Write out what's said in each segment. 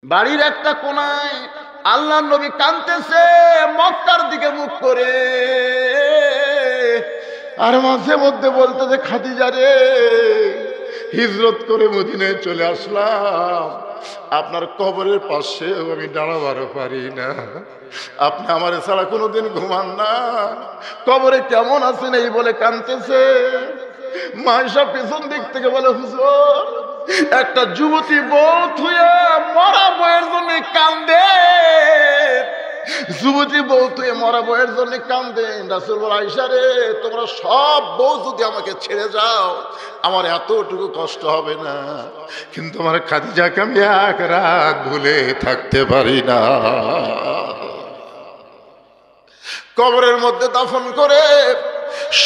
বাড়ির একটা কোনায় আল্লাহর নবী কাঁদতেছে মক্কার দিকে মুখ করে, আর মাঝে মধ্যে বলতেছে খাদিজা রে, হিজরত করে মদিনায় চলে আসলাম, আপনার কবরের পাশে আমি দাঁড়াবারও পারি না, আপনি আমার ছাড়া কোনোদিন ঘুমান না, কবরে কেমন আছেন এই বলে কাঁদতেছে। মায়েশা পেছন দিক থেকে বলে, হুজুর একটা যুবতী বউ থুয়ে মরা বউয়ের জন্য কান্দে, যুবতী বউ তুই মরা বউয়ের জন্য কান্দেন। রাসূল বলে, আয়েশা রে, তোমরা সব বউ যদি আমাকে ছেড়ে যাও আমার এতটুকু কষ্ট হবে না, কিন্তু আমার খাদিজাকে আমি এক রাত ভুলে থাকতে পারি না। কবরের মধ্যে দাফন করে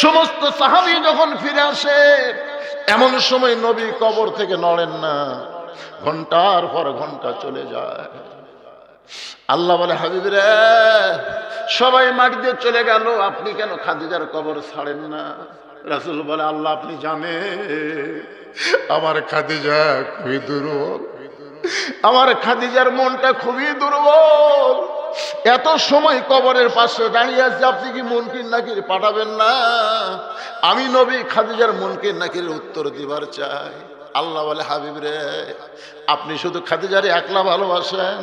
সমস্ত সাহাবী যখন ফিরে আসে, এমন সময় নবী কবর থেকে নড়েন না, ঘন্টার পর ঘন্টা চলে যায়। আল্লাহ বলে, হাবিব রে, সবাই মাটি দিয়ে চলে গেল, আপনি কেন খাদিজার কবর ছাড়েন না? রাসূল বলে, আল্লাহ আপনি জানেন আমার খাদিজা খুবই দুর্বল, আমার খাদিজার মনটা খুবই দুর্বল, এত সময় কবরের পাশে দাঁড়িয়ে আছে, আপনি কি মুনকির নাকির পাঠাবেন না? আমি নবী খাদিজার মুনকির নাকির উত্তর দিবার চাই। আল্লাহ বলে, হাবিব রে, আপনি শুধু খাদিজারে একলা ভালোবাসেন,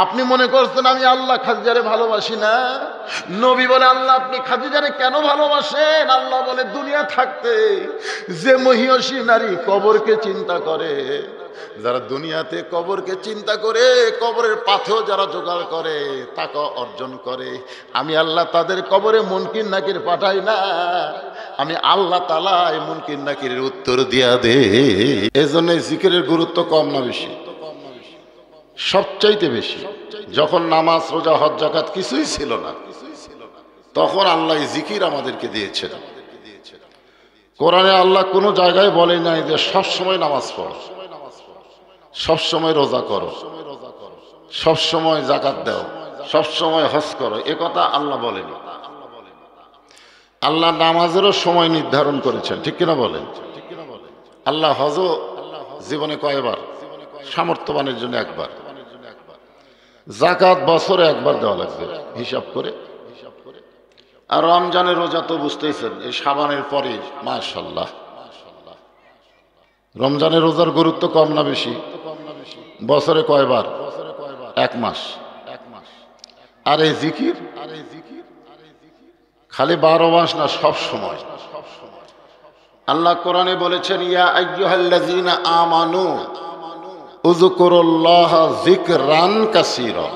আপনি মনে করছেন আমি আল্লাহ খাদিজারে ভালোবাসি না? নবী বলে, আল্লাহ আপনি খাদিজারে কেন ভালোবাসেন? আল্লাহ বলে, দুনিয়া থাকতে যে মহিয়সী নারী কবরকে চিন্তা করে, যারা দুনিয়াতে কবরকে চিন্তা করে কবরের পাথর যারা জোগাড় করে টাকা অর্জন করে, আমি আল্লাহ তাদের কবরে মুনকির নাকির পাঠাই না, আমি আল্লাহ তাআলা এই মুনকির নাকিরের উত্তর দিয়া দে। এজন্য জিকিরের গুরুত্ব কম না বেশি? সবচাইতে বেশি। যখন নামাজ রোজা হজ যাকাত কিছুই ছিল না, তখন আল্লাহ জিকির আমাদেরকে দিয়েছেন। কোরআনে আল্লাহ কোনো জায়গায় বলে নাই যে সবসময় নামাজ পড়ো, সবসময় রোজা করো, সবসময় জাকাত দাও, সবসময় হজ করো, এ কথা আল্লাহ বলেনি। আল্লাহ নামাজেরও সময় নির্ধারণ করেছেন, ঠিক কিনা বলেন? আল্লাহ হজও জীবনে কয়বার? সামর্থ্যবানের জন্য একবার। জাকাত বছরে একবার দেওয়া লাগবে হিসাব করে। আর রমজানের রোজা তো বুঝতেইছেন, এই শাবানের পরে মাশাআল্লাহ। রমজানের রোজার গুরুত্ব কম না বেশি? বছরে কয়বার? এক মাস। আর এই জিকির খালি 12 মাস না, সব সময়। আল্লাহ কোরআনে বলেছেন, ইয়া আইয়ুহাল্লাযীনা আমানু উযকুরুল্লাহ যিকরান কাসীরা।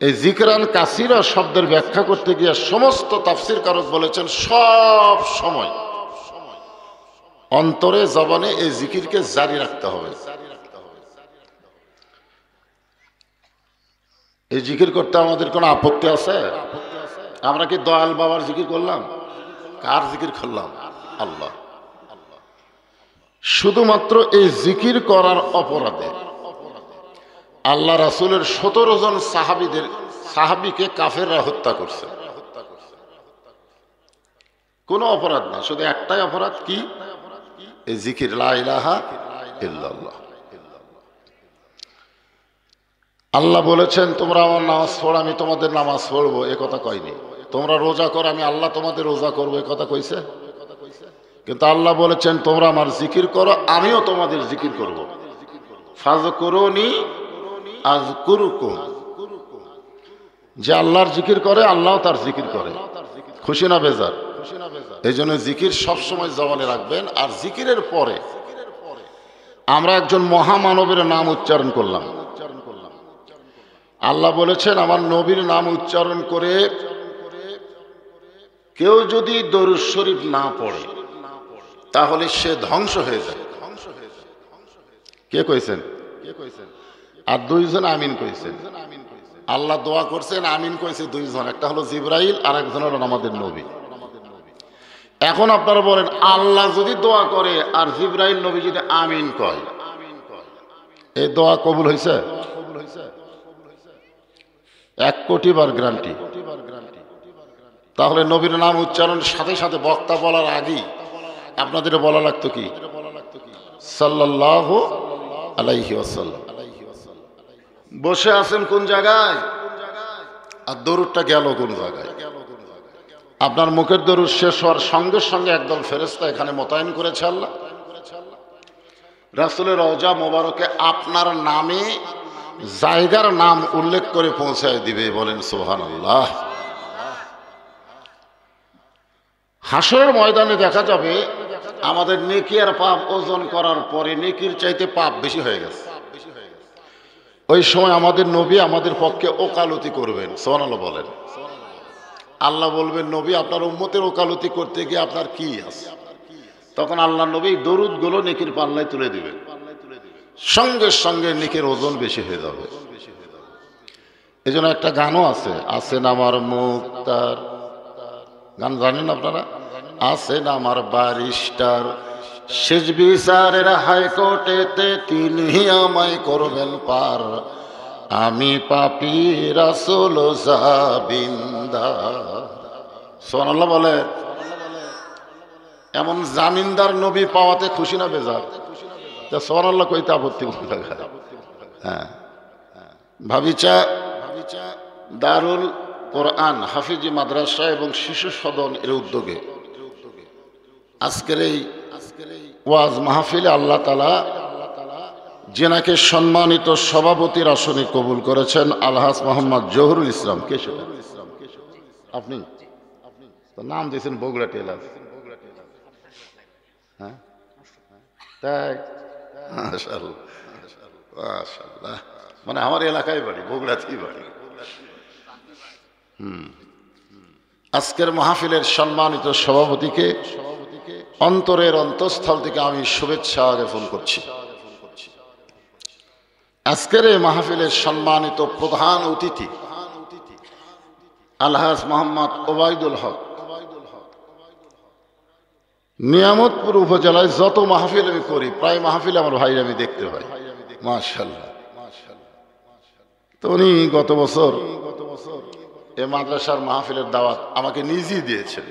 এই যিকরান কাসীরা শব্দের ব্যাখ্যা করতে গিয়ে সমস্ত তাফসীরকারক বলেছেন সব সময় অন্তরে জবানে এই জিকিরকে জারি রাখতে হবে। এই জিকির করতে আমাদের কোনো আপত্তি আছে? আমরা কি দয়াল বাবার জিকির করলাম? কার জিকির করলাম? আল্লাহ। শুধুমাত্র এই জিকির করার অপরাধে আল্লাহ রাসূলের 17 জন সাহাবীকে কাফেররা হত্যা করছে। কোনো অপরাধ না, শুধু একটাই অপরাধ, কি? এই জিকির, লা ইলাহা ইল্লাল্লাহ। আল্লাহ বলেছেন তোমরা আমার নামাজ পড়ো, আমি তোমাদের নামাজ পড়বো, এ কথা কয়নি। তোমরা রোজা করো, আমি আল্লাহ তোমাদের রোজা করবো, এ কথা কইছে? কিন্তু আল্লাহ বলেছেন তোমরা আমার জিকির করো, আমিও তোমাদের জিকির করবো। ফাযকুরুনি আযকুরুকুম। যে আল্লাহর জিকির করে আল্লাহও তার জিকির করে। খুশি না বেজার? এই জন্য জিকির সবসময় জবানে রাখবেন। আর জিকিরের পরে আমরা একজন মহামানবের নাম উচ্চারণ করলাম। আল্লাহ বলেছেন আমার নবীর নাম উচ্চারণ করে কেউ যদি দরুদ শরীফ না পড়ে তাহলে সে ধ্বংস হয়ে যায়। কে কইছেন? আর 2 জন আমিন কইছেন। আল্লাহ দোয়া করছেন, আমিন কইছে 2 জন, একটা হলো জিবরাইল আর একজন হলো আমাদের নবী। এখন আপনারা বলেন, আল্লাহ যদি দোয়া করে আর জিবরাইল নবী যদি আমিন কয়, এই দোয়া কবুল হয়েছে? 1 কোটি বার গ্যারান্টি। তাহলে নবীর নাম উচ্চারণের সাথে সাথে বক্তা বলার আগেই আপনাদের বলা লাগতো কি? সাল্লাল্লাহু আলাইহি ওয়াসাল্লাম। বসে আছেন কোন জায়গায় আর দরুদটা গেল কোন জায়গায়? আপনার মুখের দরুদ শেষ হওয়ার সঙ্গে সঙ্গে একদল ফেরেশতা এখানে মোতায়েন করেছে আল্লাহ। রাসূলের রওজা মোবারকে আপনার নামে জায়গার নাম উল্লেখ করে পৌঁছায় দিবে। বলেন সুবহানাল্লাহ। হাসরের ময়দানে দেখা যাবে আমাদের নেকি আর পাপ ওজন করার পরে নেকির চাইতে পাপ বেশি হয়ে গেছে। ওই সময় আমাদের নবী আমাদের পক্ষে ওকালতি করবেন। সুবহানাল্লাহ বলেন। আল্লাহ বলবেন, নবী আপনার উম্মতের ওকালতি করতে গিয়ে আপনার কি আছে? তখন আল্লাহ নবী দরুদগুলো নেকির পাল্লায় তুলে দিবেন, সঙ্গে সঙ্গে নেকির ওজন বেশি হয়ে যাবে। এই জন্য একটা গানও আছে, আছেন আমার মুক্তার, গান জানেন আপনারা? আছেন আমার ব্যারিস্টার, শেষ বিচারের হাইকোর্টেতে তিনি আমায় করবেন পার, আমি পাপী রাসূল জামিনদার। সুবহানাল্লাহ বলে। এমন জামিনদার নবী পাওয়াতে খুশি না বেজার? সুবহানাল্লাহ কইতে আপত্তি কোন জায়গায়? হ্যাঁ, ভাবিচা দারুল কোরআন হাফিজি মাদ্রাসা এবং শিশু সদন এর উদ্যোগে আজকের এই ওয়াজ মাহফিলে আল্লাহ তাআলা যেনাকে সম্মানিত সভাপতির আসনে কবুল করেছেন, আলহাজ মোহাম্মদ জহুরুল ইসলাম। কে সেটা? আপনি নাম দিয়েছেন বগুড়া টেলার। হ্যাঁ, তাই মাশাআল্লাহ মাশাআল্লাহ। মানে আমার এলাকায় বাড়ি, বগুড়াতেই বাড়ি। আজকের মাহফিলের সম্মানিত সভাপতিকে অন্তরের অন্তঃস্থল থেকে আমি শুভেচ্ছা জ্ঞাপন করছি। আজকের এই মাহফিলের সম্মানিত প্রধান অতিথি আলহাজ মোহাম্মদ ওবায়দুল হক। নিয়ামতপুর উপজেলায় যত মাহফিল আমি করি প্রায় মাহফিল আমার ভাই আমি দেখতে পাই, মাশাআল্লাহ। তো উনি গত বছর এ মাদ্রাসার মাহফিলের দাওয়াত আমাকে নিজেই দিয়েছেন।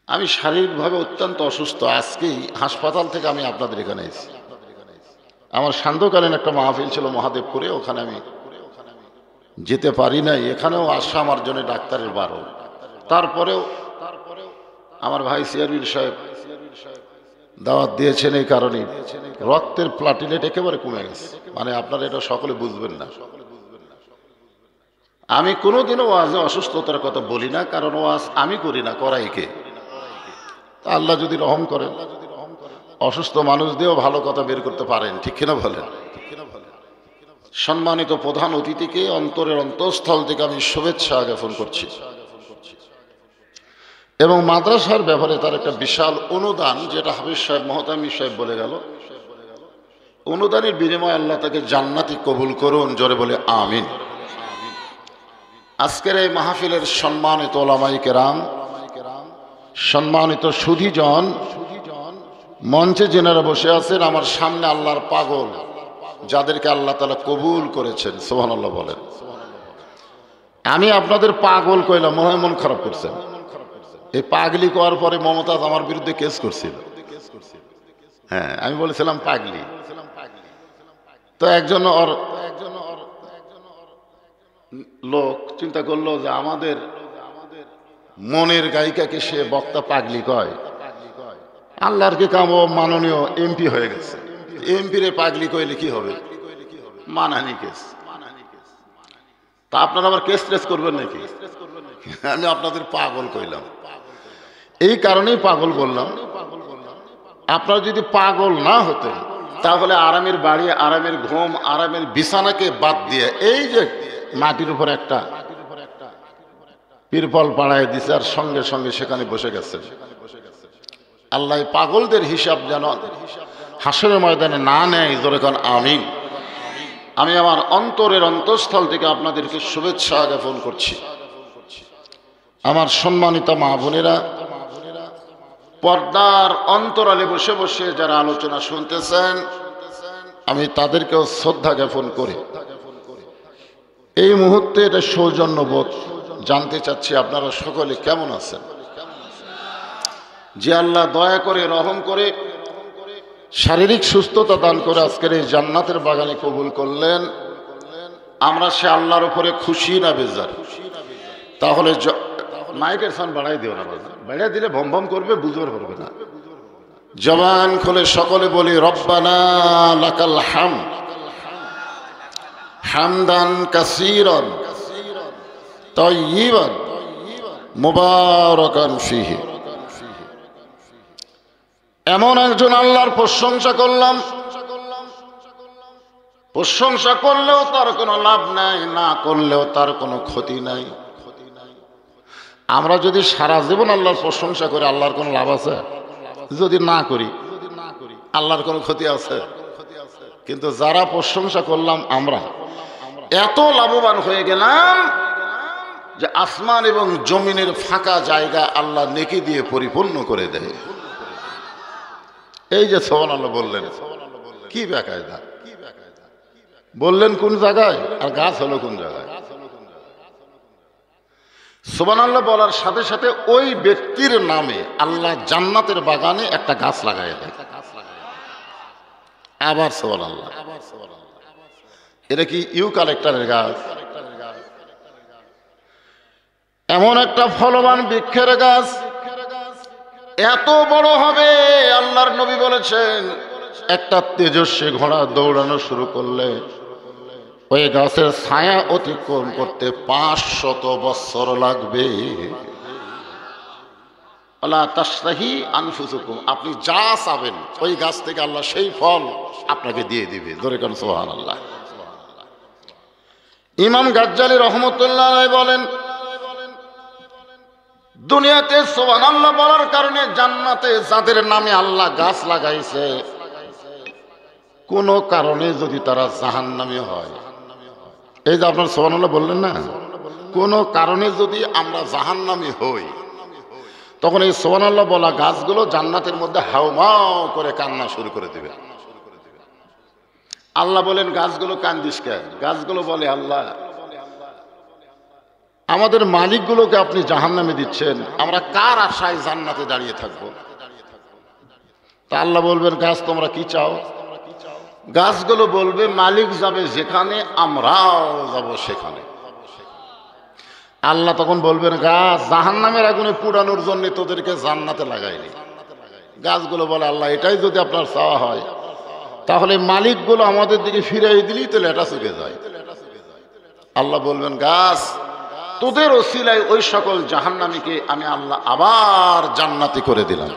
আমি শারীরিকভাবে অত্যন্ত অসুস্থ, আজকেই হাসপাতাল থেকে আমি আপনাদের এখানে এসেছি। আমার সান্ধ্যকালীন একটা মাহফিল ছিল মহাদেবপুরে, ওখানে আমি যেতে পারি নাই। এখানেও আসা আমার জন্য ডাক্তারের বারণ। তারপরেও আমার ভাই সিআরবির সাহেব দাওয়াত দিয়েছেন, এই কারণে রক্তের প্লাটিলেট একেবারে কমে গেছে। মানে আপনারা এটা সকলে বুঝবেন না। আমি কোনোদিনও ওয়াজে অসুস্থতার কথা বলি না, কারণ ওয়াজ আমি করি না, করাই কে? আল্লাহ যদি রহম করেন অসুস্থ মানুষ দিয়েও ভালো কথা বের করতে পারেন, ঠিক কিনা বলেন? সম্মানিত প্রধান অতিথিকে অন্তরের অন্তঃস্থল থেকে আমি শুভেচ্ছা জ্ঞাপন করছি এবং মাদ্রাসার ব্যাপারে তার একটা বিশাল অনুদান, যেটা হাফিজ সাহেব মহতামি সাহেব বলে গেল, অনুদানের বিনিময়ে আল্লাহ তাকে জান্নাতি কবুল করুন। জোরে বলে আমিন। আজকের এই মাহফিলের সম্মানিত ওলামায়ে কেরাম, সম্মানিত সুধীজন, মঞ্চে যেনারা বসে আছেন, আমার সামনে আল্লাহর পাগল যাদেরকে আল্লাহ তাআলা কবুল করেছেন, সুবহানাল্লাহ বলেন। আমি আপনাদের পাগল কইলাম, মনে হয় মন খারাপ করছেন। এই পাগলি করার পরে মমতাজ আমার বিরুদ্ধে কেস করছিল। হ্যাঁ, আমি বলেছিলাম পাগলি। তো একজন ওর লোক চিন্তা করলো যে আমাদের মনের গায়িকাকে সে বক্তা পাগলি কয়। আল্লাহর কি কাম, ও মাননীয় এমপি হয়ে গেছে, এমপি রে পাগলি কইলে কি হবে? মানহানি কেস। তা আপনারা আবার কেস টেস করবেন নাকি? আমি আপনাদের পাগল কইলাম, এই কারণেই পাগল বললাম। আপনারা যদি পাগল না হতেন তাহলে আরামের বাড়ি, আরামের ঘুম, আরামের বিছানাকে বাদ দিয়ে এই যে মাটির উপর একটা পিরপল পাড়ায় দিছে আর সঙ্গে সঙ্গে সেখানে বসে গেছেন। আল্লাহ পাগলদের হিসাব যেন হাসরের ময়দানে না নেয়। জোরে কোন আমিন। আমি আমার অন্তরের অন্তঃস্থল থেকে আপনাদেরকে শুভেচ্ছা জ্ঞাপন করছি। আমার সম্মানিত মা বোনেরা, পর্দার অন্তরালে বসে বসে যারা আলোচনা শুনতেছেন, আমি তাদেরকেও শ্রদ্ধা জ্ঞাপন করি। এই মুহূর্তে এটা সৌজন্যবোধ জানতে চাচ্ছি আপনারা সকলে কেমন আছেন। যে আল্লাহ দয়া করে রহম করে শারীরিক সুস্থতা দান করে আজকের এই জান্নাতের বাগানে কবুল করলেন। আমরা সে আল্লাহর উপরে খুশি না বেজার? তাহলে মাইকের সাউন্ড বাড়াই দিও না, বাড়াই দিলে ভম ভম করবে, বুঝবার করবে না। জবান খুলে সকলে বলি রব্বানা লাকাল হামদ হামদান কাসীরান তাইয়িবান মুবারাকান ফীহি। এমন একজন আল্লাহর প্রশংসা করলাম, প্রশংসা করলেও তার কোনো লাভ নাই, না করলেও তার কোনো ক্ষতি নাই। আমরা যদি সারা জীবন আল্লাহর প্রশংসা করি, আল্লাহর কোনো লাভ আছে? যদি না করি, আল্লাহর কোনো ক্ষতি আছে? কিন্তু যারা প্রশংসা করলাম আমরা এত লাভবান হয়ে গেলাম যে আসমান এবং জমিনের ফাঁকা জায়গা আল্লাহ নেকি দিয়ে পরিপূর্ণ করে দেয়। এই যে সুবহানাল্লাহ বললেন, কি বেকায়দা বললেন কোন জায়গায়, আর গাছ হলো কোন জায়গায়। সুবহানাল্লাহ বলার সাথে সাথে ওই ব্যক্তির নামে আল্লাহ জান্নাতের বাগানে একটা গাছ লাগাই দেয়। আবার সুবহানাল্লাহ, এটা কি ইউক্যালিপটাসের গাছ? এমন একটা ফলবান বৃক্ষের গাছ, এত বড় হবে। আল্লাহর নবী বলেছেন একটা তেজস্বী ঘোড়া দৌড়ানো শুরু করলে ওই গাছের ছায়া অতিক্রম করতে 500 বছর লাগবে। আল্লাহ তাশতাহি আনফুসুকুম, আপনি যা চাবেন ওই গাছ থেকে আল্লাহ সেই ফল আপনাকে দিয়ে দিবে। ধরে কোন সুবহানাল্লাহ। ইমাম গাজ্জালী রহমতুল্লাহ আলাইহি বলেন, দুনিয়াতে সুবহানাল্লাহ বলার কারণে জান্নাতে যাদের নামে আল্লাহ গাছ লাগাইছে, কোন কারণে যদি তারা জাহান্নামী হয়, এই যে আপনার সুবহানাল্লাহ বললেন না, কোন কারণে যদি আমরা জাহান্নামী হই, তখন এই সুবহানাল্লাহ বলা গাছগুলো জান্নাতের মধ্যে হাউমাউ করে কান্না শুরু করে দিবে। আল্লাহ বলেন গাছগুলো কান্দিস কেন? গাছগুলো বলে আল্লাহ আমাদের মালিকগুলোকে আপনি জাহান্নামে দিচ্ছেন, আমরা কার আশায় জান্নাতে দাঁড়িয়ে থাকবো? তা আল্লাহ বলবেন গাছ তোমরা কি চাও? গাছগুলো বলবে মালিক যাবে যেখানে আমরাও যাব সেখানে। আল্লাহ তখন বলবেন গাছ জাহান্নামের আগুনে পুড়ানোর জন্য তোদেরকে জান্নাতে লাগাইনি। গাছগুলো বলে আল্লাহ এটাই যদি আপনার চাওয়া হয় তাহলে মালিকগুলো আমাদের দিকে ফিরাই দিলেই তো লেটা চুকে যায়। আল্লাহ বলবেন গাছ তোদের ওসিলায় ওই সকল জাহান্নামীকে আমি আল্লাহ আবার জান্নাতি করে দিলাম।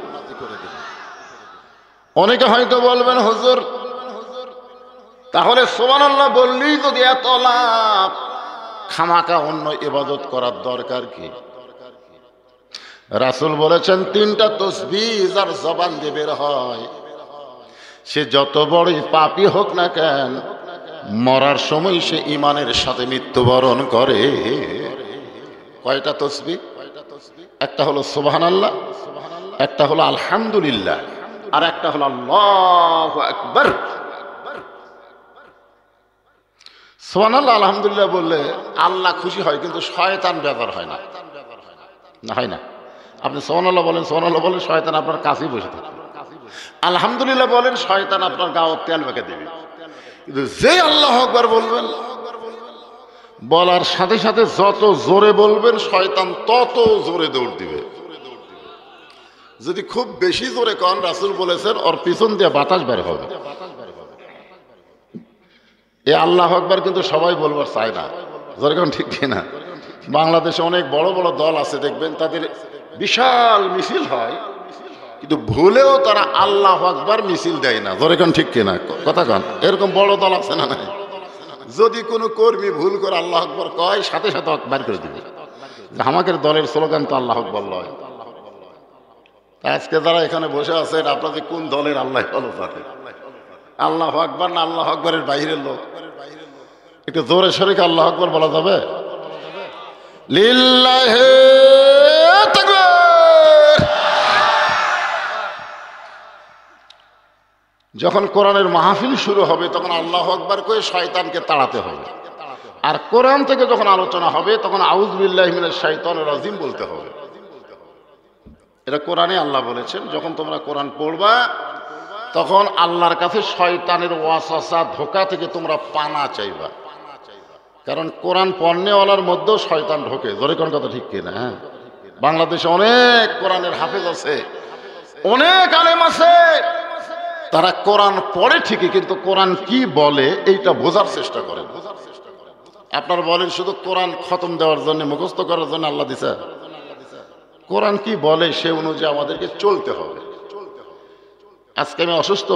অনেকে হয়তো বলবেন হুজুর তাহলে সুবহানাল্লাহ বললেই যদি এত লাভ, খামাকা অন্য ইবাদত করার দরকার কি? রাসূল বলেছেন 3টা তাসবিহ যার জবান দিয়ে বের হয় সে যত বড়ই পাপী হোক না কেন, মরার সময় সে ঈমানের সাথে মৃত্যুবরণ করে। কয়টা তাসবিহ? একটা হলো সুবহানাল্লাহ, একটা হলো আলহামদুলিল্লাহ, আর একটা হলো আল্লাহু আকবার। সুবহানাল্লাহ আলহামদুলিল্লাহ বললে আল্লাহ খুশি হয়, কিন্তু শয়তান বেজার হয় না। না হয় না? আপনি সুবহানাল্লাহ বলেন, সুবহানাল্লাহ বলেন, শয়তান আপনার কাছেই বসে থাকে। আলহামদুলিল্লাহ বলেন, শয়তান আপনার গায়ে তেল মেখে দেবে। কিন্তু যে আল্লাহু আকবার বলবেন, বলার সাথে সাথে যত জোরে বলবেন শয়তান তত জোরে দৌড় দিবে। যদি খুব বেশি জোরে কন, রাসূল বলেছেন ওর পিছন দিয়ে বাতাস বের হবে। এই আল্লাহু আকবার কিন্তু সবাই বলবার চায় না, যেরকম ঠিক কিনা? বাংলাদেশে অনেক বড় বড় দল আছে, দেখবেন তাদের বিশাল মিছিল হয়, কিন্তু ভুলেও তারা আল্লাহু আকবার মিছিল দেয় না। যেরকম ঠিক কিনা কথা কন? এরকম বড় দল আছে না নাই? যদি কোনো কর্মী ভুল করে আল্লাহু আকবার কয়, সাথে সাথে বার করে দিবে। আমাদের দলের স্লোগান তো আল্লাহু আকবার লয়। আজকে যারা এখানে বসে আছেন আপনাদের কোন দলের আল্লাহ ভালো থাকে? আল্লাহু আকবার না আল্লাহু আকবারের বাইরের লোক? একটু জোরে শরীকে আল্লাহু আকবার বলা যাবে? লিল্লাহি তাকবীর। যখন কোরআনের মাহফিল শুরু হবে তখন আল্লাহু আকবার কয়ে শয়তানকে তাড়াতে হবে, আর কোরআন থেকে যখন আলোচনা হবে তখন আউযু বিল্লাহি মিনাশ শাইতানির রাজিম বলতে হবে। এটা কোরআনে আল্লাহ বলেছেন, যখন তোমরা কোরআন পড়বা তখন আল্লাহর কাছে শয়তানের ওয়াসওয়াসা ধোঁকা থেকে তোমরা পানা চাইবা। কারণ কোরআন পড়নেওয়ালার মধ্যেও শয়তান ঢোকে। জোরে কোন কথা ঠিক কিনা? হ্যাঁ, বাংলাদেশে অনেক কোরআনের হাফেজ আছে, অনেক আলেম আছে, তারা কোরআন পড়ে ঠিকই, কিন্তু কোরআন কি বলে এইটা বোঝার চেষ্টা করে। আপনার বলেন শুধু কোরআন খতম দেওয়ার জন্য, মুখস্থ করার জন্য আল্লাহ দিছে? কোরআন কি বলে সে অনুযায়ী আমাদেরকে চলতে হবে। আজকে আমি অসুস্থ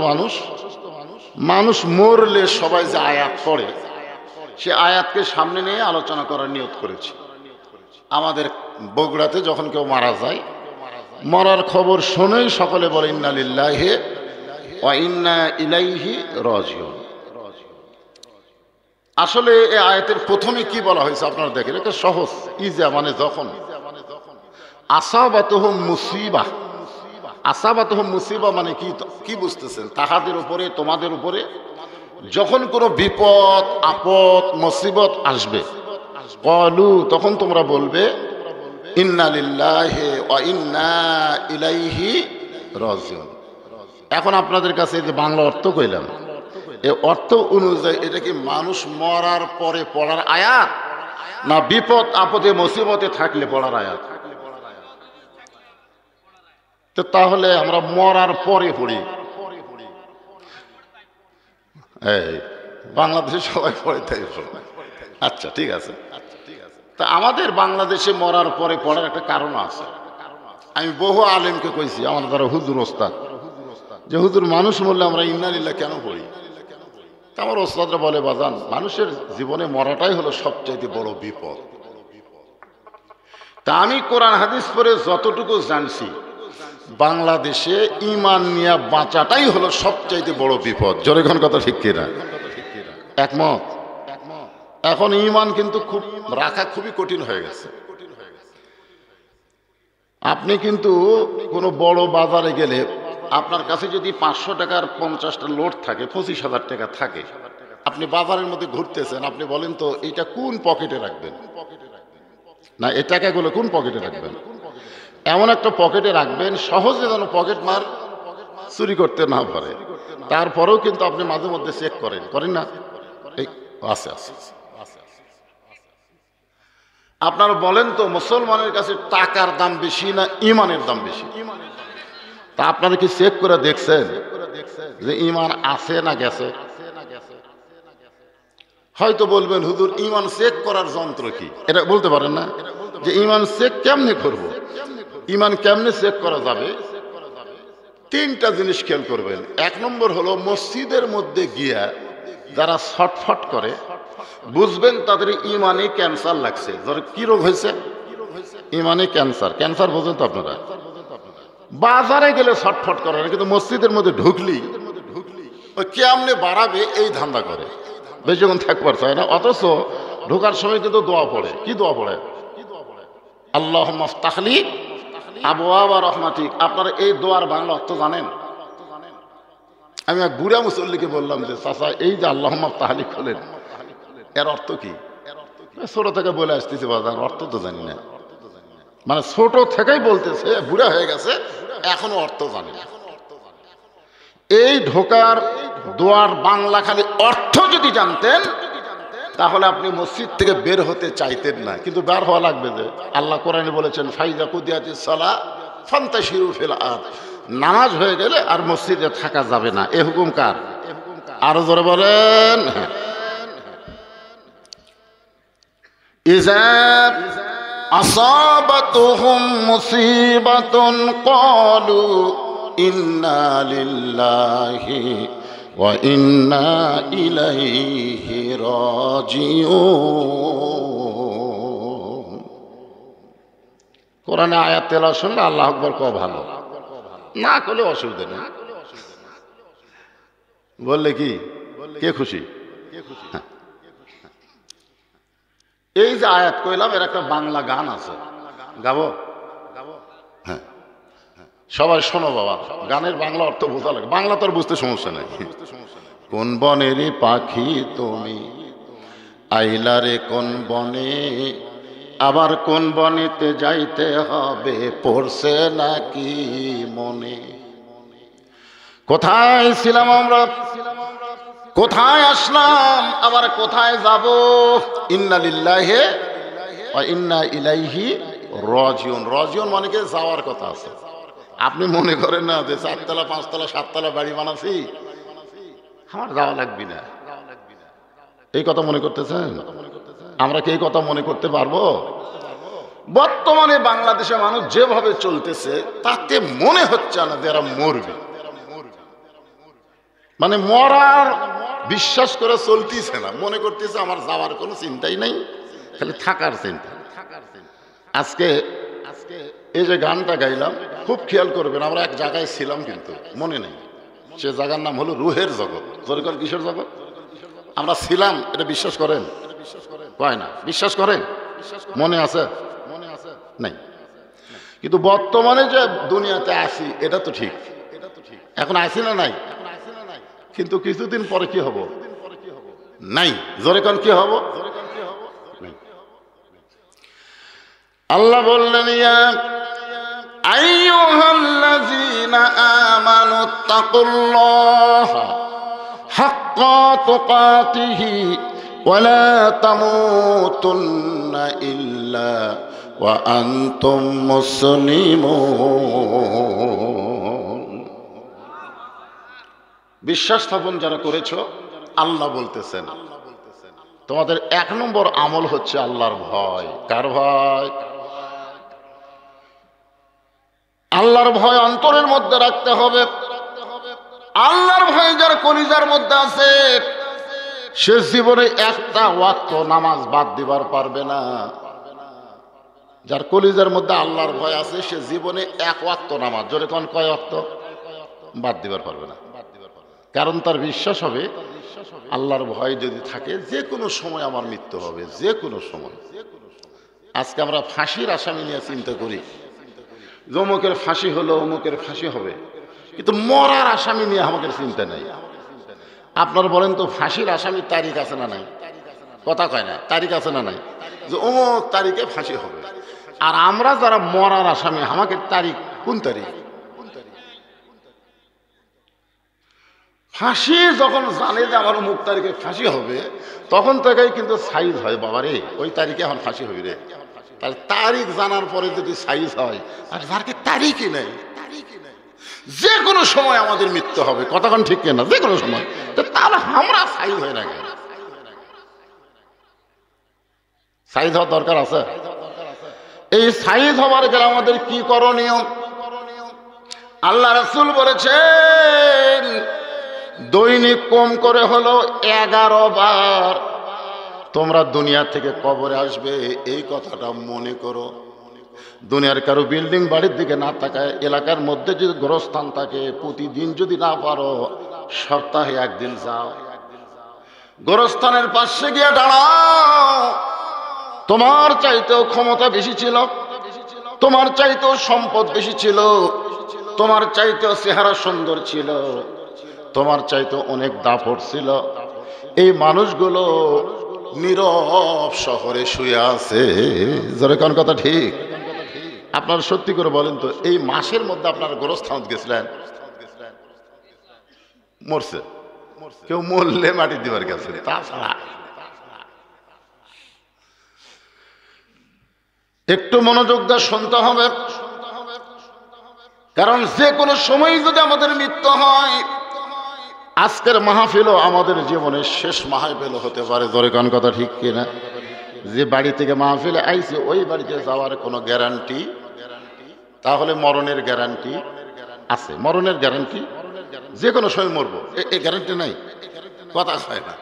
মানুষ মরলে সবাই যে আয়াত পড়ে, সে আয়াতকে সামনে নিয়ে আলোচনা করার নিয়ত করেছি। আমাদের বগুড়াতে যখন কেউ মারা যায়, মরার খবর শুনেই সকলে বলে ইন্না লিল্লাহি ওয়া ইন্না ইলাইহি রাজিউন। আসলে এই আয়াতের প্রথমে কি বলা হয়েছে আপনারা দেখেন, এটা সহজ, ইজা মানে যখন, আসাবাতুহুম মুসিবা, আসাবাতুহুম মুসিবা মানে কি বুঝতেছেন? তাহাদের উপরে, তোমাদের উপরে যখন কোনো বিপদ আপদ মুসিবত আসবে, ক্বালু তখন তোমরা বলবে ইন্না লিল্লাহি ওয়া ইন্না ইলাইহি রাজিউন। এখন আপনাদের কাছে যে বাংলা অর্থ কইলাম, এই অর্থ অনুযায়ী এটা কি মানুষ মরার পরে পড়ার আয়াত, না বিপদ আপদে মুসিবতে থাকলে পড়ার আয়াত? তো তাহলে আমরা মরার পরে পড়ি। এই বাংলাদেশে সবাই পড়ে তাই। আচ্ছা ঠিক আছে, তা আমাদের বাংলাদেশে মরার পরে পড়ার একটা কারণ আছে। আমি বহু আলেমকে কইছি, আমার দ্বারা হুজুর ওস্তাদ, যে হুজুর মানুষ মরলে আমরা ইন্না লিল্লাহ কেন পড়ি? তা আমার ওস্তাদরা বলে, বাজান, মানুষের জীবনে মরাটাই হলো সবচাইতে বড় বিপদ। তা আমি কোরআন হাদিস পড়ে যতটুকু জানছি, বাংলাদেশে ইমান নিয়ে বাঁচাটাই হলো সবচাইতে বড় বিপদ। জোরে কোন কথা ঠিক কিনা? একমত? এখন ইমান কিন্তু রাখা খুবই কঠিন হয়ে গেছে। আপনি কিন্তু কোনো বড় বাজারে গেলে আপনার কাছে যদি 500 টাকার 50টা নোট থাকে, 25,000 টাকা থাকে, আপনি বাজারের মধ্যে ঘুরতেছেন, আপনি বলেন তো এটা কোন পকেটে রাখবেন? না, এই টাকাগুলো কোন পকেটে রাখবেন? এমন একটা পকেটে রাখবেন সহজে যেন পকেট মার চুরি করতে না পারে। তারপরেও কিন্তু আপনি মাঝে মধ্যে চেক করেন না? এই আছে আছে। আপনারা বলেন তো মুসলমানের কাছে টাকার দাম বেশি না ইমানের দাম বেশি? তা আপনারা কি চেক করে দেখছেন যে ইমান আছে না গেছে? হয়তো বলবেন, হুজুর ইমান চেক করার যন্ত্র কি? এটা বলতে পারেন না যে ইমান চেক কেমনে করব? ইমান কেমনে চেক করা যাবে? 3টা জিনিস খেয়াল করবেন। 1 নম্বর হলো, মসজিদের মধ্যে গিয়া যারা ছটফট করে, বুঝবেন তাদের ইমানে ক্যান্সার লাগছে। কি রোগ হয়েছে? ইমানে ক্যান্সার বোঝেন তো আপনারা? বাজারে গেলে ছটফট করে না, কিন্তু মসজিদের মধ্যে ঢুকলি ওই কেমনে বাড়াবে এই ধান্দা করে, বেশিক্ষণ থাকবার চায় না। অথচ ঢোকার সময় কিন্তু দোয়া পড়ে। কি দোয়া পড়ে? আল্লাহুম্মা ইফতাহলি আবওয়াবা রাহমাতিক। আপনারা এই দোয়ার বাংলা অর্থ জানেন? আমি এক বুড়া মুসল্লিকে বললাম যে, চাচা, এই যে আল্লাহুম্মা ইফতাহলি খোলেন, এর অর্থ কি? ছোট থেকে বলে আসতেছি, বাজার অর্থ তো জানি না। মানে ছোট থেকেই বলতেছে, বুড়া হয়ে গেছে, এখনো অর্থ জানে না। এই ঢোকার দোয়ার বাংলা খালি অর্থ যদি জানতেন, তাহলে আপনি মসজিদ থেকে বের হতে চাইতেন না। কিন্তু বের হওয়া লাগবে। যে আল্লাহ কোরআনে বলেছেন, ফাইজা কুদিয়াতিস সালাহ ফান্তাশিরু ফিল আরদ, নামাজ হয়ে গেলে আর মসজিদে থাকা যাবে না। এ হুকুম কার? আরো জোরে বলেন। ইযা আসাবাতুহুম মুসিবাতুন ক্বালু ইন্না লিল্লাহি ওয়া ইন্না ইলাইহি রাজিউন। কোরআনে আয়াত তেলাওয়াত শুনলে আল্লাহু আকবার কও, ভালো না করলে অসুবিধা নেই। বললে কি কে খুশি? এই যে আয়াত কইলাম, এর একটা বাংলা গান আছে, গাবো? হ্যাঁ, সবাই শোনো বাবা, গানের বাংলা অর্থ বোঝা লাগে। বাংলা তো আর বুঝতে সমস্যা নাই। কোন বনেরই পাখি তুমি, আইলারে কোন বনে, আবার কোন বনেতে যাইতে হবে, পড়ছে নাকি মনে? কোথায় ছিলাম আমরা, কোথায় আসলাম, আবার কোথায় যাব? ইন্না লিল্লাহি ওয়া ইন্না ইলাইহি রাজিউন। রাজিউন মানে কি যাওয়ার কথা আছে। আপনি মনে করেন না যে 4 তলা 5 তলা 7 তলা বাড়ি বানাচ্ছি, আমার যাওয়া লাগবে না, এই কথা মনে করতেছেন? আমরা কি এই কথা মনে করতে পারবো? বর্তমানে বাংলাদেশে মানুষ যেভাবে চলতেছে তাতে মনে হচ্ছে না যে এরা মরবে, মানে মরার বিশ্বাস করে চলতেছে না, মনে করতেছে আমার যাওয়ার কোনো চিন্তাই নাই, খালি থাকার চিন্তা। আজকে এই যে গানটা গাইলাম, খুব খেয়াল করবেন, আমরা এক জায়গায় ছিলাম কিন্তু মনে নেই, সে জায়গার নাম হলো রুহের জগৎ। জোরেকার কিসের জগৎ? আমরা ছিলাম, এটা বিশ্বাস করেন? কয় না, বিশ্বাস করেন? মনে আছে? নাই। কিন্তু বর্তমানে যে দুনিয়াতে আসি এটা তো ঠিক, এখন আসি না নাই, কিন্তু কিছুদিন পরে কি হব? নাই। জোরে কোন কি হব? আল্লাহ বললেন, ইয়া আইয়ুহাল্লাযীনা আমানুত্তাকুল্লাহা হাক্কা তুকাতিহি ওয়া লা তামুতুন্না ইল্লা ওয়া আনতুম মুসলিমুন। বিশ্বাস স্থাপন যারা করেছো, আল্লাহ বলতেছেন তোমাদের 1 নম্বর আমল হচ্ছে আল্লাহর ভয়। কার ভয়? আল্লাহর ভয় অন্তরের মধ্যে রাখতে হবে। আল্লাহর ভয় যার কলিজার মধ্যে আছে, সে জীবনে একটা ওয়াক্ত নামাজ বাদ দিবার পারবে না। যার কলিজার মধ্যে আল্লাহর ভয় আছে, সে জীবনে 1 ওয়াক্ত নামাজ, জোরে কোন কয় ওয়াক্ত, বাদ দিবার পারবে না। কারণ তার বিশ্বাস হবে আল্লাহর ভয় যদি থাকে, যে কোনো সময় আমার মৃত্যু হবে, যে কোনো সময়। আজকে আমরা ফাঁসির আসামি নিয়ে চিন্তা করি, অমুকের ফাঁসি হলো, অমুকের ফাঁসি হবে, কিন্তু মরার আসামি নিয়ে আমাদের চিন্তা নেই। আপনার বলেন তো, ফাঁসির আসামির তারিখ আছে না নাই? কথা কয় না, তারিখ আছে না নাই, যে অমুক তারিখে ফাঁসি হবে। আর আমরা যারা মরার আসামি, আমাকে তারিখ কোন তারিখ? ফাঁসি যখন জানে যে আমার অমুক তারিখে ফাঁসি হবে, তখন থেকেই কিন্তু সাইজ হয়, বাবারে ওই তারিখে এখন ফাঁসি হবে রে। তাহলে তারিখ জানার পরে যদি সাইজ হয়, আর যার কি তারিখই নেই, যে কোনো সময় আমাদের মৃত্যু হবে, কতক্ষণ ঠিক না, যে কোনো সময়, তাহলে আমরা সাইজ হয় না কেন? সাইজ হওয়ার দরকার আছে। এই সাইজ হওয়ার গেলে আমাদের কি করণীয়? আল্লাহ রাসূল বলেছেন, দৈনিক কম করে হলো 11 বার তোমরা দুনিয়া থেকে কবরে আসবে, এই কথাটা মনে করো। দুনিয়ার কারো বিল্ডিং বাড়ির দিকে না তাকায়, এলাকার মধ্যে যদি গোরস্থান থাকে, প্রতিদিন যদি না পারো, সপ্তাহে 1 দিন যাও, গোরস্থানের পাশে গিয়ে দাঁড়াও। তোমার চাইতেও ক্ষমতা বেশি ছিল, তোমার চাইতেও সম্পদ বেশি ছিল, তোমার চাইতেও চেহারা সুন্দর ছিল, তোমার চাইতেও অনেক দাপট ছিল, এই মানুষগুলো নীরব শহরে শুয়ে আছে। যারা কোন কথা ঠিক? আপনারা সত্যি করে বলেন তো, এই মাসের মধ্যে আপনারা গোরস্থান গেছিলেন? মরছে কেউ? মরলে মাটি দিবার গেছে, তাছাড়া। একটু মনোযোগ দিয়ে শুনতে হবে, কারণ যে কোনো সময় যদি আমাদের মৃত্যু হয়, আজকের মাহফিলও আমাদের জীবনের শেষ মাহফিল হতে পারে। ধরে কোন কথা ঠিক কিনা? যে বাড়ি থেকে মাহফিলে আইছে, ওই বাড়িতে যাওয়ার কোনো গ্যারান্টি? তাহলে মরণের গ্যারান্টি আছে। মরণের গ্যারান্টি, যে কোনো সময় মরবো, এই গ্যারান্টি নাই। কথা হয় না।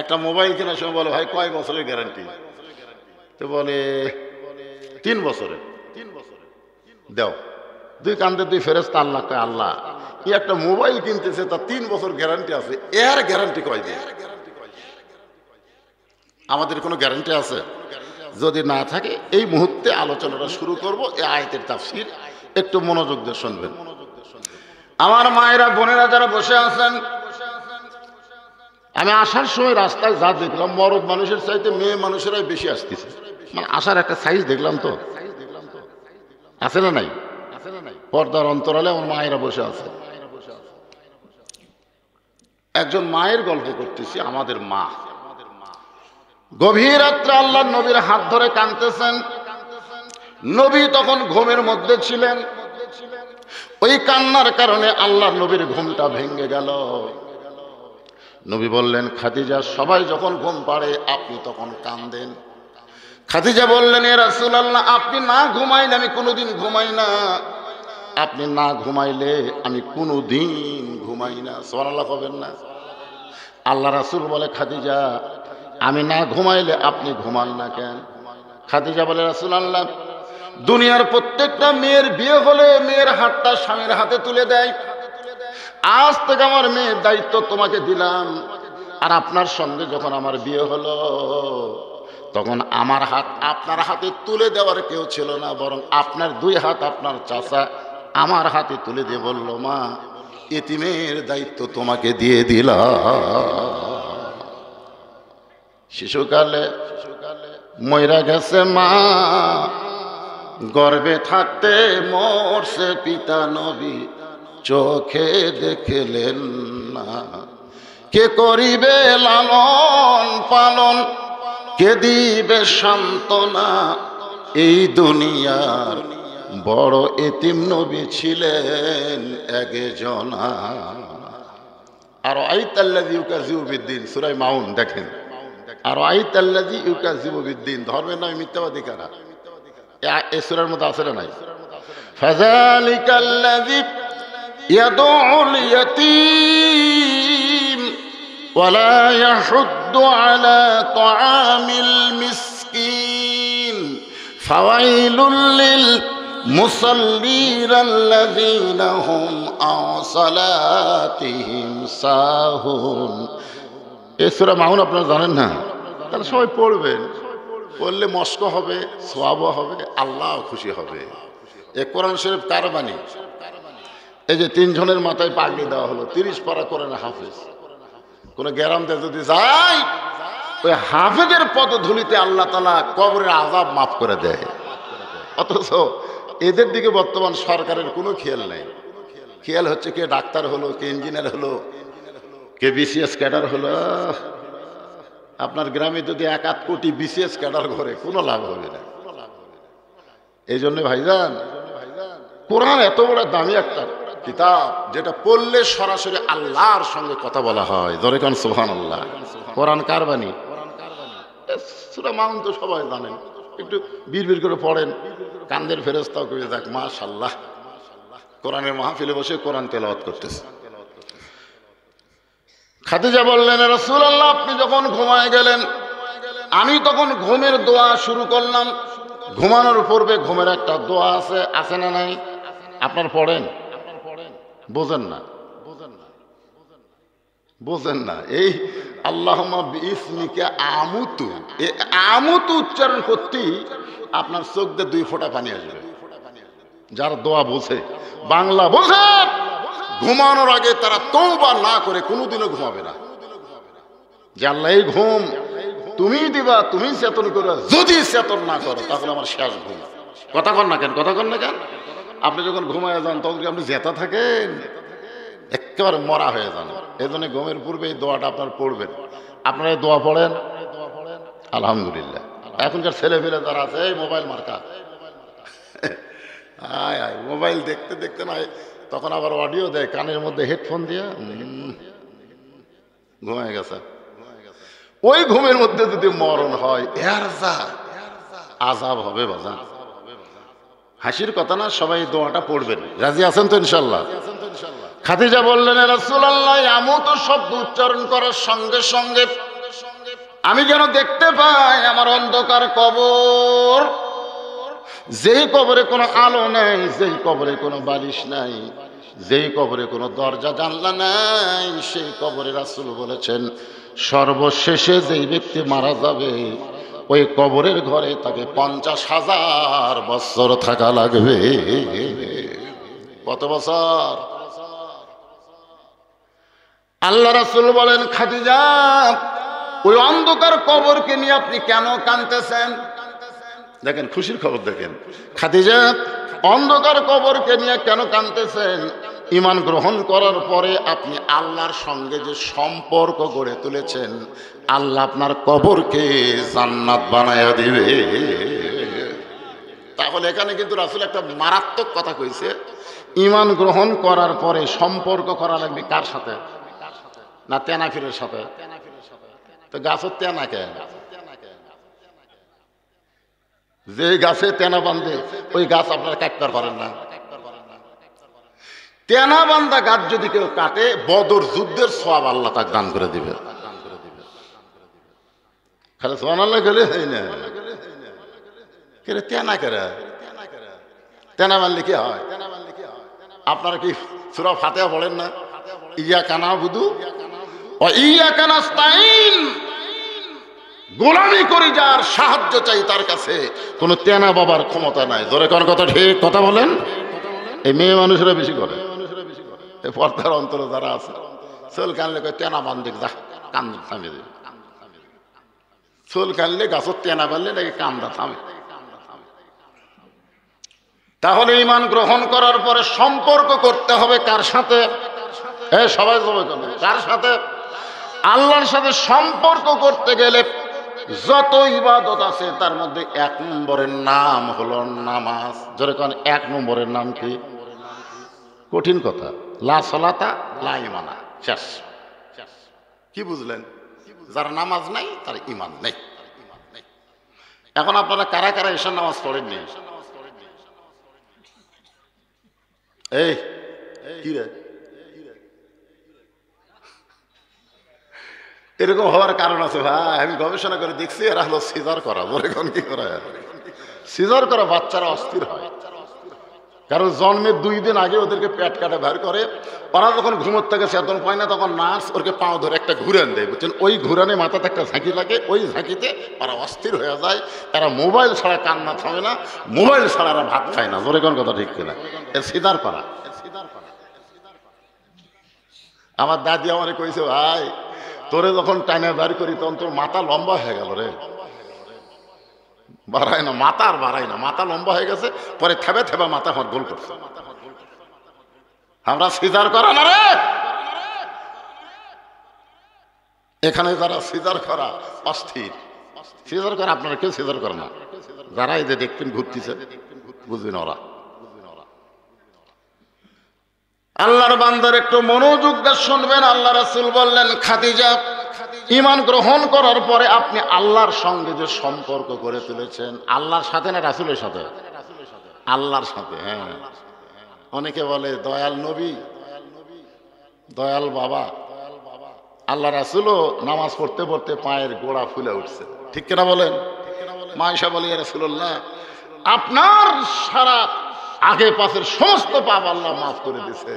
একটা মোবাইল কেনার সময় বলে, ভাই কয় বছরের গ্যারান্টি? তো বলে 3 বছরের। দাও, 2 কান্দে 2 ফেরেশতা। আল্লাহ কয়, আল্লাহ কি একটা মোবাইল কিনতেছে, তার 3 বছর গ্যারান্টি আছে, এর গ্যারান্টি কয় দিন? আমাদের কোনো গ্যারান্টি আছে? যদি না থাকে, এই মুহূর্তে আলোচনাটা শুরু করব। এই আয়াতের তাফসীর একটু মনোযোগ দিয়ে শুনবেন। আমার মায়েরা, বোনেরা যারা বসে আছেন, আমি আসার সময় রাস্তায় যা দেখলাম, মরদ মানুষের চাইতে মেয়ে মানুষেরাই বেশি আসতেছে। মানে আসার একটা সাইজ দেখলাম, তো আছে না নাই? পর্দার অন্তরালে আমার মায়েরা বসে আছে। একজন মায়ের গল্প করতেছি, আমাদের মা গভীর রাত্রে আল্লাহর নবীর হাত ধরে কাঁদতেছেন। নবী তখন ঘুমের মধ্যে ছিলেন। ওই কান্নার কারণে আল্লাহর নবীর ঘুমটা ভেঙে গেল। নবী বললেন, খাদিজা, সবাই যখন ঘুম পাড়ে আপনি তখন কাঁদেন। খাদিজা বললেন, এ রাসূলুল্লাহ, আপনি না ঘুমাইলে আমি কোনোদিন ঘুমাই না, আপনি না ঘুমাইলে আমি কোনোদিন ঘুমাই না। সুবহানাল্লাহ বলেন না? আল্লাহ রাসূল বলে, খাদিজা, আমি না ঘুমাইলে আপনি ঘুমান না কেন? খাদিজা বলে, রাসূলুল্লাহ, দুনিয়ার প্রত্যেকটা মেয়ের বিয়ে হলে মেয়ের হাতটা স্বামীর হাতে তুলে দেয়। আজ থেকে আমার মেয়ের দায়িত্ব তোমাকে দিলাম। আর আপনার সঙ্গে যখন আমার বিয়ে হলো, তখন আমার হাত আপনার হাতে তুলে দেওয়ার কেউ ছিল না, বরং আপনার দুই হাত আপনার চাচা আমার হাতে তুলে দিয়ে বলল, মা, এতিমের দায়িত্ব তোমাকে দিয়ে দিলাম। শিশুকালে মইরা গেছে মা, গর্ভে থাকতে মরছে পিতা নবী, চোখে দেখলেন না। কে করিবে লালন পালন, কে দিবে সান্ত্বনা, এই দুনিয়ার বড় এতিম নবী ছিলেন একজনা। আর আইতাল্লাযী ইউকাযিবু বিদ্দীন, সূরা মাউন দেখেন। আর আইতাল্লাযী ইউকাযিবু বিদ্দীন, ধর্মের নামে মিথ্যাবাদী কারা? এই সূরার মধ্যে আছে না নাই? ফাযালিকাল্লাযী ইয়াদউল ইয়াতীম ওয়া লা ইয়াহুদ্দু আলা তাআমিল মিসকিন ফাওয়াইলুল লিল মুসাল্লিন আল্লাযীনা হুম আন সালাতিহিম সাহুন। এই সূরা মাউন আপনারা জানেন না? তাহলে সবাই পড়বেন। পড়লে মস্ক হবে, সওয়াবও হবে, আল্লাহ খুশি হবে। এই কোরআন শরীফ কার বাণী? এই যে তিনজনের মাথায় পাগড়ি দেওয়া হলো, 30 পারা কোরআন হাফেজ। কোন গ্যারামতে যদি যায়, ওই হাফেজের পদধূলিতে আল্লাহ তাআলা কবরের আযাব মাফ করে দেয়। অথচ এদের দিকে বর্তমান সরকারের কোনো খেয়াল নেই। খেয়াল হচ্ছে কে ডাক্তার হলো, কে ইঞ্জিনিয়ার হলো, কে বিসিএস ক্যাডার হলো। আপনার গ্রামে যদি 1-8 কোটি বিসিএস ক্যাডার করে কোনো লাভ হবে না। এই জন্য ভাইজান, কোরআন এত বড় দামি একটা কিতাব, যেটা পড়লে সরাসরি আল্লাহর সঙ্গে কথা বলা হয়। ধরে কান সুবহানাল্লাহ। কোরআন কার বাণী? সূরা মাউন তো সবাই জানেন, একটু বিড়বিড় করে পড়েন, কান্দের ফেরেশতাও কয়ে যাক, মাশাআল্লাহ, কোরআনের মাহফিলে বসে কোরআন তেলাওয়াত করতেছে। খাদিজা বললেন, রাসূলুল্লাহ, আপনি যখন ঘুমায় গেলেন, আমি তখন ঘুমের দোয়া শুরু করলাম। ঘুমানোর পূর্বে ঘুমের একটা দোয়া আছে, আছে না নাই? আপনার পড়েন? বোঝেন না? বোঝেন না? এই আল্লাহুম্মা বিইসমিকা আমুতু, এই আমুতু উচ্চারণ করতেই আপনার চোখ দিয়ে 2 ফোঁটা পানি আসবে। যারা দোয়া বোঝে, বাংলা বোঝে, ঘুমানোর আগে তারা তওবা না করে কোনোদিনও ঘুমাবে না। যে আল্লাহ, এই ঘুম তুমি দিবা, তুমি চেতন করো, যদি চেতন না করো তাহলে আমার শেষ ঘুম। কথা কন না কেন? কথা কন না কেন? আপনি যখন ঘুমায় যান তখন কি আপনি জেতা থাকেন? একেবারে মরা হয়ে যান। এই জন্য ঘুমের পূর্বে এই দোয়াটা আপনার পড়বেন। আপনারা এই দোয়া পড়েন, আলহামদুলিল্লাহ। এখনকার ছেলে ফেলে যারা আছে, এই মোবাইল মার্কা, আয় আয় মোবাইল দেখতে দেখতে না, তখন আবার অডিও দেয় কানের মধ্যে, হেডফোন দিয়ে ঘুমায় গেছে। ওই ঘুমের মধ্যে যদি মরণ হয়, এর যা আযাব হবে বাজান। হাসির কথা না, সবাই দোয়াটা পড়বেন। রাজি আছেন তো ইনশাআল্লাহ? খাদিজা বললেন, রাসূলুল্লাহ, আমুত শব্দ উচ্চারণ করার সঙ্গে সঙ্গে আমি যেন দেখতে পাই আমার অন্ধকার কবর, যেই কবরে কোনো আলো নাই, যেই কবরে কোনো বালিশ নাই, যেই কবরে কোনো দরজা জানলা নাই, সেই কবরে রাসূল বলেছেন সর্বশেষে যেই ব্যক্তি মারা যাবে, ওই কবরের ঘরে তাকে 50,000 বছর থাকা লাগবে। কত বছর? আল্লাহ রাসূল বলেন, খাদিজা, ওই অন্ধকার কবরকে নিয়ে আপনি কেন কাঁদতেছেন? দেখেন খুশির খবর দেখেন। খাদিজা, অন্ধকার কবরকে নিয়ে কেন কাঁদতেছেন? ঈমান গ্রহণ করার পরে আপনি আল্লাহর সঙ্গে যে সম্পর্ক গড়ে তুলেছেন, আল্লাহ আপনার কবরকে জান্নাত বানায়া দিবে। তাহলে এখানে কিন্তু রাসূল একটা মারাত্মক কথা কইছে, ঈমান গ্রহণ করার পরে সম্পর্ক করা লাগবে কার সাথে? না তেনাফিরের সাথে? তো গাছের তেনা কে? যে গাছে তেনা বান্ধে ওই গাছ আপনারা কাটতে পারেন না। তেনা বান্ধা গাছ যদি কেউ কাটে, বদর যুদ্ধের সওয়াব আল্লাহ তাকে দান করে দিবে। খালি সুবহানাল্লাহ গেলে হয় না, তেনা কেরা? তেনা মানলে কি হয়? আপনারা কি সূরা ফাতিহা পড়েন না? ইয়াকা নাবুদু ওয়া ইয়াকা নাস্তাইন। গোলামি করি যার, সাহায্য চাই তার কাছে, কোনো তেনা বাবার ক্ষমতা নাই। জোরে কোন কথা ঠিক কথা বলেন। এই মেয়ে মানুষেরা বেশি করে, এই পর্দার অন্তরে যারা আছে, চুল কানলে কয় তেনা বান্ধিক, যা কান থামিয়ে দেবে। চুল কানলে গাছত তেনা বানলে নাকি কান্দা থামে। তাহলে ঈমান গ্রহণ করার পরে সম্পর্ক করতে হবে কার সাথে? সবাই সবাই কার সাথে? আল্লাহর সাথে সম্পর্ক করতে গেলে যত ইবাদত আছে তার মধ্যে 1 নম্বরের নাম হলো নামাজ। জোরে কোন 1 নম্বরের নাম কি? কঠিন কথা, লা সালাতা লা ঈমানা। শেষ। কি বুঝলেন? যার নামাজ নাই তার ঈমান নেই। এখন আপনারা কারা কারা ঈশার নামাজ পড়েননি? এই কি রে, এরকম হওয়ার কারণ আছে ভাই, আমি গবেষণা করে দেখছি। এরা হলো সিজার করা। বলে কোন কি করা? সিজার করা বাচ্চারা অস্থির হয়, কারণ জন্মের 2 দিন আগে ওদেরকে পেট কাটে বের করে। ওরা যখন ঘুমোর থেকে চেতন পায় না, তখন নার্স ওরকে পাও ধরে একটা ঘুরান দেয়, বুঝছেন? ওই ঘুরানে মাথাতে একটা ঝাঁকি লাগে, ওই ঝাঁকিতে ওরা অস্থির হয়ে যায়। এরা মোবাইল ছাড়া কান্না থামে না, মোবাইল ছাড়া এরা ভাত খায় না। জোরে কোন কথা ঠিক কিনা? এর সিজার করা। আমার দাদি আমারে কইছে, ভাই তোরে যখন টাইনে বের করি তখন তোর মাথা লম্বা হয়ে গেল রে। বাড়ায় না মাথা, আর বাড়ায় না, মাথা লম্বা হয়ে গেছে। পরে থেবে থেবে মাথা আমার গোল করছে। আমরা সিজার করা না রে। এখানে যারা সিজার করা অস্থির, সিজার করা আপনারা কেউ সিজার করে না। যারা এই যে দেখবেন ঘুরতেছে, বুঝবেন ওরা। আল্লাহর বান্দার একটু মনোযোগ দিয়ে শুনবেন। আল্লাহ রাসূল বললেন, খাদিজা, ঈমান গ্রহণ করার পরে আপনি আল্লাহর সঙ্গে যে সম্পর্ক করে তুলেছেন, আল্লাহর সাথে না রাসূলের সাথে? আল্লাহর সাথে। হ্যাঁ, অনেকে বলে দয়াল নবী, দয়াল বাবা। আল্লাহ রাসূলও নামাজ পড়তে পড়তে পায়ের গোড়া ফুলে উঠছে, ঠিক কিনা বলেন? মা আয়েশা বলে, ইয়া রাসূলুল্লাহ, আপনার সারা আগে পাশের সমস্ত পাপ আল্লাহ মাফ করে দিয়েছে।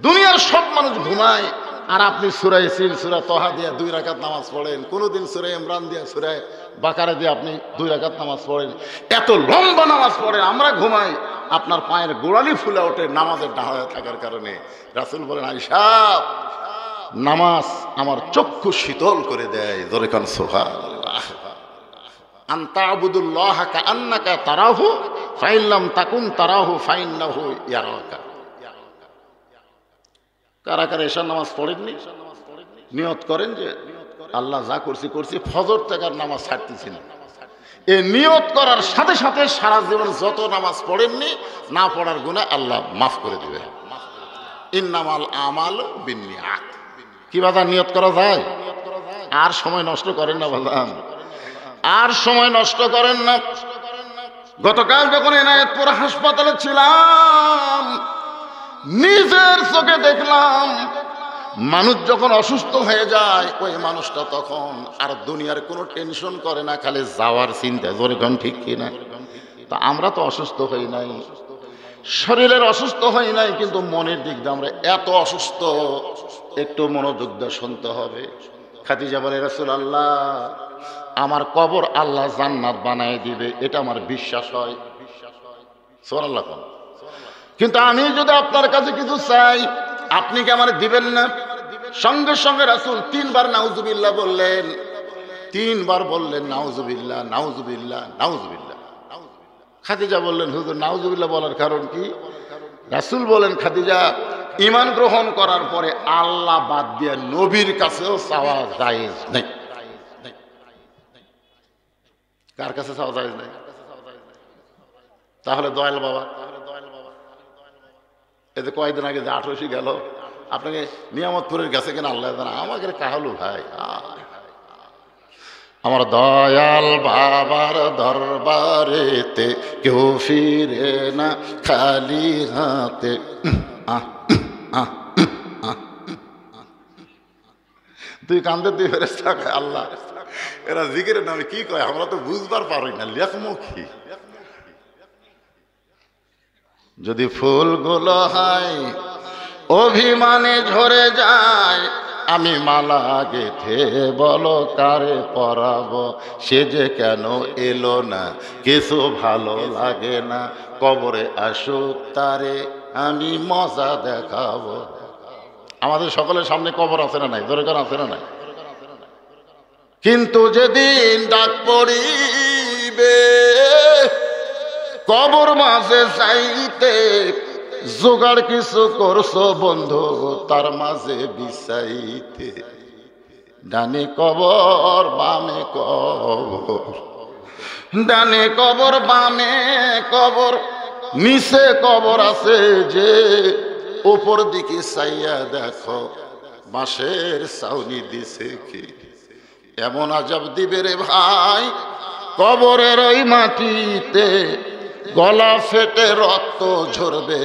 দুনিয়ার সব মানুষ ঘুমায়, আর আপনি সূরা ইয়াসিন, সূরা তাহা দিয়ে 2 রাকাত নামাজ পড়েন। কোনদিন সূরা ইমরান দিয়ে, সূরা বাকারা দিয়ে আপনি 2 রাকাত নামাজ পড়েন। এত লম্বা নামাজ পড়েন, আমরা ঘুমাই, আপনার পায়ের গোড়ালি ফুলে ওঠে নামাজের ডাহায় থাকার কারণে। রাসূল বলেন, আয়েশা, নামাজ আমার চক্ষু শীতল করে দেয়। জোরে কান সুবহানাল্লাহ। আনতা আবুদুল্লাহ কাআন্নাকা তারাহু ফাইন লাম তাকুন তারাহু ফাইন্নাহু ইয়ারাকা। কারা কারা এশার নামাজ পড়েননি? নিয়ত করেন যে আল্লাহ যা করছি করছি, ফজর থেকে আর নামাজ ছাড়তেছি না। এই নিয়ত করার সাথে সাথে সারা জীবন যত নামাজ পড়েননি, না পড়ার গুনাহ আল্লাহ মাফ করে দিবে। ইন্নামাল আমালু বিন্নিয়াত। কি বাধা নিয়ত করা যায়? আর সময় নষ্ট করেন না বাদাম, আর সময় নষ্ট করেন না। গতকাল যখন এনায়েতপুর হাসপাতালে ছিলাম, নিজের চোখে দেখলাম মানুষ যখন অসুস্থ হয়ে যায়, ওই মানুষটা তখন আর দুনিয়ার কোনো টেনশন করে না, খালি যাওয়ার চিন্তা। জোরে কোন ঠিক কিনা? তা আমরা তো অসুস্থ হই নাই, শরীরের অসুস্থ হই নাই, কিন্তু মনের দিক দিয়ে আমরা এত অসুস্থ। একটু মনোযোগ দিয়ে শুনতে হবে। খাদিজা বলে, রাসূলুল্লাহ, আমার কবর আল্লাহ জান্নাত বানায় দিবে, এটা আমার বিশ্বাস হয়। সুবহানাল্লাহ। কিন্তু আমি যদি আপনার কাছে কিছু চাই, আপনি কি আমার দিবেন না? সঙ্গে সঙ্গে রাসূল 3 বার নাউজুবিল্লাহ বললেন, 3 বার বললেন নাউজুবিল্লাহ, নাউজুবিল্লাহ, নাউজুবিল্লাহ। খাদিজা বললেন, হুজুর নাউজুবিল্লাহ বলার কারণ কি? রাসূল বলেন, খাদিজা, ঈমান গ্রহণ করার পরে আল্লাহ বাদ দিয়ে নবীর কাছেও চাওয়া জায়েজ নেই। কার কাছে চাওয়া জায়েজ নেই? তাহলে দয়াল বাবা, এই যে কয়েকদিন আগে যে 18 গেল, আপনাকে নিয়ামতপুরের গেছে কিনা আল্লাহ জানে, আমাকে কাহালু ভাই। আমার দয়াল বাবার দরবারেতে কেউ ফিরে না খালি হাতে। তুই কান্দে তুই ফেরেশতা কয় আল্লাহ এরা জিকিরের নামে কি কয় আমরা তো বুঝবার পারি না, লেখমুখী। যদি ফুলগুলো হয় অভিমানে ঝরে যায়, আমি মালা গেথে বলো কারে পরাবো, সে যে কেন এলো না কিছু ভালো লাগে না, কবরে আসুক তারে আমি মজা দেখাবো। আমাদের সকলের সামনে কবর আছে না নাই? দরকার আছে না নাই? কিন্তু যেদিন ডাক পড়িবে কবর মাঝে চাইতে, জোগাড় কিছু করছো বন্ধু তার মাঝে বিছাইতে। ডানে কবর বামে কবর, ডানে কবর বামে কবর, নিচে কবর আছে যে, উপর দিকে চাইয়া দেখো বাঁশের ছাউনি দিছে কি। এমন আজাব দিবে রে ভাই কবরের ওই মাটিতে, গলা ফেটে রক্ত ঝরবে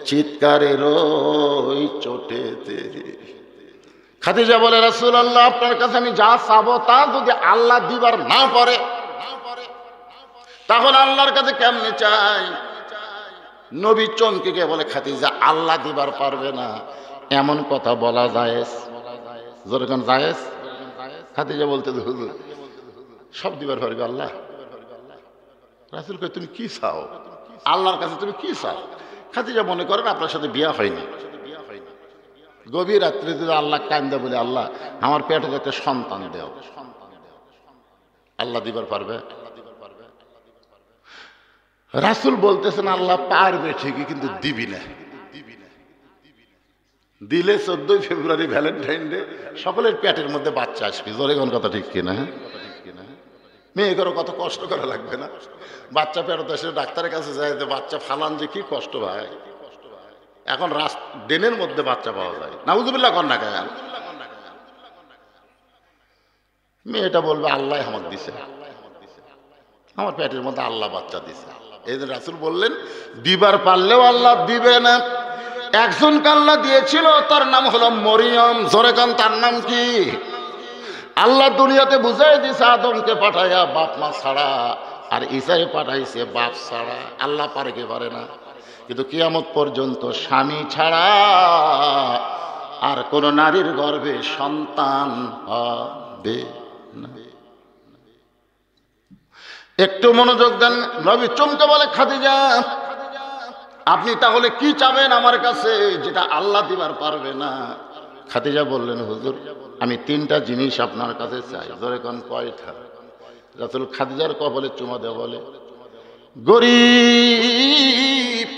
চিৎকারের ওই চোটেতে। খাদিজা বলে রাসূলুল্লাহ আপনার কাছে আমি যা চাবো তা যদি আল্লাহ দিবার না পারে তাহলে আল্লাহর কাছে কেমনে চাই? নবী চমকে গিয়ে বলে খাদিজা আল্লাহ দিবার পারবে না এমন কথা বলা জায়েজ? যেরকম জায়েজ? খাদিজা বলতে হুজুর সব দিবার পারবে আল্লাহ। রাসূল কয় তুমি কি চাও? আল্লাহর কাছে তুমি কি চাও? খাদিজা মনে করেন আপনার সাথে বিয়া হয়নি, গভীর রাত্রে যদি আল্লাহ কান্দে বলে আল্লাহ আমার পেটে একটা সন্তান দেও, আল্লাহ দিবার পারবে? রাসূল বলতেছেন আল্লাহ পারবে ঠিকই কিন্তু দিবি না। দিলে 14 ফেব্রুয়ারি ভ্যালেন্টাইন ডে সকলের পেটের মধ্যে বাচ্চা আসবে। জোরে কোন কথা ঠিক কিনা? মেয়ে করো কত কষ্ট করা লাগবে না? বাচ্চা পেরোতে এসে ডাক্তারের কাছে যায় যে বাচ্চা ফালান যে কি কষ্ট ভাই। এখন দিনের মধ্যে বাচ্চা পাওয়া যায়, নাউজুবিল্লাহ কর না কেন? মেয়েটা বলবে আল্লাহ আমাকে দিছে, আমার পেটের মধ্যে আল্লাহ বাচ্চা দিছে। এই যে রাসূল বললেন দিবার পারলেও আল্লাহ দিবে না। একজন আল্লাহ দিয়েছিল তার নাম হলো মরিয়ম। জোরে কান তার নাম কি? আল্লাহ দুনিয়াতে বুঝাই দিছে আদমকে পাঠাইয়া বাপ মা ছাড়া, আর ঈসাকে পাঠাইছে বাপ ছাড়া। আল্লাহ পারে কি পারে না? কিন্তু কিয়ামত পর্যন্ত স্বামী ছাড়া আর কোন নারীর গর্ভে সন্তান হবে না। একটু মনোযোগ দেন। নবী চমকে বলে খাদিজা আপনি তাহলে কি চাবেন আমার কাছে যেটা আল্লাহ দিবার পারবে না? খাদিজা বললেন হুজুর আমি 3টা জিনিস আপনার কাছে চাই। ধরে কোন কয়টা? রাসূল খাদিজার কপালে চুমা দেয় বলে গরীব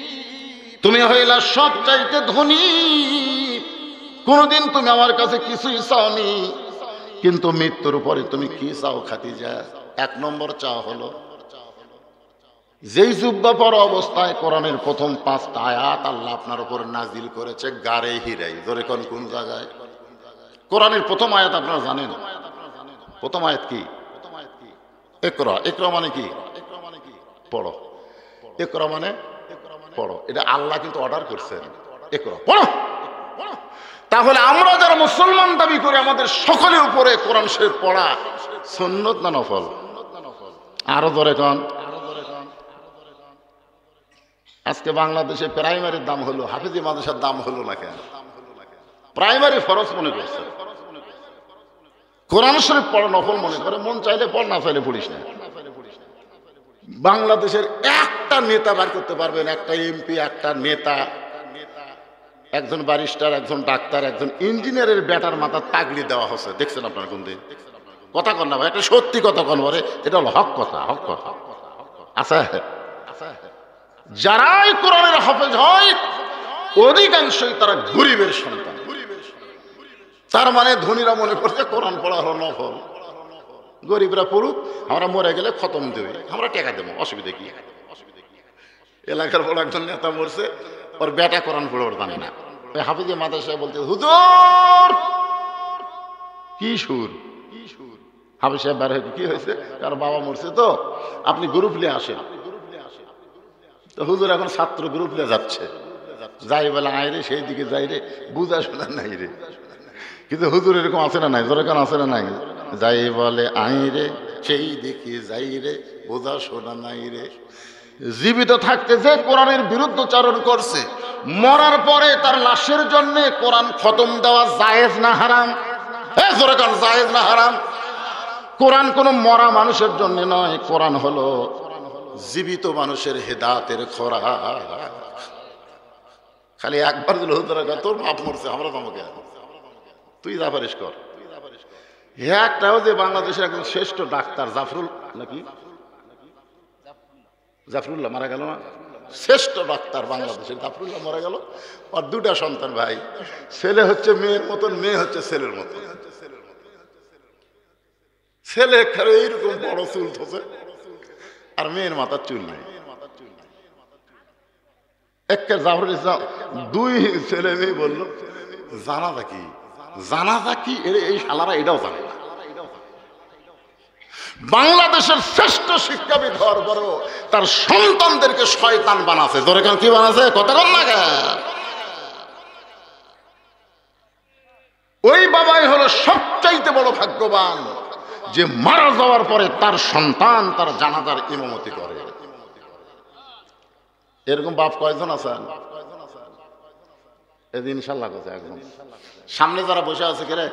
তুমি হইলা সব চাইতে ধনী, কোনদিন তুমি আমার কাছে কিছুই চাওনি, কিন্তু মৃত্যুর পরে তুমি কি চাও খাদিজা? 1 নম্বর চাওয়া হলো যেই জুব্বা পরা অবস্থায় কোরআনের প্রথম 5টা আয়াত আল্লাহ আপনার উপর নাজিল করেছে গারে হিরাই। ধরে কোন কোন জায়গায়? কোরআনের প্রথম আয়াত আপনারা জানেন? প্রথম আয়াত কি? ইকরা। ইকরা মানে কি? পড়ো। ইকরা মানে পড়ো। এটা আল্লাহ কিন্তু অর্ডার করছেন, ইকরা পড়ো। তাহলে আমরা যারা মুসলমান দাবি করি আমাদের সকলের উপরে কোরআন শরীফ পড়া সুন্নত না নফল? আরো ধরে কোন? আজকে বাংলাদেশে প্রাইমারির দাম হলো, হাফিজি মাদ্রাসার দাম হলো না কেন? প্রাইমারি ফরজ মনে করছে, কোরআন শরীফ পড়া নফল মনে করে। মন চাইলে পড়, না চাইলে পড়িস না। বাংলাদেশের একটা নেতা বার করতে পারবেন, একটা এমপি, একটা নেতা, একজন ব্যারিস্টার, একজন ডাক্তার, একজন ইঞ্জিনিয়ারের বেটার মাথা তাগড়ি দেওয়া হচ্ছে। দেখছেন আপনার কোন দিন? কথা কন না ভাই, একটা সত্যি কথা কন বলে, এটা হলো হক কথা। হক কথা আচ্ছা, যারাই কোরআনের হাফেজ হয় অধিকাংশই তারা গরিবের সন্তান। তার মানে ধনীরা মনে করছে কোরআন পড়া হলো নফল, গরিবরা পড়ুক, আমরা মরে গেলে খতম দেবে, আমরা টাকা দেবো, অসুবিধা কি? এলাকার বড় একজন নেতা মরছে, ওর বেটা কোরআন পড়ে ওর জানে না। ওই হাফিজে মাদ্রাসায় বলতে, হুজুর কি সুর, হাফিজ সাহেব বের হয়ে কি হয়েছে, কারণ বাবা মরছে তো আপনি গ্রুপ নিয়ে আসেন। তো হুজুর এখন ছাত্র গ্রুপ নিয়ে যাচ্ছে, যাই বলে আয় রে, সেই দিকে যাই রে, বুঝা শোনা নাই রে। কিন্তু হুজুর এরকম আছে না নাই, জোরে কেন আছে না নাই, যাই বলে আয় রে, সেই দিকে যাই রে, বোঝা শোনা নাই রে। জীবিত থাকতে যে কোরআনের বিরুদ্ধচারণ করছে, মরার পরে তার লাশের জন্য কোরআন খতম দেওয়া জায়েজ না হারাম? জোরে কেন, জায়েজ না হারাম? কোরআন কোন মরা মানুষের জন্য নয়, কোরআন হলো জীবিত মানুষের হেদায়েতের খোরাক। খালি একবার দিল হুজুর, তোর বাপ মরছে, আমরা তোমাকে, তুই যা পারিস কর। একটাও যে বাংলাদেশের একজন শ্রেষ্ঠ ডাক্তার জাফরুল নাকি জাফরুল্লাহ মারা গেল না, শ্রেষ্ঠ ডাক্তার বাংলাদেশের জাফরুল্লাহ মারা গেল। আর দুটা সন্তান ভাই, ছেলে হচ্ছে মেয়ের মতন, মেয়ে হচ্ছে ছেলের মতন। ছেলে খেলে এইরকম বড় চুল থসে, আর মেয়ের মাথার চুল নেই। একটা জাফরুল ইসলাম, দুই ছেলে মেয়ে বললো জানাজা কি, জানাজা কি, এই শালারা এটাও জানে না। বাংলাদেশের শ্রেষ্ঠ শিক্ষাবিদ হওয়ার পরও তার সন্তানদেরকে শয়তান বানাছে। ধরে কেন কি বানাছে, কথা কন না কেন? ওই বাবাই হলো সবচাইতে বড় ভাগ্যবান যে মারা যাওয়ার পরে তার সন্তান তার জানাজার ইমামতি করে। এরকম বাপ কয়জন আছেন? এদিন ইনশাল্লাহ কথা একদম সামনে যারা বসে আছে, কে রে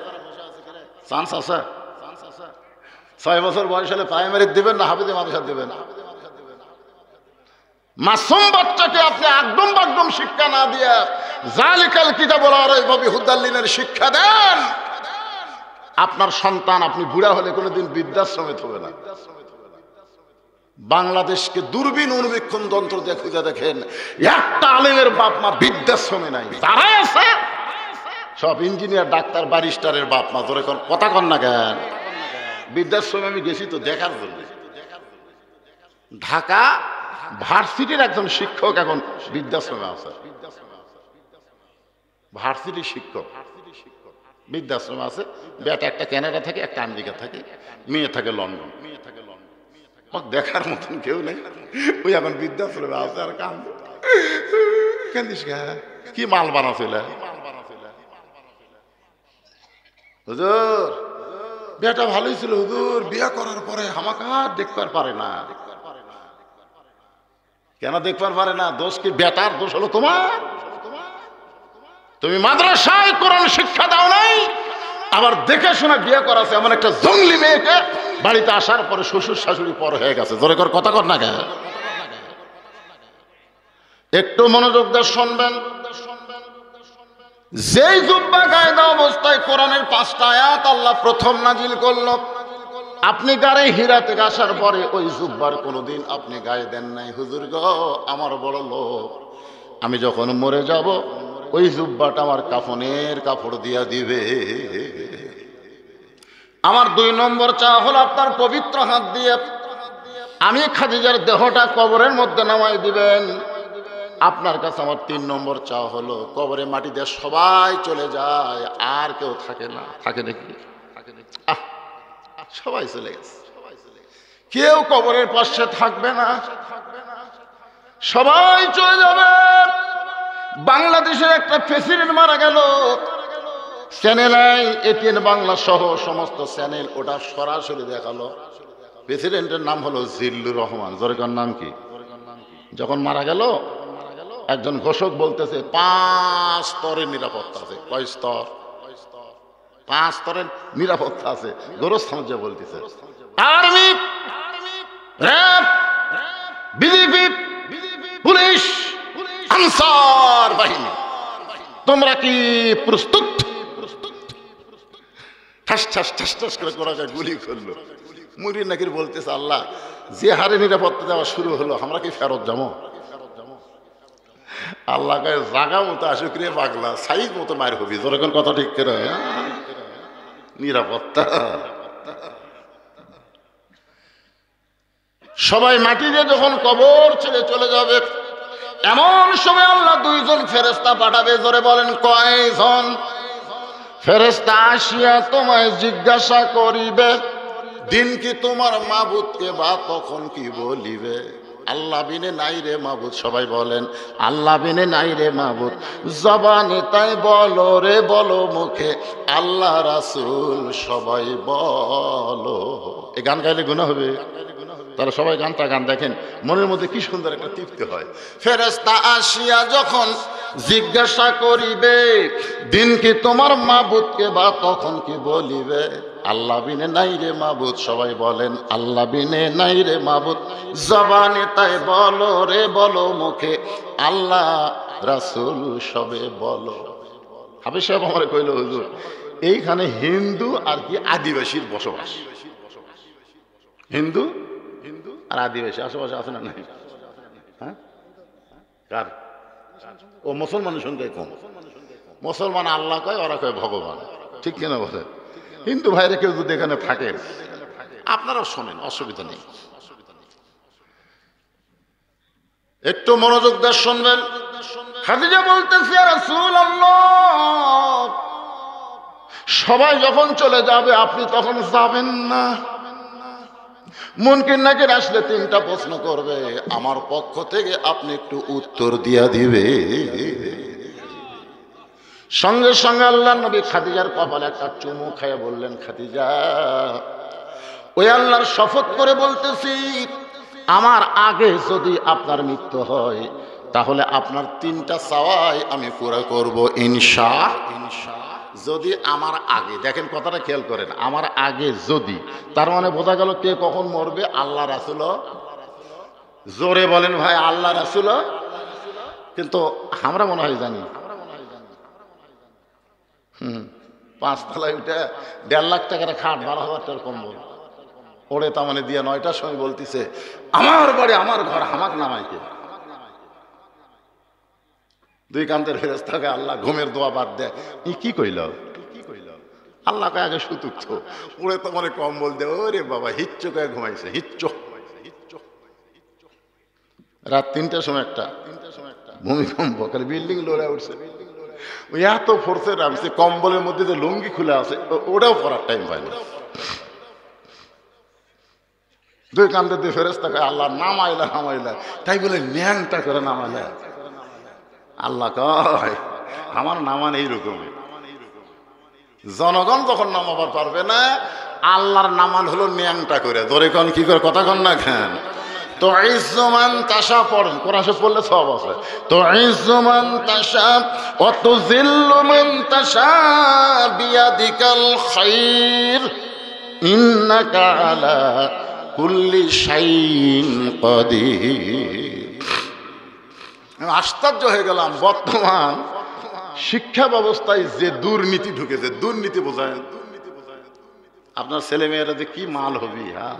চান্স আছে? 6 বছর বয়স হলে প্রাইমারি দিবেন না হাফিজে মাদ্রাসা দিবেন? মাসুম বাচ্চাকে আপনি একদম বাকদম শিক্ষা না দিয়ে জালিকাল কিতাবুল রাইবা ফিহি হুদাল্লিনের শিক্ষা দেন, আপনার সন্তান আপনি বুড়া হলে কোনোদিন বৃদ্ধাশ্রমে থাকবে না। বাংলাদেশকে দূরবীন অনুবীক্ষণ যন্ত্র দিয়ে খুঁজে দেখেন, একটা আলেমের বাপ মা বৃদ্ধাশ্রমে নাই। যারাই আছে সব ইঞ্জিনিয়ার, ডাক্তার, ব্যারিস্টারের বাপ মা। ধরে কথা কন না কেন? বৃদ্ধাশ্রমে আমি গেছি তো দেখার জন্য। ঢাকা ভার্সিটির একজন শিক্ষক এখন বৃদ্ধাশ্রমে আছে, ভার্সিটির শিক্ষক বৃদ্ধাশ্রমে আছে। বেটা একটা কানাডা থাকে, একটা আমেরিকা থাকে, মেয়ে থাকে লন্ডন। দেখার মতন কেউ নেই, ওই এখন বৃদ্ধাশ্রমে আছে আর কান্দিস কি মাল বানাছিল। হুজুর বেটা ভালোই ছিল হুজুর, বিয়ে করার পরে আমাকে আর দেখবার পারে না। কেন দেখবার পারে না? দোষ কি বেটার? দোষ হলো তোমার। তুমি মাদ্রাসায় কোরআন শিক্ষা দাও নাই, আবার দেখে শোনা বিয়ে করাছে এমন একটা জঙ্গলি মেয়েকে, বাড়িতে আসার পরে শ্বশুর শাশুড়ি পর হয়ে গেছে। জোরে কর কথা কর না কেন? একটু মনোযোগ দিয়ে শুনবেন। যেই জুব্বা গায়ে দেওয়া অবস্থায় কোরআনের 5টা আয়াত আল্লাহ প্রথম নাজিল করল, আপনি গায়ে হীরা থেকে আসার পরে ওই জুব্বার কোনোদিন আপনি গায়ে দেন নাই। হুজুর গো আমার বড় লোক, আমি যখন মরে যাব ওই জুব্বাটা আমার কাফনের কাপড় দিয়া দিবে। আমার 2 নম্বর চাওয়া হলো আপনার পবিত্র হাত দিয়ে আমি খাদিজার দেহটা কবরের মধ্যে নামাই দিবেন। আপনার কাছে আমার 3 নম্বর চাওয়া হলো কবরে মাটি দিয়ে সবাই চলে যায়, আর কেউ থাকে না। থাকে নাকি? সবাই চলে গেছে, কেউ কবরের পাশে থাকবে না, সবাই চলে যাবে। বাংলাদেশের একটা প্রেসিডেন্ট মারা গেল, চ্যানেল এটিএন বাংলা সহ সমস্ত চ্যানেল ওটা সরাসরি দেখালো। প্রেসিডেন্টের নাম হলো জিল্লুর রহমান। জোরেকার নাম কি? যখন মারা গেল একজন ঘোষক বলতেছে 5 স্তরের নিরাপত্তা আছে। কয় স্তর? 5 স্তরের নিরাপত্তা আছে। গোরস্থান যে বলতেছে army, RAB, BGB, police, answer বাহিনী, তোমরা কি প্রস্তুত? ঠাস ঠাস ঠাস ঠাস করে করা যায়, গুলি করলো। মুরির নাকির বলতেছে আল্লাহ যে হারে নিরাপত্তা দেওয়া শুরু হলো আমরা কি ফেরত যাবো? আল্লাহকে জাগা মতো আসুক রে পাগলা, সাইজ মতো মায়ের হবি, যখন কথা ঠিক করে নিরাপত্তা। সবাই মাটিতে যখন কবর ছেড়ে চলে যাবে, এমন সময় আল্লাহ দুইজন ফেরেশতা পাঠাবে। জোরে বলেন কয়জন? ফেরেশতা আসিয়া তোমায় জিজ্ঞাসা করিবে, দিন কি তোমার মাবুদকে বা তখন কি বলিবে? আল্লাহ বিনে নাই রে মাবুদ, সবাই বলেন আল্লাহ বিনে নাই রে মাবুদ। জবানে তাই বলো রে বলো মুখে, আল্লাহ রাসূল সবাই বলো। এই গান গাইলে গুনাহ হবে? তারা সবাই গানটা গান দেখেন, মনের মধ্যে কি সুন্দর একটা তৃপ্তি হয়। ফেরেশতা আসিয়া যখন জিজ্ঞাসা করিবে, দিন কি তোমার মাবুদকে বা তখন কি বলিবে? আল্লাহ বিনে নাই রে মাবুদ, সবাই বলেন আল্লাহ বিনে নাই রে মাবুদ। জবানে তাই বলো রে বলো মুখে, আল্লাহ রাসূল সবে বলো। হাফেজ সাহেব আমার কইল, হুজুর এইখানে হিন্দু আর কি আদিবাসীর বসবাস। হিন্দু আর আদিবাসী আশেপাশে আছে না নাই? হ্যাঁ, কার? ও মুসলমানের সংখ্যায় কম। মুসলমান আল্লাহ কয়, ওরা কয় ভগবান, ঠিক কিনা বলে? হিন্দু ভাইরা কেউ যদি এখানে থাকে, আপনারাও শোনেন, অসুবিধা নেই। একটু মনোযোগ দিয়ে শুনবেন। খাদিজা বলতেছে, ইয়া রাসূলুল্লাহ, সবাই যখন চলে যাবে আপনি তখন যাবেন না। মুনকির নাকির আসলে তিনটা প্রশ্ন করবে, আমার পক্ষ থেকে আপনি একটু উত্তর দিয়া দিবে। সঙ্গে সঙ্গে আল্লাহর নবী খাদিজার কপালে একটা চুমু খাইয়া বললেন, খাদিজা, ওই আল্লাহর শপথ করে বলতেছি, আমার আগে যদি আপনার মৃত্যু হয় তাহলে আপনার তিনটা চাওয়াই আমি পুরা করব ইনশাআল্লাহ। যদি আমার আগে, দেখেন কথাটা খেয়াল করেন, আমার আগে যদি, তার মানে বোঝা গেল কে কখন মরবে? আল্লাহ রাসূল। জোরে বলেন ভাই, আল্লাহ রাসূল। কিন্তু আমরা মনে হয় জানি, 5 তলায় উঠে 1.5 লাখ টাকার খাট, 12,000 টাকার কম্বল ওরে তা মানে দিয়ে 9টার সময় বলতেছে, আমার বাড়ি আমার ঘর, আমাকে নামাইকে। দুই কান্তের ফেরেশতাকে আল্লাহ ঘুমের দোয়া বাদ দেয়। কি কইল? আল্লাহ কয় আগে সুতুক তো, ওরে তো মানে কম্বল দে। ওরে বাবা, হিচ্চো কয়ে ঘুমাইছে, হিচ্চো। রাত 3টার সময় একটা ভূমিকম্প, খালি বিল্ডিং লড়ে উঠছে। ওই এত ফোর্সে নামছে, কম্বলের মধ্যে যে লুঙ্গি খুলে আছে ওটাও পরার টাইম পায়নি। দুই কান্দে দুই ফেরেশতা আল্লাহ নামাইলা নামাইলা, তাই বলে ন্যাংটা করে নামাইলা। আল্লাহ কয় আমার নামান এইরকমই। জনগণ যখন নামাবার পারবে না, আল্লাহর নামান হলো ন্যাংটা করে। ধরে কন কি করে, কথা কন না কেন? তো ইজ্জমান তাশা পড়েন, কোরআন শরীফ পড়লে সব আছে। তো ইজ্জমান তাশা ওয়া তুযিল্লু মান তাশা বিয়াদিকাল খায়র ইন্নাকা আলা কুল্লি শাইইন কাদির। আশ্চর্য হয়ে গেলাম, বর্তমান শিক্ষা ব্যবস্থায় যে দুর্নীতি ঢুকেছে। দুর্নীতি বোঝায় আপনার ছেলে মেয়েরা যে কি মাল হবি, হ্যাঁ,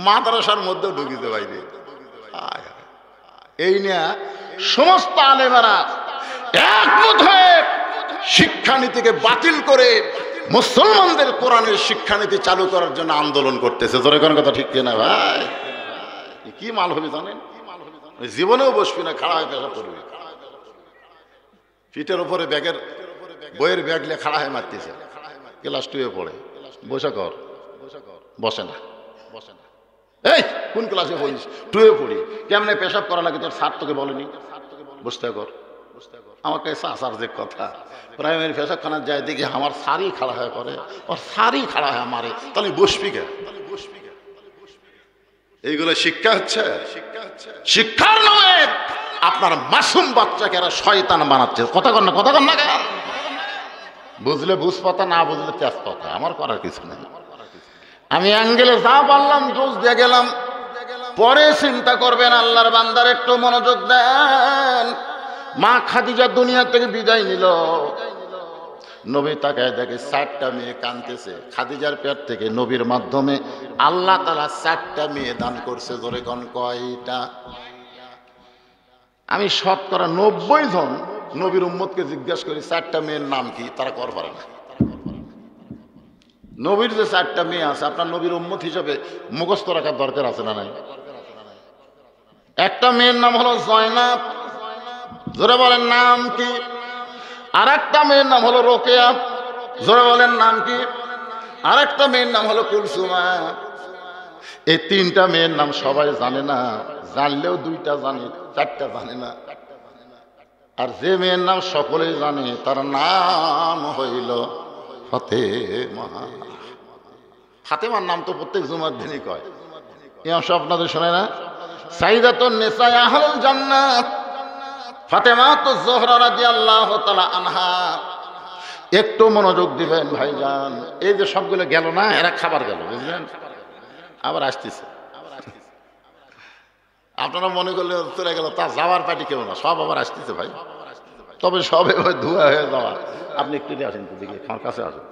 মাদ্রাসার মধ্যেও ঢুকিতে বাইরে। এই নিয়ে সমস্ত আলেমেরা একমত হয়ে শিক্ষানীতিকে বাতিল করে মুসলমানদের কোরআনের শিক্ষানীতি চালু করার জন্য আন্দোলন করতেছে। তোর কোন কথা ঠিক কিনা ভাই? কি মাল হবি জানেন? জীবনেও বসবি না, খাড়া হয়ে পেশাব করবি। পিঠের উপরে ব্যাগের বইয়ের ব্যাগ নিয়ে খাড়া হয়ে মারতেছে। ক্লাস 2-এ পড়ে, বসে কর, বসে না। এই কোন ক্লাসে পড়িস? 2-এ পড়ি। কেমনে পেশাব করা লাগে তোর স্যার তোকে বলেনি? বসতে কর। আমাকে আসার যে কথা, প্রাইমারি পেশাবখানার যায় দেখি আমার সারি খাড়া হয়ে করে, ওর সারি খাড়া হয়ে মারে, তাহলে বসবি কে? এইগুলো শিক্ষা হচ্ছে? শিক্ষার নামে আপনার মাসুম বাচ্চাকে এরা শয়তান বানাচ্ছে। কথা কন না, কথা কন না। বুঝলে বুঝপাতা, না বুঝলে তেজপাতা, আমার করার কিছু নেই। আমি অ্যাঙ্গেলে যা পারলাম দোষ দিয়ে গেলাম, পরে চিন্তা করবেন। আল্লাহর বান্দার একটু মনোযোগ দেন। মা খাদিজা দুনিয়া থেকে বিদায় নিল, নবী তাকায় দেখে 4টা মেয়ে কাঁদতেছে। খাদিজার পেট থেকে নবীর মাধ্যমে আল্লাহ তাআলা 4টা মেয়ে দান করছে। ধরে কোন কয়টা? আমি শতকরা 90 জন নবীর উম্মতকে জিজ্ঞাসা করি 4টা মেয়ের নাম কি, তারা কর পারে না। নবীর যে 4টা মেয়ে আছে আপনার নবীর উম্মত হিসেবে মুখস্থ রাখার দরকার আছে না নাই? একটা মেয়ের নাম হলো জয়নাব, জোরে বলেন নাম কি? আর একটা মেয়ের নাম হলো রোকেয়া, জোরে বলেন নাম কি? আর একটা মেয়ের নাম হলো কুলসুমা। এই 3টা মেয়ের নাম সবাই জানে না, জানলেও 2টা জানে, 4টা জানে না। আর যে মেয়ের নাম সকলেই জানে তার নাম হইল ফাতেমা। ফাতেমার নাম তো প্রত্যেক জুমার দিনই কয়, ইমাম সাহেব আপনাদের শোনে না? সাইয়্যিদাতুন নিসা আহলুল জান্নাত ফাতেমাতুজ জোহরা রাদিয়াল্লাহু তাআলা আনহা। একটু মনোযোগ দিবেন ভাইজান, এই যে সবগুলো গেল না, এরা খাবার গেল, বুঝলেন? আবার আসতেছে। আপনারা মনে করলে চলে গেল, তা যাওয়ার পার্টি কেউ না, সব আবার আসতেছে ভাই। তবে সব এবার ধোয়া হয়ে যাওয়া। আপনি একটু দিয়ে আসেন তো দিকে, আমার কাছে আসেন।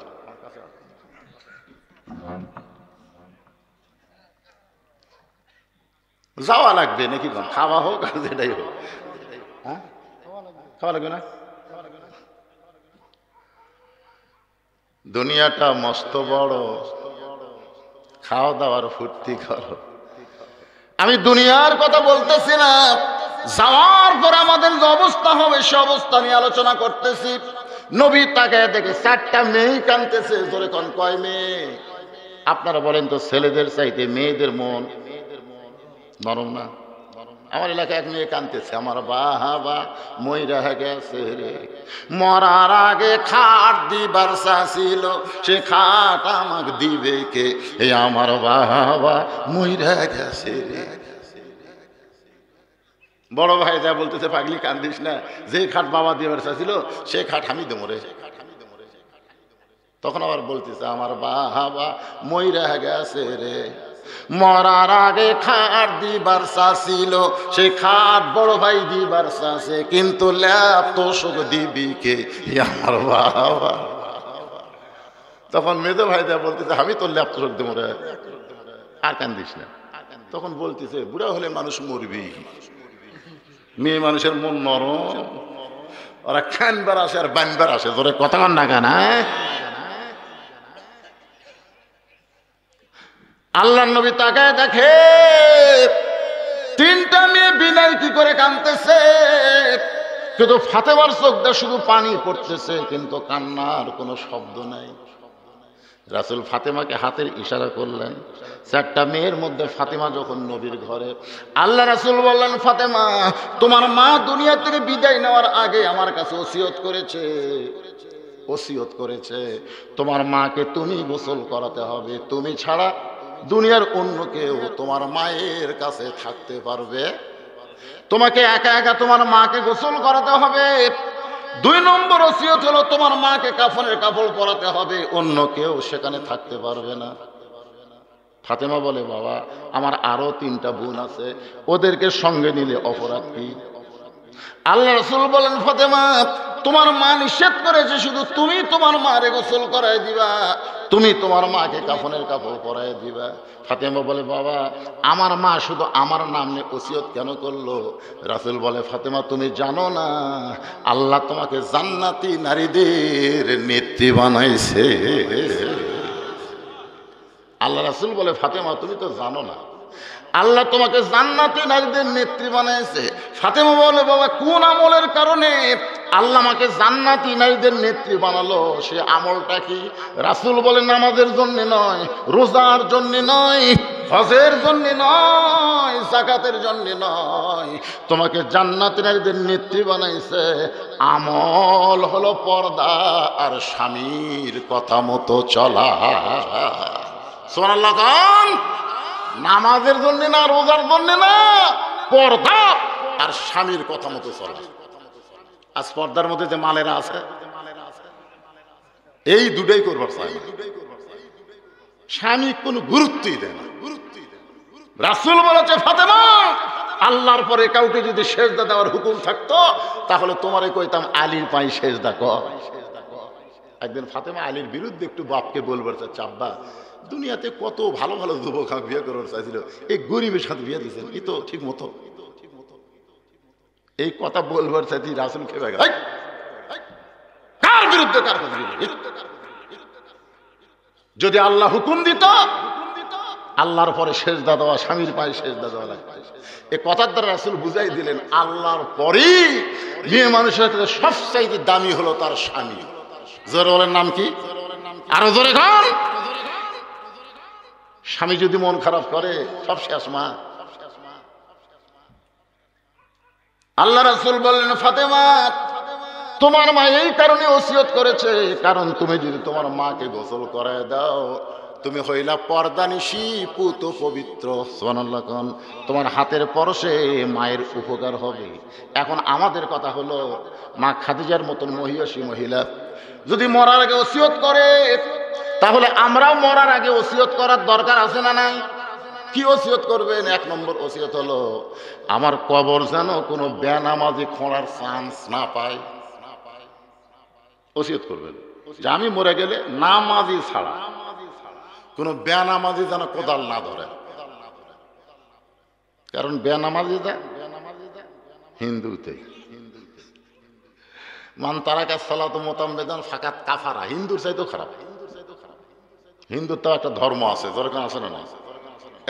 যাওয়া লাগবে নাকি? খাওয়া হোক আর যেটাই হোক, হ্যাঁ খাওয়া লাগবে না? দুনিয়াটা মস্ত বড়, খাওয়া দাওয়ার ফুর্তি করো। আমি দুনিয়ার কথা বলতেছি না, যাওয়ার পর আমাদের যে অবস্থা হবে সে অবস্থা নিয়ে আলোচনা করতেছি। নবী তাকে দেখে 4টা মেয়ে কাঁদতেছে। জোরে কোন কয় মেয়ে? আপনারা বলেন তো, ছেলেদের চাইতে মেয়েদের মন নরম না? আমার এলাকায় এক মেয়ে কাঁদতেছে, আমার বাবা মইরা গেছে রে, মরার আগে খাট দিবার ছিল, সে খাট আমাকে দিবে কে? এই আমার বাবা মইরা গেছে রে। বড় ভাই যা বলতেছে, পাগলি কান্দিস না, যে খাট বাবা দিবার ছিল সে খাট আমি দেবো রে। তখন আবার বলতেছে, আমার বাবা মইরা গেছে রে, মরার আগে খাট দিবার ছিল, সে খাট বড় ভাই দিবার চাছে, কিন্তু ল্যাপ তো সুখ দিবি কে? আমার বাবা। তখন মেজো ভাই যা বলতেছে, আমি তো ল্যাপ তো সুখ দেবো রে, আর কান্দিস না। তখন বলতেছে, বুড়া হলে মানুষ মরবি, মেয়ে মানুষের মন নরম, ওরা খানবার আসে আর বানবার আসে। তোরে কথা কন না কেন? আল্লাহর নবী তাকায় দেখে 3টা মেয়ে বিলাই কি করে কাঁদতেছে, কিন্তু ফাতেমার চোখ দিয়ে শুধু পানি পড়তেছে, কিন্তু কান্নার কোনো শব্দ নাই। রাসূল ফাতেমাকে হাতের ইশারা করলেন। 4টা মেয়ের মধ্যে ফাতেমা যখন নবীর ঘরে, আল্লাহ রাসূল বললেন, ফাতেমা তোমার মা দুনিয়া থেকে বিদায় নেওয়ার আগে আমার কাছে ওসিয়ত করেছে তোমার মাকে তুমি গোসল করাতে হবে, তুমি ছাড়া দুনিয়ার অন্য কেউ তোমার মায়ের কাছে থাকতে পারবে? তোমাকে একা একা তোমার মাকে গোসল করাতে হবে। 2 নম্বর ওসিয়ত হলো তোমার মাকে কাফনের কাপড় পরাতে হবে, অন্য কেউ সেখানে থাকতে পারবে না। ফাতেমা বলে, বাবা আমার আরো 3টা বোন আছে, ওদেরকে সঙ্গে নিলে অপরাধ কি? আল্লাহ রাসূল বলেন, ফাতেমা তোমার মা নিষেধ করেছে, শুধু তুমি তোমার মারে গোসল করাই দিবা, তুমি তোমার মাকে কাফনের কাপড় পরাই দিবা। ফাতেমা বলে, বাবা আমার মা শুধু আমার নাম নিয়ে ওসিয়ত কেন করলো? রাসূল বলে, ফাতেমা তুমি জানো না আল্লাহ তোমাকে জান্নাতি নারীদের নেত্রী বানাইছে। আল্লাহ রাসূল বলে, ফাতেমা তুমি তো জানো না আল্লাহ তোমাকে জান্নাতি নারীদের নেত্রী বানাইছে। ফাতেমা বলে, বাবা কোন আমলের কারণে আল্লাহ আমাকে জান্নাতি নারীদের নেত্রী বানালো? সে আমলটা কি? রাসূল বলে, নামাজের জন্য নয়, রোজার জন্য নয়, হজের জন্য নয়, যাকাতের জন্য নয়, তোমাকে জান্নাতি নারীদের নেত্রী বানাইছে আমল হলো পর্দা আর স্বামীর কথা মতো চলা। সুবহানাল্লাহ। কান নামাজের জন্য না, রোজার জন্য না, পর্দা আর স্বামীর কথা মতো চলা। আজ পর্দার মধ্যে যে মালেরা আছে, এই দুটাই করবার চায় না, স্বামী কোনো গুরুত্বই দেয় না। রাসূল বলেছে, ফাতেমা আল্লাহর পরে কাউকে যদি সেজদা দেওয়ার হুকুম থাকতো তাহলে তোমারে কইতাম আলীর পাই সেজদা কর। একদিন ফাতেমা আলীর বিরুদ্ধে একটু বাপকে বলবার চাচ্ছে, আব্বা দুনিয়াতে কত ভালো ভালো যুবক বিয়ে করার চাইছিল, এই গরিবের সাথে বিয়ে দিয়েছেন, এই তো ঠিক মতো। এই কথা বলবার চাইতে রাসূল খেপে গেল, কার বিরুদ্ধে কার কথা বলবি? যদি আল্লাহ হুকুম দিত আল্লাহর পরে সেজদা দেওয়া, স্বামীর পায়ে সেজদা দেওয়া লাগবে। এই কথার দ্বারা রাসূল বুঝাই দিলেন আল্লাহর পরেই মেয়ে মানুষের কাছে সবচাইতে দামি হলো তার স্বামী। জোরে বলেন নাম কি? আরো জোরে গান। স্বামী যদি মন খারাপ করে সব শেষ মা। আল্লাহ রাসূল বললেন ফাতেমা তোমার মা এই কারণে ওসিয়ত করেছে, কারণ তুমি যদি তোমার মাকে গোসল করায় দাও তুমি হইলা পর্দানিশী পুত পবিত্র। সুবহানাল্লাহ। তোমার হাতের পরশে মায়ের উপকার হবে। এখন আমাদের কথা হলো মা খাদিজার মতন মহিয়সী মহিলা যদি মরার আগে ওসিয়ত করে তাহলে আমরাও মরার আগে ওসিয়ত করার দরকার আছে না নাই? কি ওসিয়ত করবেন? এক নম্বর ওসিয়ত হলো আমার কবর যেন কোনো বেনামাজি খোঁড়ার চান্স না পায়। ওসিয়ত করবেন যে আমি মরে গেলে নামাজি ছাড়া কোনো বেনামাজি যেন কোদাল না ধরে। কারণ বেনামাজিটা হিন্দুতে মান তারাকা সালাত মুতাম্মিদান ফাকাত কাফারা, হিন্দুর চাইতেও খারাপ। হিন্দুর তো একটা ধর্ম আছে, দরকার আছে না না?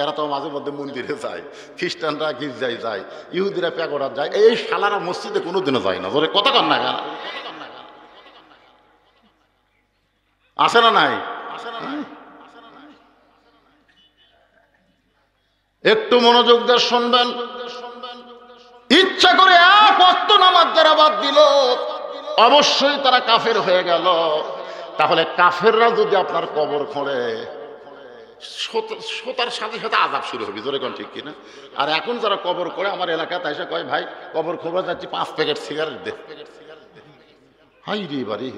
এরা তো মাঝে মধ্যে মন্দিরে যায়, খ্রিস্টানরা গির্জায় যায়, ইহুদিরা প্যাগোডা যায়, এই শালারা মসজিদে কোনোদিনও যায় না। ধরে কথা কন না কেন? আসে না নাই? একটু মনোযোগ দিয়ে শুনবেন। ইচ্ছা করে এক ওয়াক্ত নামাজ যারা বাদ দিল অবশ্যই তারা কাফের হয়ে গেল। তাহলে কাফেররা যদি আপনার কবর খোঁড়ে সোতার সাথে সাথে আযাব শুরু হবে। জোরে কোন ঠিক কিনা? আর এখন যারা কবর করে আমার এলাকাতে এসে কয় ভাই কবর খোঁড়া যাচ্ছি 5 প্যাকেট সিগারেট দে। হাই রে বাড়ি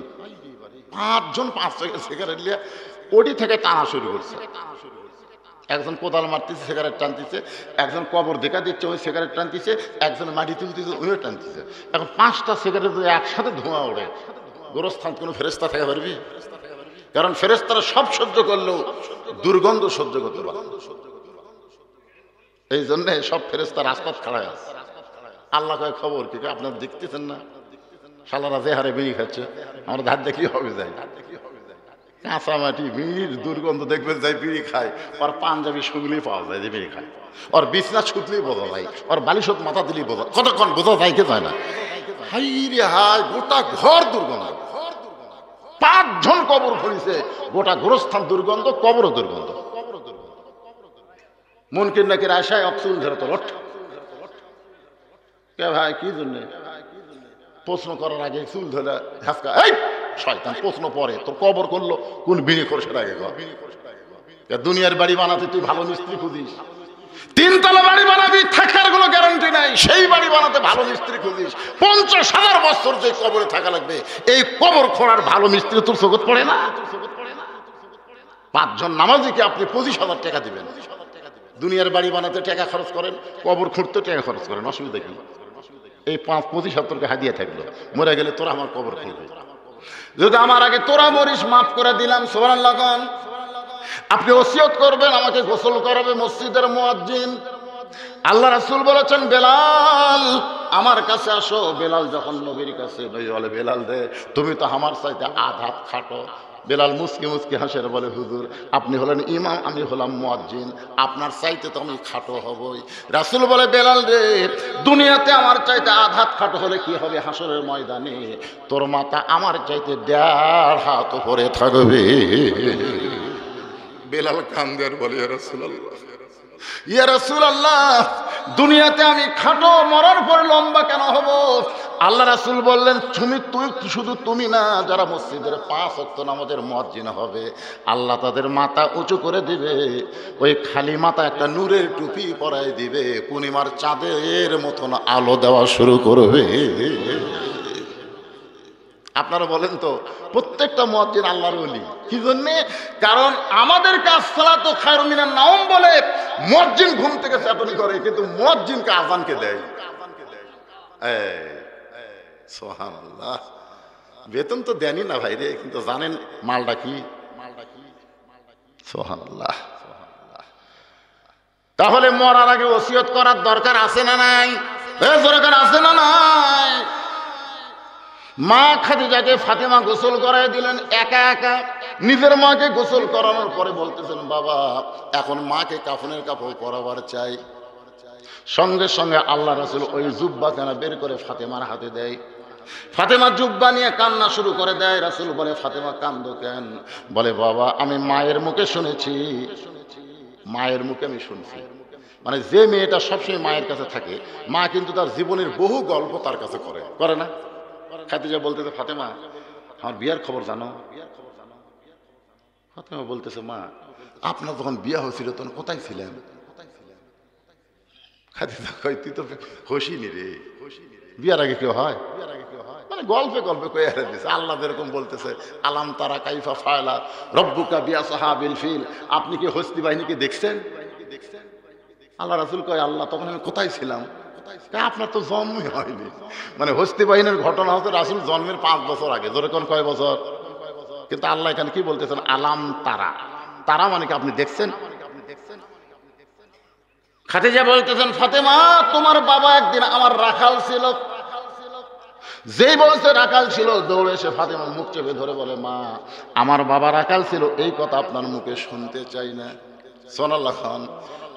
5 জন 5 প্যাকেট সিগারেট নিয়ে ওটি থেকে টানা শুরু করছে। একজন কোদাল মারতেছে সিগারেট টানতেছে, একজন কবর দেখা দিচ্ছে ওই সিগারেট টানতেছে, একজন মাটি তুলতেছে ওইও টানতেছে। এখন 5টা সিগারেট যদি একসাথে ধোঁয়া ওঠে গোরস্থান কোনো ফেরেশতা থেকে পারবি? কারণ ফেরেশতারা সব সহ্য করলেও দুর্গন্ধ সহ্য করতে পারে। এই জন্য সব ফেরেশতা রাস্তায় খাড়া আছে। আল্লাহ কয় খবর কি আপনারা দেখতেছেন না? শালারা যে হারে বিড়ি খাচ্ছে আমরা ধার দেখি হবে যাই কাঁচা মাটি বিড়ির দুর্গন্ধ দেখবেন যাই বিড়ি খায় ওর পাঞ্জাবি শুনলেই পাওয়া যায় যে বিড়ি খায়, ওর বিছনা ছুটলেই বোঝা যায়, ওর বালিশত মাথা দিলেই বোঝা, কতক্ষণ বোঝা যায় কে যায় না? হাই রে হাই গোটা ঘর দুর্গন্ধ। 5 জন কবর খুঁড়িছে, গোটা গোরস্থান দুর্গন্ধ, কবরও দুর্গন্ধ। মুনকির নাকির আশায় অক্সিজেন ধরে তো লট কে ভাই কি জন্য প্রশ্ন করার আগে চুল ধরে হাসকা এই শয়তান প্রশ্ন পরে তোর কবর করলো কোন বিড়ি খোরসের আগে দুনিয়ার বাড়ি বানাতে তুই ভালো মিস্ত্রি খুঁজিস, 3 তলা বাড়ি বানাবি থাকার কোনো গ্যারান্টি নাই, সেই বাড়ি বানাতে ভালো মিস্ত্রি খুঁজিস 50,000 বছর যে কবরে থাকা লাগবে এই কবর খোঁড়ার ভালো মিস্ত্রি তোর চোখত পড়ে না? 5 জন নামাজিকে আপনি 25,000 টাকা দিবেন, দুনিয়ার বাড়ি বানাতে টাকা খরচ করেন, কবর খুঁড়তে টাকা খরচ করেন, অসুবিধা কি? এই 25,000 হাদিয়া থাকলো, মরে গেলে তোরা আমার কবর খুঁড়বে। যদি আমার আগে তোরা মরিস মাফ করে দিলাম। সুবহানাল্লাহ। আপনি ওসিয়ত করবেন আমাকে গোসল করাবে মসজিদের মুয়াজ্জিন। আল্লাহ রাসূল বলেছেন বেলাল আমার কাছে আসো। বেলাল যখন নবীর কাছে নবী বলে বেলাল দে তুমি তো আমার চাইতে আধাত খাটো। বেলাল মুসকি মুসকি হাসের বলে হুজুর আপনি হলেন ইমাম আমি হলাম মুয়াজ্জিন, আপনার চাইতে তো আমি খাটো হবই। রাসূল বলে বেলাল রে দুনিয়াতে আমার চাইতে আধাত খাটো হলে কি হবে হাসরের ময়দানে তোর মাথা আমার চাইতে 1.5 হাত উপরে থাকবে। বেলাল কান্দের বলে ইয়া রাসূলুল্লাহ, ইয়া রাসূলুল্লাহ দুনিয়াতে আমি খাটো মরার পরে লম্বা কেন হব? আল্লাহ রাসূল বললেন তুই শুধু তুমি না যারা মসজিদের 5 ওয়াক্ত নামাজের মুয়াজ্জিন হবে আল্লাহ তাদের মাথা উঁচু করে দিবে, ওই খালি মাথা একটা নূরের টুপি পরাই দিবে, পূর্ণিমার চাঁদের মতন আলো দেওয়া শুরু করবে। আপনারা বলেন তো প্রত্যেকটা মুয়াজ্জিন আল্লাহর ওলি কি জন্য? কারণ আমাদের কাজ সালাতু খায়রুম মিনান নাওম বলে মুয়াজ্জিন ঘুম থেকে চেতনি করে, কিন্তু মুয়াজ্জিনকে আযানকে দেয়। সুবহানাল্লাহ। বেতন তো দেনই না ভাই রে, কিন্তু জানেন মালটা কি? সুবহানাল্লাহ। তাহলে মরার আগে ওসিয়ত করার দরকার আছে না নাই? দরকার আছে না নাই? মা খাদিজাকে ফাতেমা গোসল করায় দিলেন একা একা। নিজের মাকে গোসল করানোর পরে বলতেছেন, বাবা এখন মাকে কাফনের কাপড় পরাবার চাই। সঙ্গে সঙ্গে আল্লাহ রাসূল ওই জুব্বাখানা বের করে ফাতেমার হাতে দেয়। ফাতেমা জুব্বা নিয়ে কান্না শুরু করে দেয়। রাসূল বলে, ফাতেমা কান্দো কেন? বলে, বাবা আমি মায়ের মুখে শুনেছি, মায়ের মুখে আমি শুনছি। মানে যে মেয়েটা সবসময় মায়ের কাছে থাকে, মা কিন্তু তার জীবনের বহু গল্প তার কাছে করে না? খাদিজা বলতেছে, ফাতেমা আমার বিয়ার খবর জানো? ফাতেমা বলতেছে, মা আপনার যখন বিয়া হয়েছিল তখন কোথায় ছিলেন? খাদিজা কয়, তুই তো হোসিনি রে, বিয়ার আগে কেউ হয়? মানে গল্পে গল্পে কয়ে হারে দিছে। আল্লাহ যেরকম বলতেছে, আলাম তারা কাইফা ফায়লা রব্বুকা বিআসহাবিল ফিল, আপনি কি হস্তি বাহিনীকে দেখছেন? আল্লাহ রাসূল কয়, আল্লাহ তখন আমি কোথায় ছিলাম? আপনার তো জন্মই হয়নি। মানে হস্তি বাহিনীর ঘটনা হচ্ছে রাসূল জন্মের 5 বছর আগে। যেরকম কয় বছর? কিন্তু আল্লাহ এখানে কি বলতেছেন, আলাম তারা, তারা মানে কি আপনি দেখছেন? খাদিজা বলতেছেন, ফাতেমা তোমার বাবা একদিন আমার রাখাল ছিল। যেই বলছে রাখাল ছিল, দৌড়ে এসে ফাতেমার মুখ চেপে ধরে বলে, মা আমার বাবা রাখাল ছিল, এই কথা আপনার মুখে শুনতে চাই না। সোনাল্লাহ খান,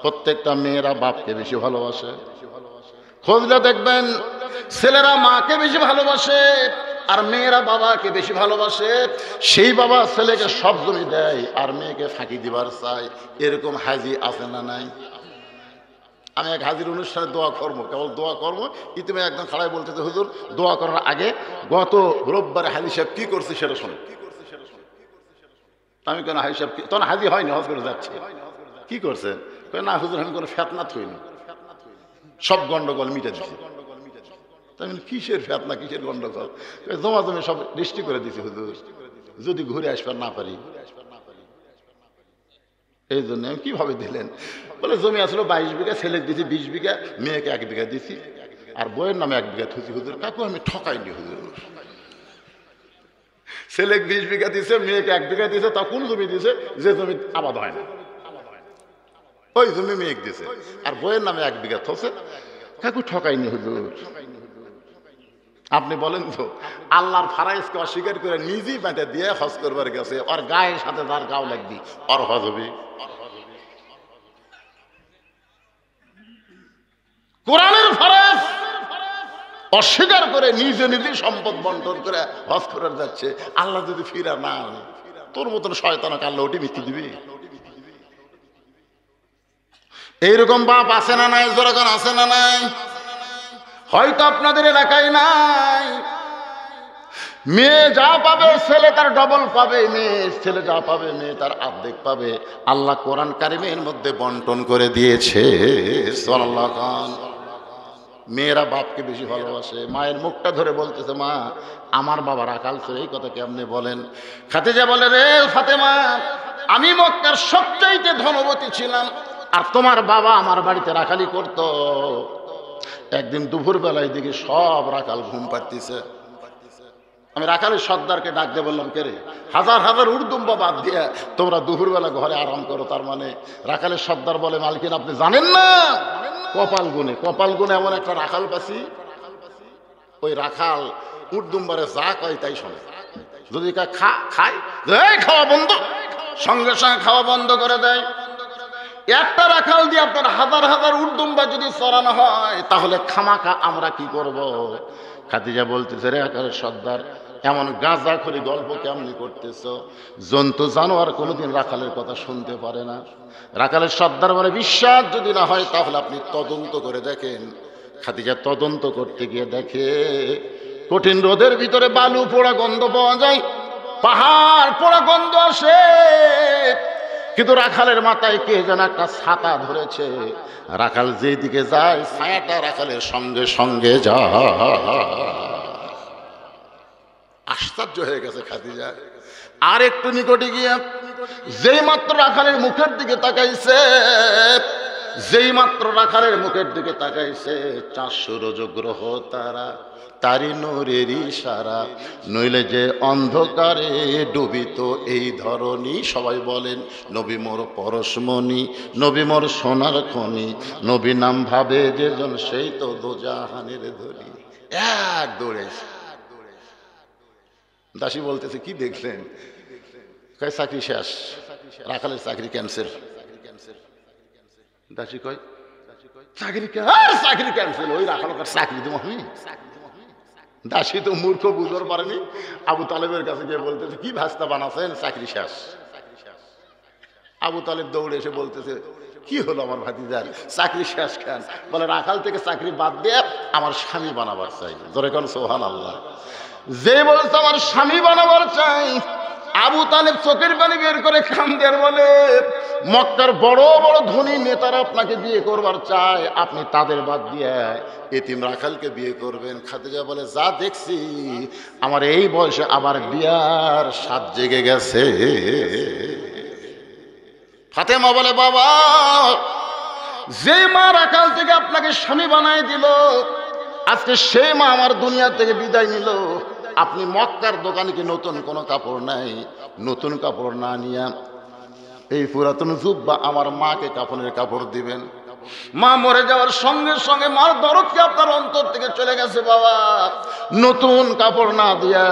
প্রত্যেকটা মেয়েরা বাপকে বেশি ভালোবাসে। খোঁজলে দেখবেন ছেলেরা মাকে বেশি ভালোবাসে আর মেয়েরা বাবাকে বেশি ভালোবাসে। সেই বাবা ছেলেকে সব জমি দেয় আর মেয়েকে ফাঁকি দিবার চায়। এরকম হাজি আছে না নাই? আমি এক হাজির অনুষ্ঠানে দোয়া করবো, কেবল দোয়া করবো। ইতিমধ্যে একদম খাড়াই বলতেছে, হুজুর দোয়া করার আগে গত রোববারে হাজি সাহেব কি করছে সেটা শোনো। আমি কেন হাজি সাহেব, তখন হাজি হয়নি, হজ করে যাচ্ছে, কি করছে? না হুজুর আমি কোনো ফেতনা থইনি, সব গন্ডগোল মিটে দিচ্ছি। তাই কিসের ফেতনা, কিসের গন্ডগোল? জমা জমি সব দৃষ্টি করে দিছি হুজুর, যদি ঘুরে আসবার না পারি। এই জন্য আমি কিভাবে দিলেন? বলে জমি আসলো 22 বিঘা, ছেলে দিছি 20 বিঘা, মেয়েকে 1 বিঘা দিছি, আর বইয়ের নামে 1 বিঘা থুছি। হুজুর কাকু আমি ঠকাইনি হুজুর, ছেলে 20 বিঘা দিছে, মেয়েকে 1 বিঘা দিছে। তা কোন জমি দিছে? যে জমি আবাদ হয় না ওই জমি মেয়েকে দিছে, আর বইয়ের নামে 1 বিঘা থছে। কাকু ঠকাইনি হুজুর। আপনি বলেন তো, আল্লাহর ফারাইজকে অস্বীকার করে নিজেই বেঁটে দিয়ে হজ করবার গেছে, ওর গায়ের সাথে তার গাও লাগবি, ওর হজ হবে? কোরআনের ফরজ অস্বীকার করে নিজে নিজে সম্পদ বন্টন করে হজ করার যাচ্ছে। আল্লাহ যদি ফিরা না আনে, তোর মতন শয়তানকে আল্লাহ ওটি মিথ্যে দিবি? এইরকম বাপ আছে না নাই? যেরকম আছে না নাই? হয়তো আপনাদের এলাকায় নাই। মেয়ে যা পাবে ছেলে তার ডবল পাবে, মেয়ে ছেলে যা পাবে মেয়ে তার অর্ধেক পাবে। আল্লাহ কোরআন কারিমের মধ্যে বন্টন করে দিয়েছে। সাল্লাল্লাহু আলাইহি। মেয়েরা বাপকে বেশি ভালোবাসে। মায়ের মুখটা ধরে বলতেছে, মা আমার বাবা রাখাল ছিল, এই কথা কেমনে বলেন? খাদিজা বলে, রে ফাতেমা আমি মক্কার সবচাইতে ধনবতী ছিলাম, আর তোমার বাবা আমার বাড়িতে রাখালি করত। একদিন দুপুর বেলায় দিকে সব রাখাল ঘুম পাড়তেছে। আমি রাখালের সর্দারকে ডাক দিয়ে বললাম, কে রে? হাজার হাজার উর্দুম্বা বাদ দিয়ে তোমরা দুপুরবেলা ঘরে আরাম করো। তার মানে রাখালের সর্দার বলে, মালকিন আপনি জানেন না, কপাল গুনে এমন একটা রাখাল পাছি, ওই রাখাল উর্দুম্বারে যা কয় তাই শোনে। যদি খায় খাওয়া বন্ধ, সঙ্গে সঙ্গে খাওয়া বন্ধ করে দেয়। একটা রাখাল দিয়ে আপনার হাজার হাজার উর্দুম্বা যদি চড়ানো হয়, তাহলে খামাখা আমরা কি করব? খাদিজা বলতেছে, রে রাখালের সর্দার এমন গাঁজা করে গল্প কেমনি করতেছ? জন্তু জানোয়ার কোনোদিন রাখালের কথা শুনতে পারে না। রাখালের সর্দার মানে বিশ্বাস যদি না হয় তাহলে আপনি তদন্ত করে দেখেন। খাদিজা তদন্ত করতে গিয়ে দেখে কঠিন রোদের ভিতরে বালু পোড়া গন্ধ পাওয়া যায়, পাহাড় পোড়া গন্ধ আসে, কিন্তু রাখালের মাথায় কে যেন একটা ছাতা ধরেছে। রাখাল যেই দিকে যায় ছায়াটা রাখালের সঙ্গে সঙ্গে যায়। আশ্চর্য হয়ে গেছে খাদিজা। আর একটু নিকটে গিয়ে যেই মাত্র রাখালের মুখের দিকে তাকাইছে, যেই মাত্র রাখালের মুখের দিকে তাকাইছে, 400 রোজ গ্রহ তারা তারি নূরের ইশারা, নইলে যে অন্ধকারে ডুবিত এই ধরনী। সবাই বলেন নবী মোর পরশমণি, নবী মোর সোনার খনি, নবী নাম ভাবে যেজন সেই তো দোজাহানের ধনী। এক দৌড়ে দাসী বলতেছে কি দেখলেন? কয় চাকরি শেষ, রাখালের চাকরি ক্যান্সেল। দাসী কয় চাকরি চাকরি ক্যান্সেল, ওই রাখাল চাকরি দেবো আমি? দাসী তো মূর্খ, বুঝতে পারেনি। আবু তালেবের কাছে গিয়ে বলতেছে কি ভাস্তা বানাচ্ছেন, চাকরি শেষ। আবু তালেব দৌড়ে এসে বলতেছে কি হলো আমার ভাতিজার, চাকরি শেষ কেন? বলে রাখাল থেকে চাকরি বাদ দিয়ে আমার স্বামী বানাবার চাই। ধরে কোন সুবহানাল্লাহ। যে বলছে আমার স্বামী বানাবার চাই, আবু তালেব চোখের পানি বের করে কান্দের বলে মক্কার বড় বড় ধনী নেতারা আপনাকে বিয়ে করবার চায়, আপনি তাদের বাদ দিয়ে এতিম রাখালকে বিয়ে করবেন? খাদিজা বলে যা দেখছি আমার এই বয়সে আবার বিয়ার স্বাদ জেগে গেছে। ফাতেমা বলে বাবা, যে মা রাখাল থেকে আপনাকে স্বামী বানাই দিল, আজকে সেই মা আমার দুনিয়া থেকে বিদায় নিল। আপনি মক্কার দোকানে কি নতুন কোনো কাপড় নাই? নতুন কাপড় না নিয়া এই পুরাতন জুব্বা আমার মাকে কাফনের কাপড় দিবেন। মা মরে যাওয়ার সঙ্গে সঙ্গে মার দরদ কি আপনার অন্তর থেকে চলে গেছে বাবা। নতুন কাপড় না দিয়া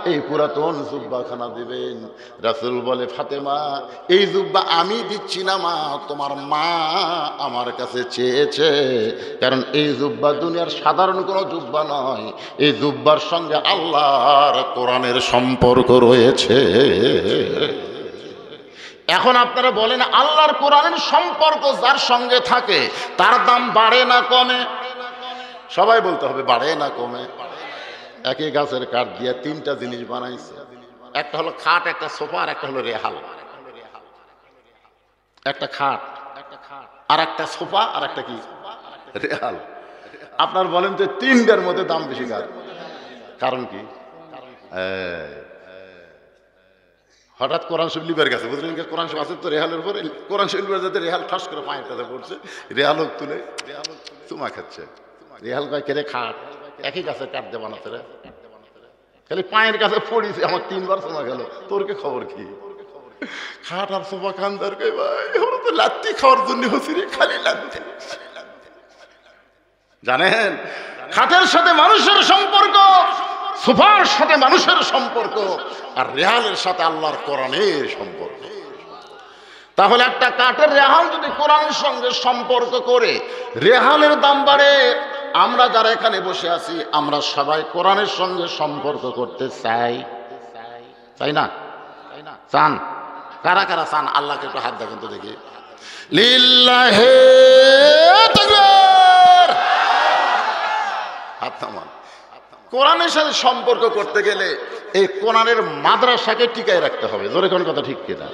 এই পুরাতন জুব্বা খানা দিবেন। রাসূল বলে ফাতেমা, এই জুব্বা আমি দিচ্ছি না মা, তোমার মা আমার কাছে চেয়েছে। কারণ এই জুব্বা দুনিয়ার সাধারণ কোনো জুব্বা নয়, এই জুব্বার সঙ্গে আল্লাহর কোরআনের সম্পর্ক রয়েছে। এখন আপনারা বলেন আল্লাহর কোরআনের সম্পর্ক যার সঙ্গে থাকে তার দাম বাড়ে না কমে? সবাই বলতে হবে বাড়ে না কমে? একই গাছের কাঠ দিয়ে তিনটা জিনিস বানাইছে, একটা হলো খাট, একটা সোফা, আর একটা হলো রেহাল। একটা খাট, আর একটা সোফা, আর একটা কি রেহাল। আপনার বলেন যে তিনটার মধ্যে দাম বেশি কার? কারণ কি? হঠাৎ কোরআন শরীফ লিবার গেছে, বুঝলেন? কোরআন শরীফ আছে তো রেহালের উপরে, কোরআন শরীফ যাতে রেহাল ঠাস করে পায়ের কাছে পড়ছে, রেহাল তুলে চুমা খাচ্ছে। রেহাল কয় কেড়ে খাট, একই গাছের কাঠ দিয়ে বানাতে রে, খালি পায়ের কাছে পড়িছে, আমার 3 বার চুমা গেল, তোর কে খবর কি? খাট আর সোফা খানদার কই ভাই ওরা তো লাত্তি খাওয়ার জন্য হচ্ছে রে, খালি লাত্তি। জানেন খাটের সাথে মানুষের সম্পর্ক, সোফার সাথে মানুষের সম্পর্ক, আর রেহালের সাথে আল্লাহর কোরআনের সম্পর্ক। তাহলে একটা কাঠের রেহাল যদি কোরআনের সঙ্গে সম্পর্ক করে রেহালের দাম বাড়ে, আমরা যারা এখানে বসে আছি আমরা সবাই কোরআনের সঙ্গে সম্পর্ক করতে চাই, তাই না? চান? কারা কারা চান? আল্লাহকে একটু হাত দেখেন তো দেখি। লিল্লাহি তাকবীর, হাত নামান। কোরআনের সাথে সম্পর্ক করতে গেলে এই কোরআনের মাদ্রাসাকে টিকায় রাখতে হবে। জোরে কোন কথা ঠিক কিনা?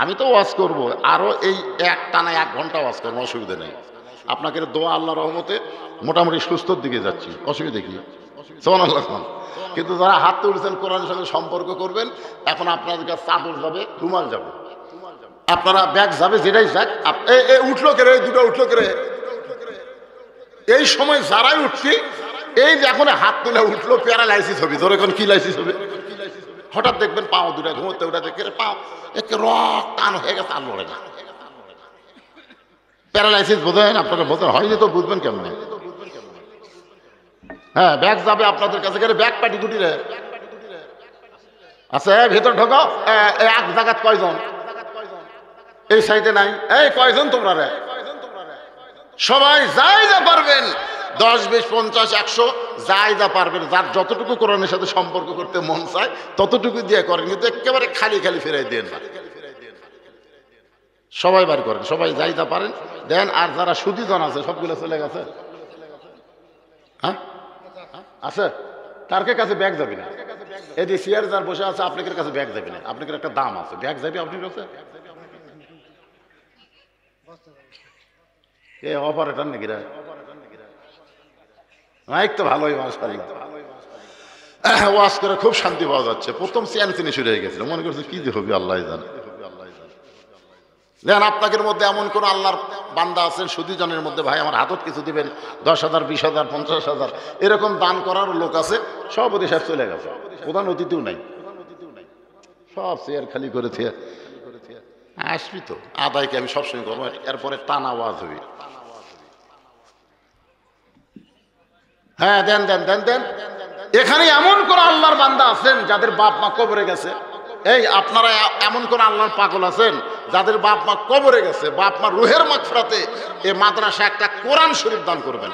আমি তো ওয়াজ করব, আরো এই এক টানা 1 ঘন্টা ওয়াজ করবো, অসুবিধা নেই। আপনাকে দোয়া আল্লাহ রহমতে মোটামুটি সুস্থর দিকে যাচ্ছি, অসুবিধা কি? সুবহানাল্লাহ। কিন্তু যারা হাত তুলছেন কোরআনের সঙ্গে সম্পর্ক করবেন, এখন আপনাদের কাছে চাদর যাবে, রুমাল যাবে, আপনারা ব্যাগ যাবে, যেটাই যাক। উঠলো কেড়ে, দুটো উঠলো কেড়ে, এই সময় যারাই উঠছি এই যে এখন হাত তুলে উঠলো, প্যারালাইসিস হবে। ধরে এখন কি লাইসিস হবে? হঠাৎ দেখবেন পাও দুটা ঘুমোতে ওটা দেখে পাও একে রক টান হয়ে গেছে, আর লড়ে না। প্যারালাইসিস বোঝেন আপনারা? বোঝেন হয়নি তো বুঝবেন কেমনে? হ্যাঁ, ব্যাগ যাবে আপনাদের কাছে, ব্যাগ পাটি গুটি রে আচ্ছা ভেতর ঢোকো। এক জায়গাত কয়জন? এই সাইডে নাই। এই কয়জন তোমরা রে? সবাই যাই যা পারবেন, 10, 20, 50, 100 যাই যা পারবেন, যার যতটুকু কোরআনের সাথে সম্পর্ক করতে মন চায় ততটুকু দিয়ে করেন, কিন্তু একেবারে খালি খালি ফেরাই দেন না। সবাই বার করেন, সবাই যাই যা পারেন দেন। আর যারা সুদীজন আছে সবগুলো চলে গেছে। হ্যাঁ আছে, তার কাছে ব্যাগ যাবে না। এই যে চেয়ার যার বসে আছে আপনাদের কাছে ব্যাগ যাবে না, আপনাদের একটা দাম আছে, ব্যাগ যাবে আপনার কাছে। এ অপারেটর নাকি রে? মাইক তো ভালোই, ওয়াজ করে খুব শান্তি পাওয়া যাচ্ছে। প্রথম চিনি শুরু হয়ে গেছিল, মনে করছে কি যে হবে আল্লাহ জানে। দেখেন আপনাদের মধ্যে এমন কোন আল্লাহর বান্দা আছেন সুদীজনের মধ্যে, ভাই আমার হাতত কিছু দিবেন, 10,000, 20,000, 50,000 এরকম দান করার লোক আছে, সভাপতি সাহেব চলে গেছে, প্রধান অতিথিও নাই, সব চেয়ার খালি করে থিয়ে আসবি তো আদায়কে আমি সবসময় করবো, এরপরে টানা আওয়াজ হবি। হ্যাঁ দেন দেন দেন দেন। এখানে এমন কোন আল্লাহর বান্দা আছেন যাদের বাপ মা কবরে গেছে? এই আপনারা এমন কোন আল্লাহর পাগল আছেন যাদের বাপ মা কবরে গেছে? বাপ মা রুহের মাগফিরাতে এই মাদ্রাসা একটা কোরআন শরীফ দান করবেন,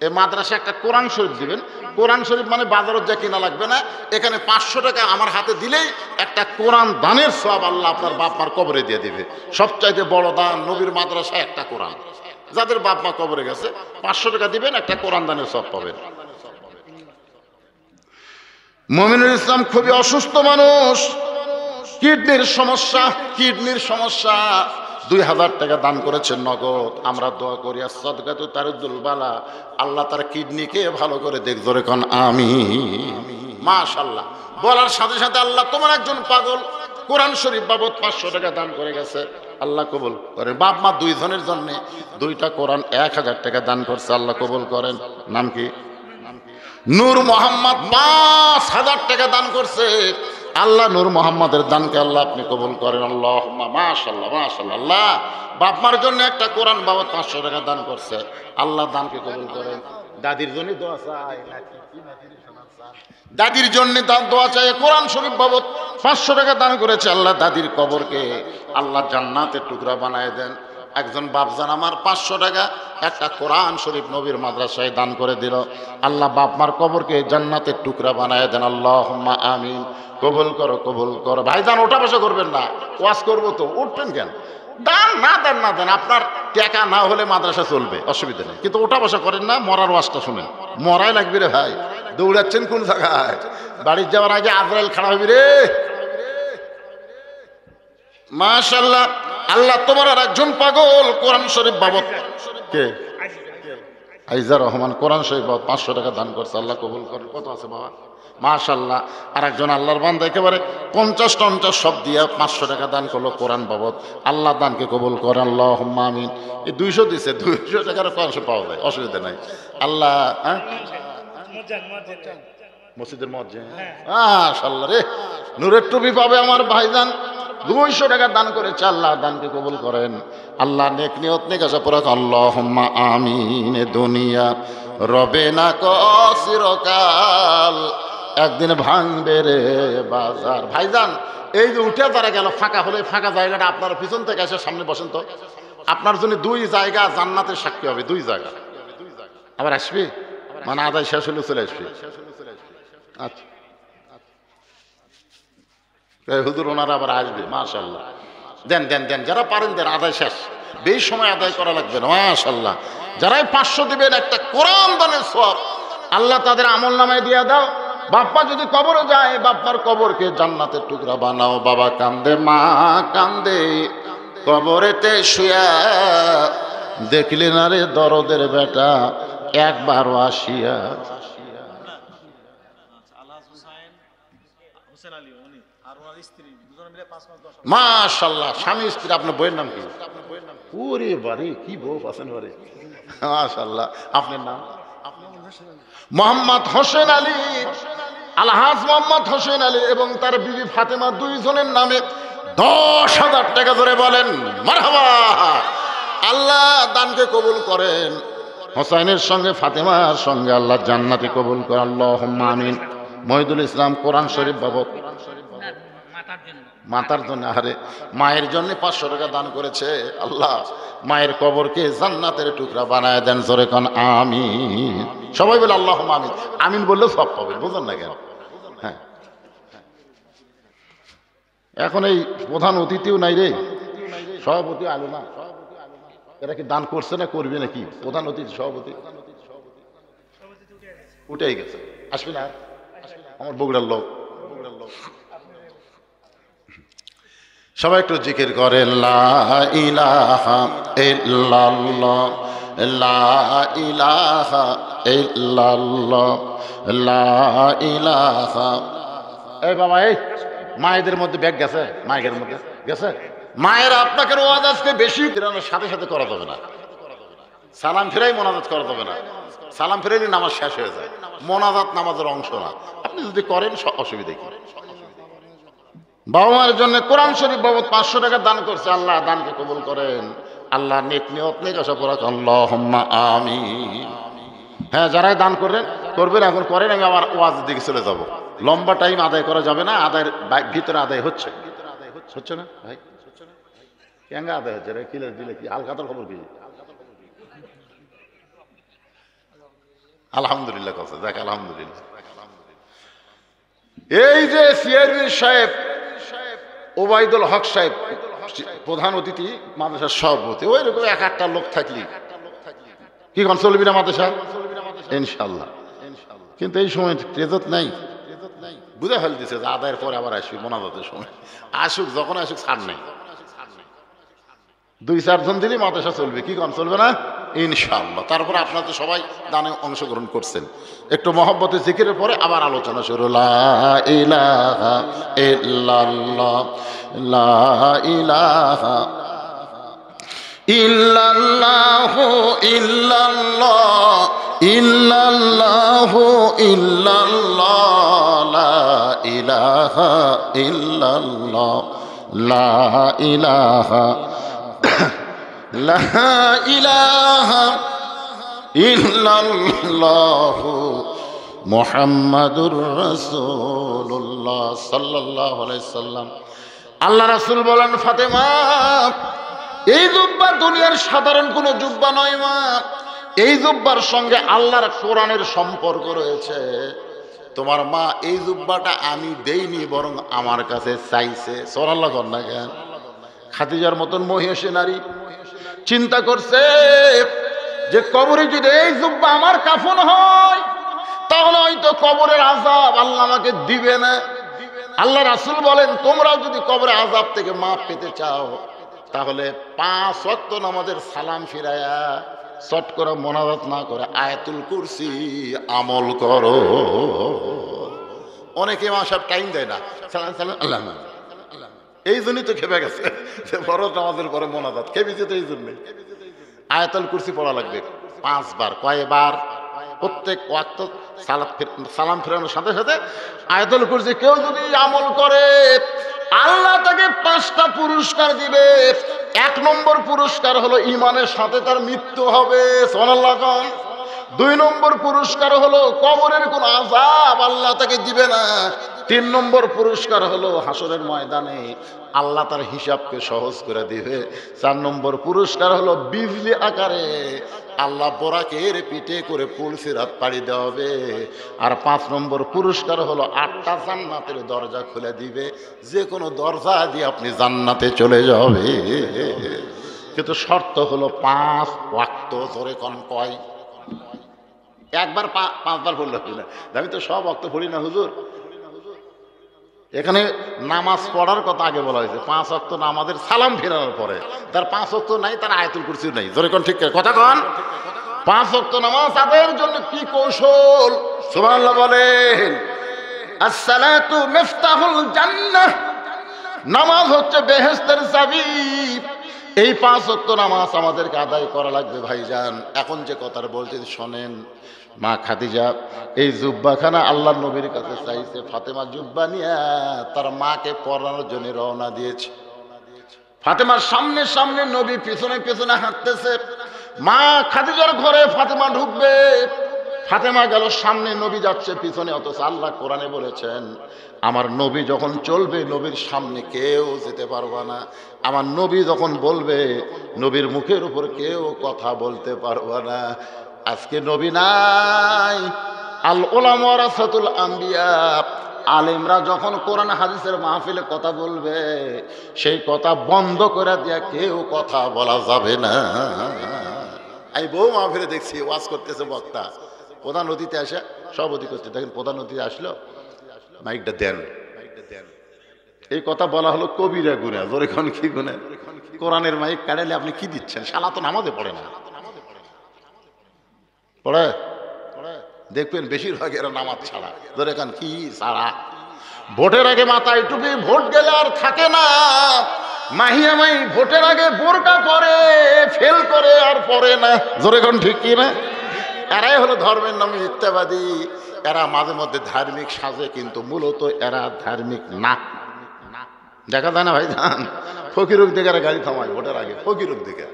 এই মাদ্রাসা একটা কোরআন শরীফ দিবেন। কোরআন শরীফ মানে বাজারত যা কিনা লাগবে না, এখানে 500 টাকা আমার হাতে দিলেই একটা কোরআন দানের সওয়াব আল্লাহ আপনার বাপ মার কবরে দিয়ে দিবে। সবচাইতে বড় দান নবীর মাদ্রাসায় একটা কোরআন। যাদের বাপ মা কবরে গেছে 500 টাকা দিবেন, একটা কোরআন দানের সওয়াব পাবেন। মুমিনুল ইসলাম খুবই অসুস্থ মানুষ, কিডনির সমস্যা, কিডনির সমস্যা। 2000 টাকা দান করেছেন নগদ। আমরা দোয়া করি as-সাদকাতু তারুদ্দুল বালা, আল্লাহ তার কিডনিকে ভালো করে দেখ, জোরে কোন আমিন। মাশাআল্লাহ বলার সাথে সাথে আল্লাহ তোমার একজন পাগল কোরআন শরীফ বাবদ 500 টাকা দান করে গেছে, আল্লাহ কবুল করেন। বাপ মা 2 জনের জন্য 2টা কোরআন 1000 টাকা দান করছে, আল্লাহ কবুল করেন। নাম কি? নূর মোহাম্মদ 5000 টাকা দান করছে, আল্লাহ নূর মোহাম্মদের দানকে আল্লাহ আপনি কবুল করেন। আল্লাহুম্মা মাশাআল্লাহ মাশাআল্লাহ। আল্লাহ বাপ মার জন্য একটা কোরআন বাবদ 500 টাকা দান করছে, আল্লাহ দানকে কবুল করেন। দাদির জন্য দোয়া চাই, দাদির জন্য দোয়া চাই। কোরআন শরীফ বাবদ 500 টাকা দান করেছে, আল্লাহ দাদির কবরকে আল্লাহ জান্নাতের টুকরা বানায় দেন। একজন বাপজান আমার 500 টাকা একটা কোরআন শরীফ নবীর মাদ্রাসায় দান করে দিল, আল্লাহ বাপ মার কবরকে জান্নাতের টুকরা বানায় দেন। আল্লাহুম্মা আমিন। কবুল করো কবুল করো। ভাইজান ওঠা বসা করবেন না, ওয়াজ করবো তো, উঠবেন কেন? দান না দেন না দেন, আপনার টাকা না হলে মাদ্রাসা চলবে, অসুবিধা নেই, কিন্তু ওঠা বসা করেন না। মরার ওয়াজটা শুনেন, মরাই লাগবে রে ভাই। দৌড়াচ্ছেন কোন জায়গায়? বাড়ির যাওয়ার আগে আজরাইল খাড়া হবি রে। মাশাআল্লাহ, আল্লাহ তোমার আর একজন পাগল কোরআন শরীফ বাবদ কে? আইজা রহমান কোরআন শরীফ বাবদ 500 টাকা দান করছে, আল্লাহ কবুল করেন। কত আছে বাবা? মাশাআল্লাহ। আর একজন আল্লাহর বান্দা একেবারে 50-50 সব দিয়ে 500 টাকা দান করলো কোরআন বাবদ, আল্লাহ দানকে কবুল করেন। আল্লাহুম্মা আমিন। এই 200 দিছে, 200 টাকার কোরআন পাওয়া যায়, অসুবিধা নাই। আল্লাহ মসজিদের মুয়াজ্জিন, মাশাআল্লাহ রে, নূরের টুপি পাবে আমার ভাইজান। 200 টাকা দান করেছে, আল্লাহ দানকে কবুল করেন। আল্লাহ নেক নিয়ত নেক আশা পুরা। আল্লাহুম্মা আমিন। দুনিয়া রবে না চিরকাল, একদিন ভাঙবে রে বাজার। ভাইজান এই যে উঠে যারা গেল, ফাঁকা হলে ফাঁকা জায়গাটা আপনার পিছন থেকে এসে সামনে বসেন তো, আপনার জন্য 2 জায়গা জান্নাতের সাক্ষী হবে, 2 জায়গা। আবার আসবি মানে আদায় শেষ হলে চলে আসবি। আচ্ছা হুজুর ওনারা আবার আসবে, মাশাআল্লাহ। দেন দেন দেন, যারা পারেন দেন, আদায় শেষ, বেশি সময় আদায় করা লাগবে না। মাশাআল্লাহ, যারাই 500 দিবেন একটা কোরআন দানের সওয়াব আল্লাহ তাদের আমল নামায় দিয়ে দাও। বাপ্পা যদি কবরে যায়, বাপ্পার কবরকে জান্নাতের টুকরা বানাও। বাবা কান্দে, মা কান্দে, কবরেতে শুয়া, দেখলে না রে দরদের বেটা একবারও আসিয়া। মাশাআল্লাহ, স্বামী স্ত্রী। আপনার বইয়ের নাম কি? ওরে বাড়ি, কি বউ আছেন বারে, মাশাআল্লাহ। আপনার নাম? মোহাম্মদ হোসেন আলী, আলহাজ মোহাম্মদ হোসেন আলী এবং তার বিবি ফাতেমা, 2 জনের নামে 10,000 টাকা ধরে বলেন মারহাবা। আল্লাহ দানকে কবুল করেন। হোসেনের সঙ্গে ফাতেমার সঙ্গে আল্লাহ জান্নাতি কবুল করেন। আল্লাহুম্মা আমিন। মহিদুল ইসলাম কোরআন শরীফ বাবদ মাতার জন্য, আরে মায়ের জন্য 500 টাকা দান করেছে, আল্লাহ মায়ের কবরকে জান্নাতের টুকরা বানায় দেন। জোরে কোন আমিন। সবাই বলে আল্লাহুম্মা আমিন। আমিন বললে সব পাবেন, বুঝলেন না কেন? হ্যাঁ, এখন এই প্রধান অতিথিও নাই রে, সভাপতি আলো না, এরা কি দান করছে না করবে নাকি? প্রধান অতিথি সভাপতি উঠেই গেছে, আসবে না। আমার বগুড়ার লোক। সবাই একটু জিকির করেন, লা ইলাহা ইল্লাল্লাহ, লা ইলাহা ইল্লাল্লাহ, লা ইলাহা। এই বাবা, এই মায়েদের মধ্যে ব্যাগ গেছে, মায়ের মধ্যে গেছে, মায়ের আপনাকে ওয়াজ আজকে বেশি ফেরানোর সাথে সাথে করা যাবে না, সালাম ফেরাই মোনাজাত করা যাবে না। সালাম ফেরাইলে নামাজ শেষ হয়ে যায়, মোনাজাত নামাজের অংশ না। আপনি যদি করেন অসুবিধা কি? বাবা মায়ের জন্য কোরআন শরীফ বাবদ 500 টাকা দান করছে, আল্লাহ দানকে কবুল করেন, আল্লাহ নেক নিয়ত নেক আশা করা আল্লাহুম্মা আমিন। হ্যাঁ, যারাই দান করবেন এখন করেন, আমি আবার ওয়াজের দিকে চলে যাব। লম্বা টাইম আদায় করা যাবে না, আদায়ের ভিতরে আদায় হচ্ছে না ভাই, কেঙ্গা আদায় হচ্ছে রে, কিলে দিলে কি আলকাতার খবর কি? আলহামদুলিল্লাহ কথা দেখ, আলহামদুলিল্লাহ। এই যে সিআরবি সাহেব ওবায়দুল হক সাহেব প্রধান অতিথি, মাদ্রাসার সভাপতি, ওই রকম এক একটা লোক থাকলি কি কোন চলবি না মাদ্রাসা ইনশাল্লাহ। কিন্তু এই সময় ট্রেজত নাই, বুঝে ফেল দিছে যে আদায়ের পরে আবার আসবি, মোনাজাতের সময় আসুক, যখন আসুক ছাড় নেই। 2-4 জন দিলেই মাদ্রাসা চলবে, কি কোন চলবে না ইনশাআল্লাহ। তারপরে আপনারা তো সবাই দানে অংশগ্রহণ করছেন, একটু মহব্বতে জিকিরের পরে আবার আলোচনা শুরু। লা ইলাহা ইল্লাল্লাহ, লা ইলাহা ইল্লাল্লাহু ইল্লাল্লাহ, ইল্লাল্লাহু ইল্লাল্লাহ, লা ইলাহা ইল্লাল্লাহ, লা ইলাহা লা ইলাহা ইল্লাল্লাহু মুহাম্মাদুর রাসূলুল্লাহ সাল্লাল্লাহু আলাইহি সাল্লাম। আল্লাহ রাসূল বলেন, ফাতেমা এই জুব্বা দুনিয়ার সাধারণ কোনো জুব্বা নয় মা, এই জুব্বার সঙ্গে আল্লাহর কোরআনের সম্পর্ক রয়েছে। তোমার মা এই জুব্বাটা আমি দেইনি, বরং আমার কাছে চাইছে। সুবহানাল্লাহ কর না কেন? খাদিজার মতন মহিষী নারী চিন্তা করছে যে কবরে যদি এই জুব্বা আমার কাফন হয়, তাহলে হয়তো কবরের আযাব আল্লাহ আমাকে দিবে না। আল্লাহ রাসূল বলেন, তোমরাও যদি কবরের আযাব থেকে মাফ পেতে চাও, তাহলে 5 ওয়াক্ত নামাজের সালাম ফিরায়া চট করে মোনাজাত না করে আয়াতুল কুরসি আমল করো। অনেকে মা সব টাইম দেয় না, সালাম সালাম আল্লাহ, এই জন্যই তো খেপে গেছে যে ফরজ নামাজের পরে মোনাজাত খেপেছে। তো এই জন্যই আয়াতুল কুরসি পড়া লাগবে 5 বার। কয়বার? প্রত্যেক ওয়াক্ত সালাম ফেরানোর সাথে সাথে আয়াতুল কুরসি কেউ যদি আমল করে, আল্লাহ তাকে 5টা পুরস্কার দিবে। 1 নম্বর পুরস্কার হলো ঈমানের সাথে তার মৃত্যু হবে, সুবহানাল্লাহ। 2 নম্বর পুরস্কার হলো কবরের কোনো আযাব আল্লাহ তাকে দিবে না। 3 নম্বর পুরস্কার হলো হাসরের ময়দানে আল্লাহ তার হিসাবকে সহজ করে দিবে। 4 নম্বর পুরস্কার হলো বিজলি আকারে আল্লাহ বোরাকের পিঠে করে পুল সিরাত পাড়ি দেওয়া হবে। আর 5 নম্বর পুরস্কার হলো 8টা জান্নাতের দরজা খুলে দিবে, যে কোনো দরজা দিয়ে আপনি জান্নাতে চলে যাবে। কিন্তু শর্ত হলো 5 ওয়াক্ত। জোরে কোন কয়? একবার 5 বার পড়লে হবে না। আমি তো সব ওয়াক্ত পড়ি না হুজুর। এখানে নামাজ পড়ার কথা আগে বলা হয়েছে, 5 ওয়াক্ত নামাজের সালাম ফেরানোর পরে। তার 5 ওয়াক্ত নাই, তার আয়াতুল কুরসিও নাই। জোরে কোন ঠিক কথা কোন? 5 ওয়াক্ত নামাজ তাদের জন্য কি কৌশল! সুবহানাল্লাহ বলেন। আসসালাতু মিফতাহুল জান্নাহ, নামাজ হচ্ছে বেহেশতের চাবি। এই 5 ওয়াক্ত নামাজ আমাদেরকে আদায় করা লাগবে ভাইজান। এখন যে কথাটা বলতে শোনেন, মা খাদিজা এই জুব্বাখানা আল্লাহর নবীর কাছে চাইছে। ফাতেমা জুব্বা নিয়ে তার মাকে পরানোর জন্য রওনা দিয়েছে। ফাতেমার সামনে সামনে নবী, পিছনে পিছনে হাঁটতেছে। মা খাদিজার ঘরে ফাতেমা ঢুকবে, ফাতেমা গেল সামনে, নবী যাচ্ছে পিছনে। অথচ আল্লাহ কোরআনে বলেছেন, আমার নবী যখন চলবে নবীর সামনে কেউ যেতে পারবে না। আমার নবী যখন বলবে নবীর মুখের উপর কেউ কথা বলতে পারবে না। আজকে নবী নাই। আল উলামা ওয়ারাসাতুল আম্বিয়া, আলেমরা যখন কোরআন হাদিসের মাহফিলে কথা বলবে, সেই কথা বন্ধ করে দিয়া কেউ কথা বলা যাবে না। আমি বহু মাহফিলে দেখছি ওয়াজ করতেছে বক্তা, প্রধান অতিথি আসে সভাপতি করতে, দেখেন প্রধান অতিথি আসলো, মাইকটা দেন, এই কথা বলা হলো কবিরা গুণা। জোরে কোন কি গুণা? কোরআনের মাইক কাটালে আপনি কি দিচ্ছেন? শালা তো নামাজে পড়ে না। পড়ে দেখবেন বেশিরভাগ এরা নামাজ ছাড়া। ধরে কান কি ছাড়া? ভোটের আগে মাথায় টুপি, ভোট গেলে আর থাকে না। মাহিয়া মাই ভোটের আগে বোরকা পরে ফেল করে আর পরে না, জোরে কোন ঠিক কি না? এরাই হলো ধর্মের নামে মিথ্যাবাদী। এরা মাঝে মধ্যে ধার্মিক সাজে, কিন্তু মূলত এরা ধার্মিক না। দেখা যায় না ভাই জান, ফকিরুক দিকে এরা গাড়ি থামায় ভোটের আগে, ফকিরুক দিকে।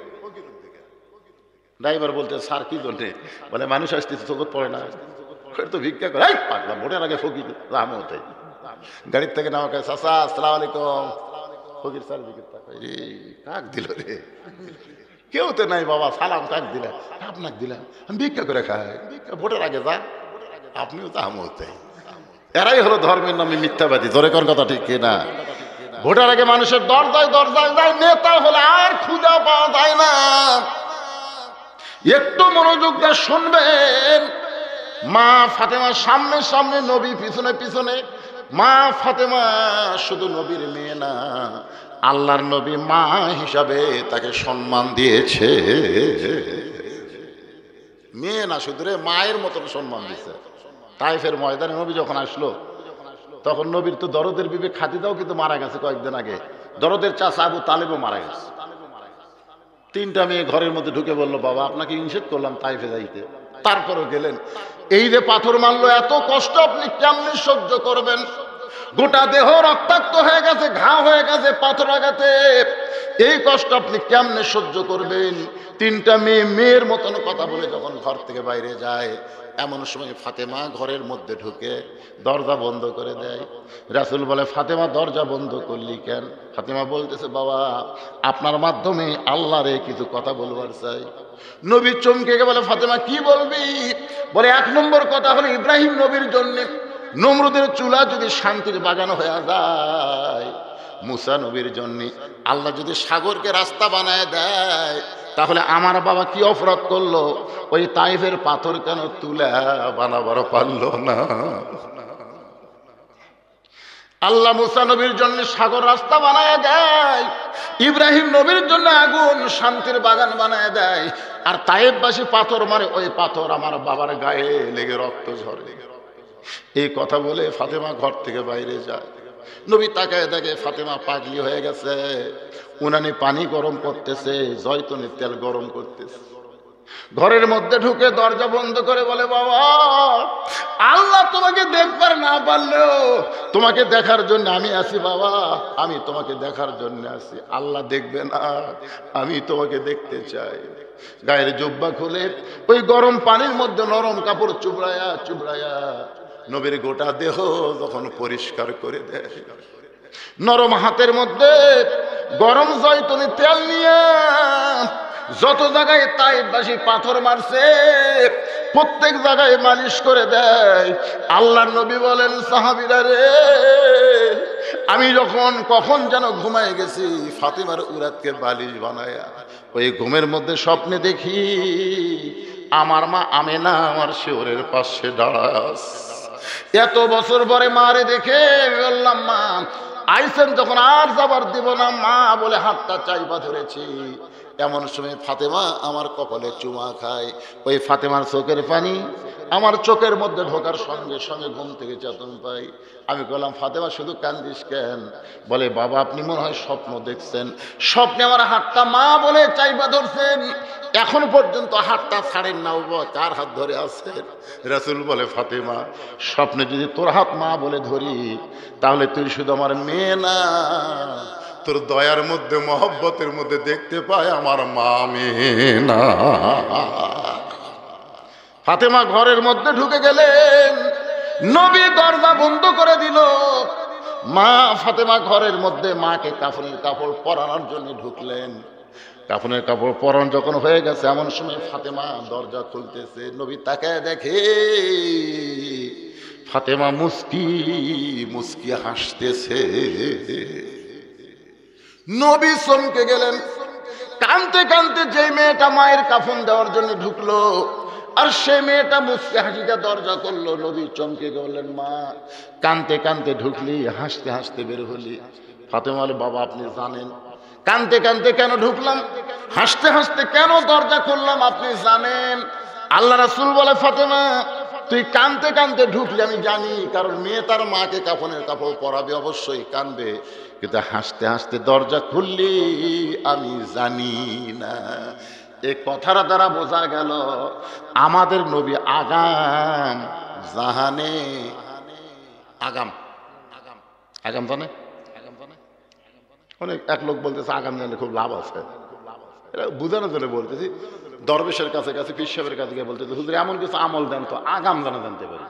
ড্রাইভার বলতে স্যার কি জন্যে? বলে মানুষ আসতেছে চোখত পড়ে না, তো ভিক্ষা করে পাগলাম ভোটের আগে ফকির রাম হতে। গাড়ির থেকে নামা কে চাচা আসসালামু আলাইকুম, ফকির স্যার দিকে কাক দিল রে, কেউ তো নাই বাবা, সালাম কাক দিলাম, আপনাকে দিলাম, আমি ভিক্ষা করে খাই, ভোটের আগে যা, আপনিও তো আমও তাই। এরাই হলো ধর্মের নামে মিথ্যাবাদী, জোরে কোন কথা ঠিক কিনা? ভোটের আগে মানুষের দরজায় দরজায় যায়, নেতা হলে আর খুঁজা পাওয়া যায় না। একটু মনোযোগ দিয়ে শুনবেন, মা ফাতেমার সামনে সামনে, নবী পিছনে পিছনে। মা ফাতেমা শুধু নবীর মেয়ে না, আল্লাহর নবী মা হিসাবে তাকে সম্মান দিয়েছে। মেয়ে না শুধু রে, মায়ের মতন সম্মান দিয়েছে। তাইফের ময়দানে নবী যখন আসলো, তখন নবীর তো দরদের বিবে খাদিজাও কিন্তু মারা গেছে কয়েকদিন আগে, দরদের চাচা আবু তালেবও মারা গেছে। তিনটা মেয়ে ঘরের মধ্যে ঢুকে বললো, বাবা আপনাকে নিষেধ করলাম তাইফে যাইতে, তারপরও গেলেন। এই যে পাথর মারলো, এত কষ্ট আপনি কেমনি সহ্য করবেন? গোটা দেহ রক্তাক্ত হয়ে গেছে, ঘা হয়ে গেছে পাথর আঘাতে, এই কষ্ট আপনি কেমনে সহ্য করবেন? তিনটা মেয়ে মেয়ের মতন কথা বলে যখন ঘর থেকে বাইরে যায়, এমন সময় ফাতেমা ঘরের মধ্যে ঢুকে দরজা বন্ধ করে দেয়। রাসূল বলে, ফাতেমা দরজা বন্ধ করলি কেন? ফাতেমা বলতেছে, বাবা আপনার মাধ্যমে আল্লাহরে কিছু কথা বলবার চাই। নবী চমকে গিয়ে বলে, ফাতেমা কি বলবি? বলে, এক নম্বর কথা হলো, ইব্রাহিম নবীর জন্য নমরুদের চুলা যদি শান্তির বাগান হয়ে যায়, মুসা নবীর জন্য আল্লাহ যদি সাগরকে রাস্তা বানায় দেয়, তাহলে আমার বাবা কি অপরাধ করলো? ওই তাইফের পাথর কেন তুলা বানাবার পারলো না? আল্লাহ মুসা নবীর জন্য সাগর রাস্তা বানায় দেয়, ইব্রাহিম নবীর জন্য আগুন শান্তির বাগান বানায় দেয়, আর তাইফবাসী পাথর মারে, ওই পাথর আমার বাবার গায়ে লেগে রক্ত ঝরে। এই কথা বলে ফাতেমা ঘর থেকে বাইরে যায়। নবী তাকায় দেখে ফাতেমা পাগলি হয়ে গেছে, উনানে পানি গরম করতেছে, জয়তুনের তেল গরম করতেছে। ঘরের মধ্যে ঢুকে দরজা বন্ধ করে বলে, বাবা আল্লাহ তোমাকে দেখবার না পারলেও তোমাকে দেখার জন্য আমি আছি বাবা, আমি তোমাকে দেখার জন্য আছি। আল্লাহ দেখবে না, আমি তোমাকে দেখতে চাই। গায়ের জুব্বা খুলে ওই গরম পানির মধ্যে নরম কাপড় চুবড়ায়া চুবড়ায়া নবীর গোটা দেহ যখন পরিষ্কার করে দেয়, নরম হাতের মধ্যে গরম জয়তুনের তেল নিয়ে যত জায়গায় তাইফবাসী পাথর মারছে প্রত্যেক জায়গায় মালিশ করে দেয়। আল্লাহর নবী বলেন, সাহাবীরা রে, আমি যখন কখন যেন ঘুমায় গেছি, ফাতিমার উরাতকে বালিশ বানায়া ওই ঘুমের মধ্যে স্বপ্নে দেখি আমার মা আমেনা আমার শিওরের পাশে দাঁড়াস। এত বছর পরে মারে দেখে বললাম, মা আইসেন যখন আর যাবার দিব না মা বলে হাতটা চাইপা ধরেছি। এমন সময় ফাতেমা আমার কপালে চুমা খায়। ওই ফাতেমার চোখের পানি আমার চোখের মধ্যে ঢোকার সঙ্গে সঙ্গে ঘুম থেকে চেতন পাই। আমি বললাম, ফাতেমা শুধু কান্দিস কেন? বলে, বাবা আপনি মনে হয় স্বপ্ন দেখছেন, স্বপ্নে আমার হাতটা মা বলে চাইপা ধরছেন, এখন পর্যন্ত হাতটা ছাড়েন না, কার হাত ধরে আছেন? রাসূল বলে, ফাতেমা স্বপ্নে যদি তোর হাত মা বলে ধরি, তাহলে তুই শুধু আমার মেয়ে না, তোর দয়ার মধ্যে মহব্বতের মধ্যে দেখতে পায় আমার মা মেয়ে না। ফাতেমা ঘরের মধ্যে ঢুকে গেলেন, নবী দরজা বন্ধ করে দিল। মা ফাতেমা ঘরের মধ্যে মাকে কাফনের কাপড় পরানোর জন্য ঢুকলেন। কাফনের কাপড় পরানো যখন হয়ে গেছে, এমন সময় ফাতেমা দরজা খুলতেছে। নবী তাকায় দেখে ফাতেমা মুস্কি মুস্কি হাসতেছে। নবী চমকে গেলেন। কানতে কানতে যে মেয়েটা মায়ের কাফন দেওয়ার জন্য ঢুকলো, আর সে মেয়েটা মুস্কি হাসিটা দরজা করলো। নবী চমকে গেলেন, মা কানতে কানতে ঢুকলি, হাসতে হাসতে বের হলি। ফাতেমা বলে, বাবা আপনি জানেন কানতে কানতে কেন ঢুকলাম, হাসতে হাসতে কেন দরজা করলাম, আপনি জানেন? আল্লাহ রাসূল বলে, ফাতেমা তুই কানতে কানতে ঢুকলি আমি জানি, কারণ মেয়ে তার মাকে কাফনের কাপড় পরাবে, অবশ্যই কানবে, কিন্তু হাসতে হাসতে দরজা খুললি আমি জানি না। এই কথার দ্বারা বোঝা গেল আমাদের নবী আগাম জাহানে। আগাম আগাম জানে, অনেক এক লোক বলতেছে আগাম জানলে খুব লাভ আছে, এটা বুঝানোর জন্য বলতেছি। দরবেশের কাছে কাছে পীর সাহেবের কাছে গিয়ে বলতেছে হুজুর এমন কিছু আমল দেন তো আগাম জানা জানতে পারি।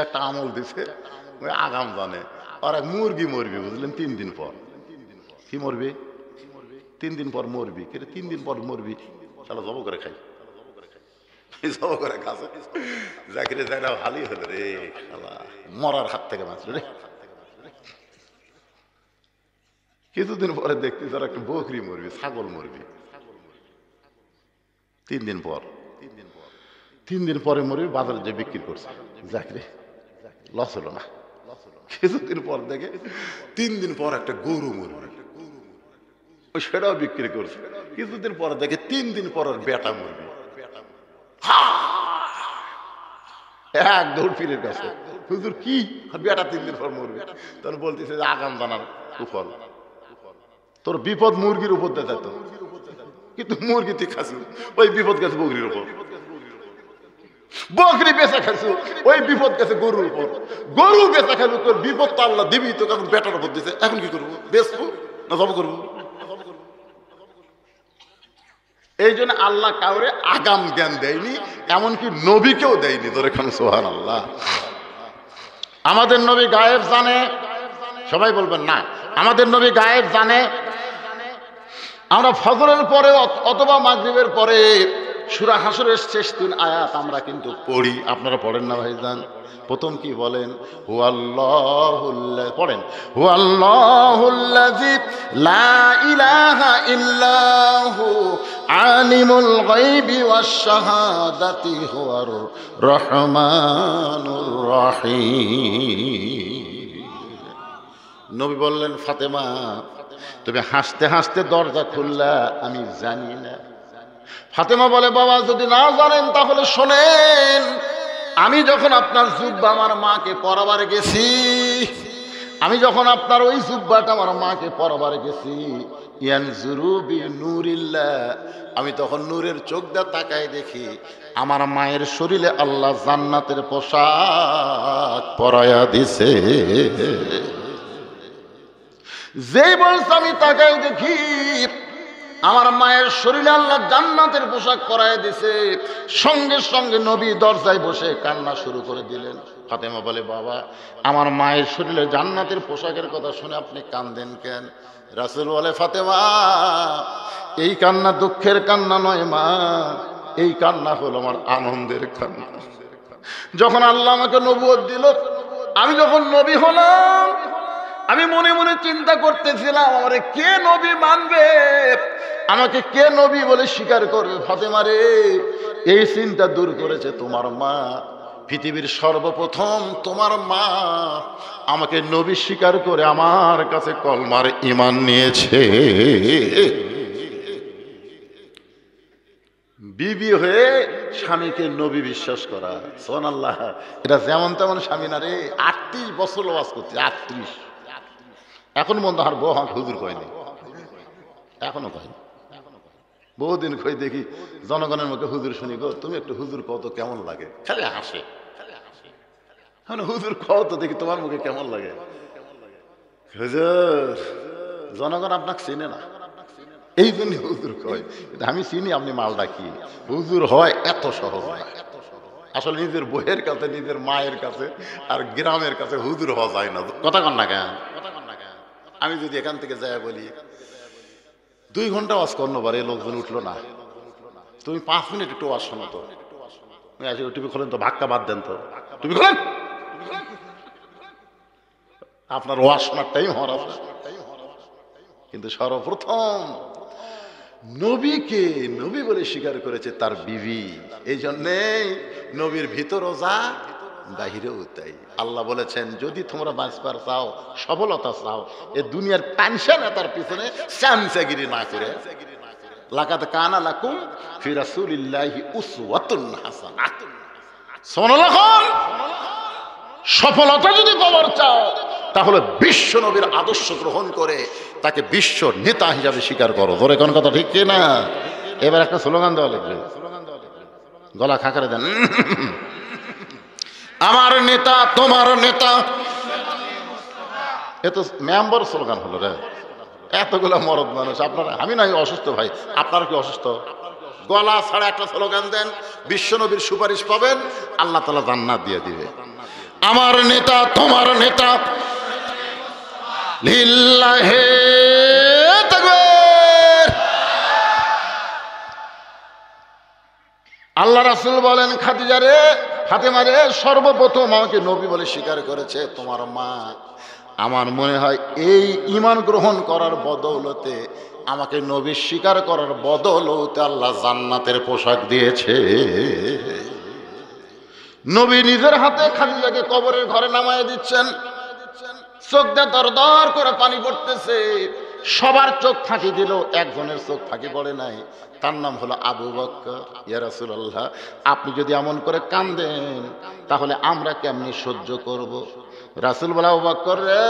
একটা আমল দিছে ওই আগাম জানে। আর এক মুরগি মরবি বুঝলেন 3 দিন পর। কি মরবি? 3 দিন পর মরবি। কিন্তু 3 দিন পর মরবি শালা জব করে খাই, জব করে খাচ্ছে। জাকিরে জায়গা ভালোই হলো রে, শালা মরার হাত থেকে বাঁচল রে। কিছুদিন পরে দেখতে তার একটা বকরি মরবি, ছাগল মরবি 3 দিন পর। 3 দিন পরে মরবি, বাজারে যে বিক্রি করছে জাকিরে লস হলো না। কিছুদিন পর দেখে 3 দিন পর একটা গরু মরবি, ওই সেটাও বিক্রি করছে। কিছুদিন পর দেখে 3 দিন পর বেটা মরবি। এক দৌড় পীরের কাছে, হুজুর কি বেটা 3 দিন পর মরবে? তখন বলতেছে যে আগাম জানার কুফল। তোর বিপদ মুরগির উপর দেখা যেত, কিন্তু মুরগি তুই খাসু, ওই বিপদ গেছে বকরির উপর। বকরি বেচা খাইছো, ওই বিপদ গেছে গরুর উপর। গরু বেচা খাইলো, তোর বিপদ তো আল্লাহ দিবি, তো এখন বেটার উপর দিছে। এখন কি করবো? বেচবো না জব করবো? এই জন্য আল্লাহ কাউরে আগাম জ্ঞান দেয়নি, এমনকি নবীকেও দেয়নি। তোর এখানে সুবহানাল্লাহ। আমাদের নবী গায়েব জানে, সবাই বলবেন না আমাদের নবী গায়েব জানে। আমরা ফজরের পরে অথবা মাগরিবের পরে সূরা হাসরের শেষ 3 আয়াত আমরা কিন্তু পড়ি, আপনারা পড়েন না ভাইজান? প্রথম কি বলেন? হুয়াল্লাহুল্লাযী, পড়েন হুয়াল্লাহুল্লাযী লা ইলাহা ইল্লাহু আলিমুল গায়বি ওয়াশ শাহাদাতি হুয়ার রহমানুর রহিম। নবী বললেন ফাতেমা তুমি হাসতে হাসতে দরজা খুললা আমি জানি না। ফাতেমা বলে বাবা যদি না জানেন তাহলে শোনেন, আমি যখন আপনার জুব্বা আমার মাকে পরাবার গেছি, আমি যখন আপনার ওই জুব্বাটা আমার মাকে পরাবার গেছি, ইয়ানজুরু বিনুরিল্লাহ, আমি তখন নূরের চোখ দিয়ে তাকাই দেখি আমার মায়ের শরীরে আল্লাহ জান্নাতের পোশাক পরায়া দিছে। যেই বলছে আমি তাকাই দেখি আমার মায়ের শরীরে আল্লাহ জান্নাতের পোশাক পরায় দিছে, সঙ্গে সঙ্গে নবী দরজায় বসে কান্না শুরু করে দিলেন। ফাতেমা বলে বাবা আমার মায়ের শরীরে জান্নাতের পোশাকের কথা শুনে আপনি কান্দেন কেন? রাসূল বলে ফাতেমা এই কান্না দুঃখের কান্না নয় মা, এই কান্না হলো আমার আনন্দের কান্না। যখন আল্লাহ আমাকে নবুয়ত দিল, আমি যখন নবী হলাম, আমি মনে মনে চিন্তা করতেছিলাম আমারে কে নবী মানবে, আমাকে কে নবী বলে স্বীকার করবে। ফাতেমা রে এই চিন্তা দূর করেছে তোমার মা। পৃথিবীর সর্বপ্রথম তোমার মা আমাকে নবী স্বীকার করে আমার কাছে কলমার ঈমান নিয়েছে। বিবি হয়ে স্বামীকে নবী বিশ্বাস করা, সুবহানাল্লাহ। এটা যেমন তেমন স্বামী না রে। 38 বছর ওয়াজ করছে, 38। এখন মন্দ আর বউ আমাকে হুজুর কয়নি, এখনো কয়নি। বহুদিন কই দেখি জনগণের মুখে হুজুর শুনি গো তুমি একটু হুজুর কত কেমন লাগে, খালি হাসে। হুজুর কও তো দেখি তোমার মুখে কেমন লাগে। হুজুর জনগণ আপনাকে চিনে না, এই জন্য হুজুর কয়। আমি চিনি আপনি মাল ডাকি। হুজুর হয় এত সহজ না। আসলে নিজের বইয়ের কাছে, নিজের মায়ের কাছে আর গ্রামের কাছে হুজুর হওয়া যায় না। কথা কন না কেন? আমি যদি এখান থেকে যাই বলি 2 ঘন্টা ওয়াজ করনো পারে, লোকজন উঠলো না, তুমি 5 মিনিট একটু ওয়াজ শোনো তো। টিভি খোলেন তো, ভাক্কা বাদ দেন তো, টিভি খোলেন। আপনার ওয়াজ শোনার টাইম হওয়ার আছে। কিন্তু সর্বপ্রথম নবীকে নবী বলে স্বীকার করেছে তার বিবি। এই জন্যেই নবীর ভিতরও যা বাহিরেও তাই। আল্লাহ বলেছেন যদি তোমরা বাঁচবার চাও, সফলতা চাও, এ দুনিয়ার পেনশন এটার পিছনে চামচাগিরি না করে, লাকাদ কানা লাকুম ফি রাসূলিল্লাহি উসওয়াতুন হাসানাহ, সুবহানাল্লাহ। সফলতা যদি পাওয়ার চাও তাহলে বিশ্ব নবীর আদর্শ গ্রহণ করে তাকে বিশ্ব নেতা হিসাবে স্বীকার করো। ধরে কোন কথা ঠিক কি না? এবার একটা স্লোগান দেওয়া লাগবে, গলা খাকারে দেন, আমার নেতা তোমার নেতা। এ তো মেম্বার স্লোগান হলো রে, এতগুলো মরদ মানুষ। আপনারা, আমি নাই অসুস্থ ভাই, আপনারা কি অসুস্থ? গলা ছাড়া একটা স্লোগান দেন, বিশ্ব নবীর সুপারিশ পাবেন, আল্লাহ তাআলা জান্নাত দিয়ে দিবে। আমার নেতা তোমার নেতা, লিল্লাহে তাকবীর। আল্লাহ রাসূল বলেন, খাদিজা রে, ফাতেমা রে, সর্বপ্রথম আমাকে নবী বলে স্বীকার করেছে তোমার মা। আমার মনে হয় এই ঈমান গ্রহণ করার বদৌলতে, আমাকে নবী স্বীকার করার বদৌলতে আল্লাহ জান্নাতের পোশাক দিয়েছে। নবী নিজের হাতে খাদিজাকে কবরের ঘরে নামায় দিচ্ছেন, চোখ দিয়ে দরদর করে পানি পড়তেছে। সবার চোখ ফাঁকি দিল, একজনের চোখ ফাঁকি পড়ে নাই, তার নাম হলো আবু বকর। ইয়া রাসূলুল্লাহ, আপনি যদি এমন করে কাঁদেন তাহলে আমরা কেমনি সহ্য করব? রাসূল বলে, আবু বকর রে,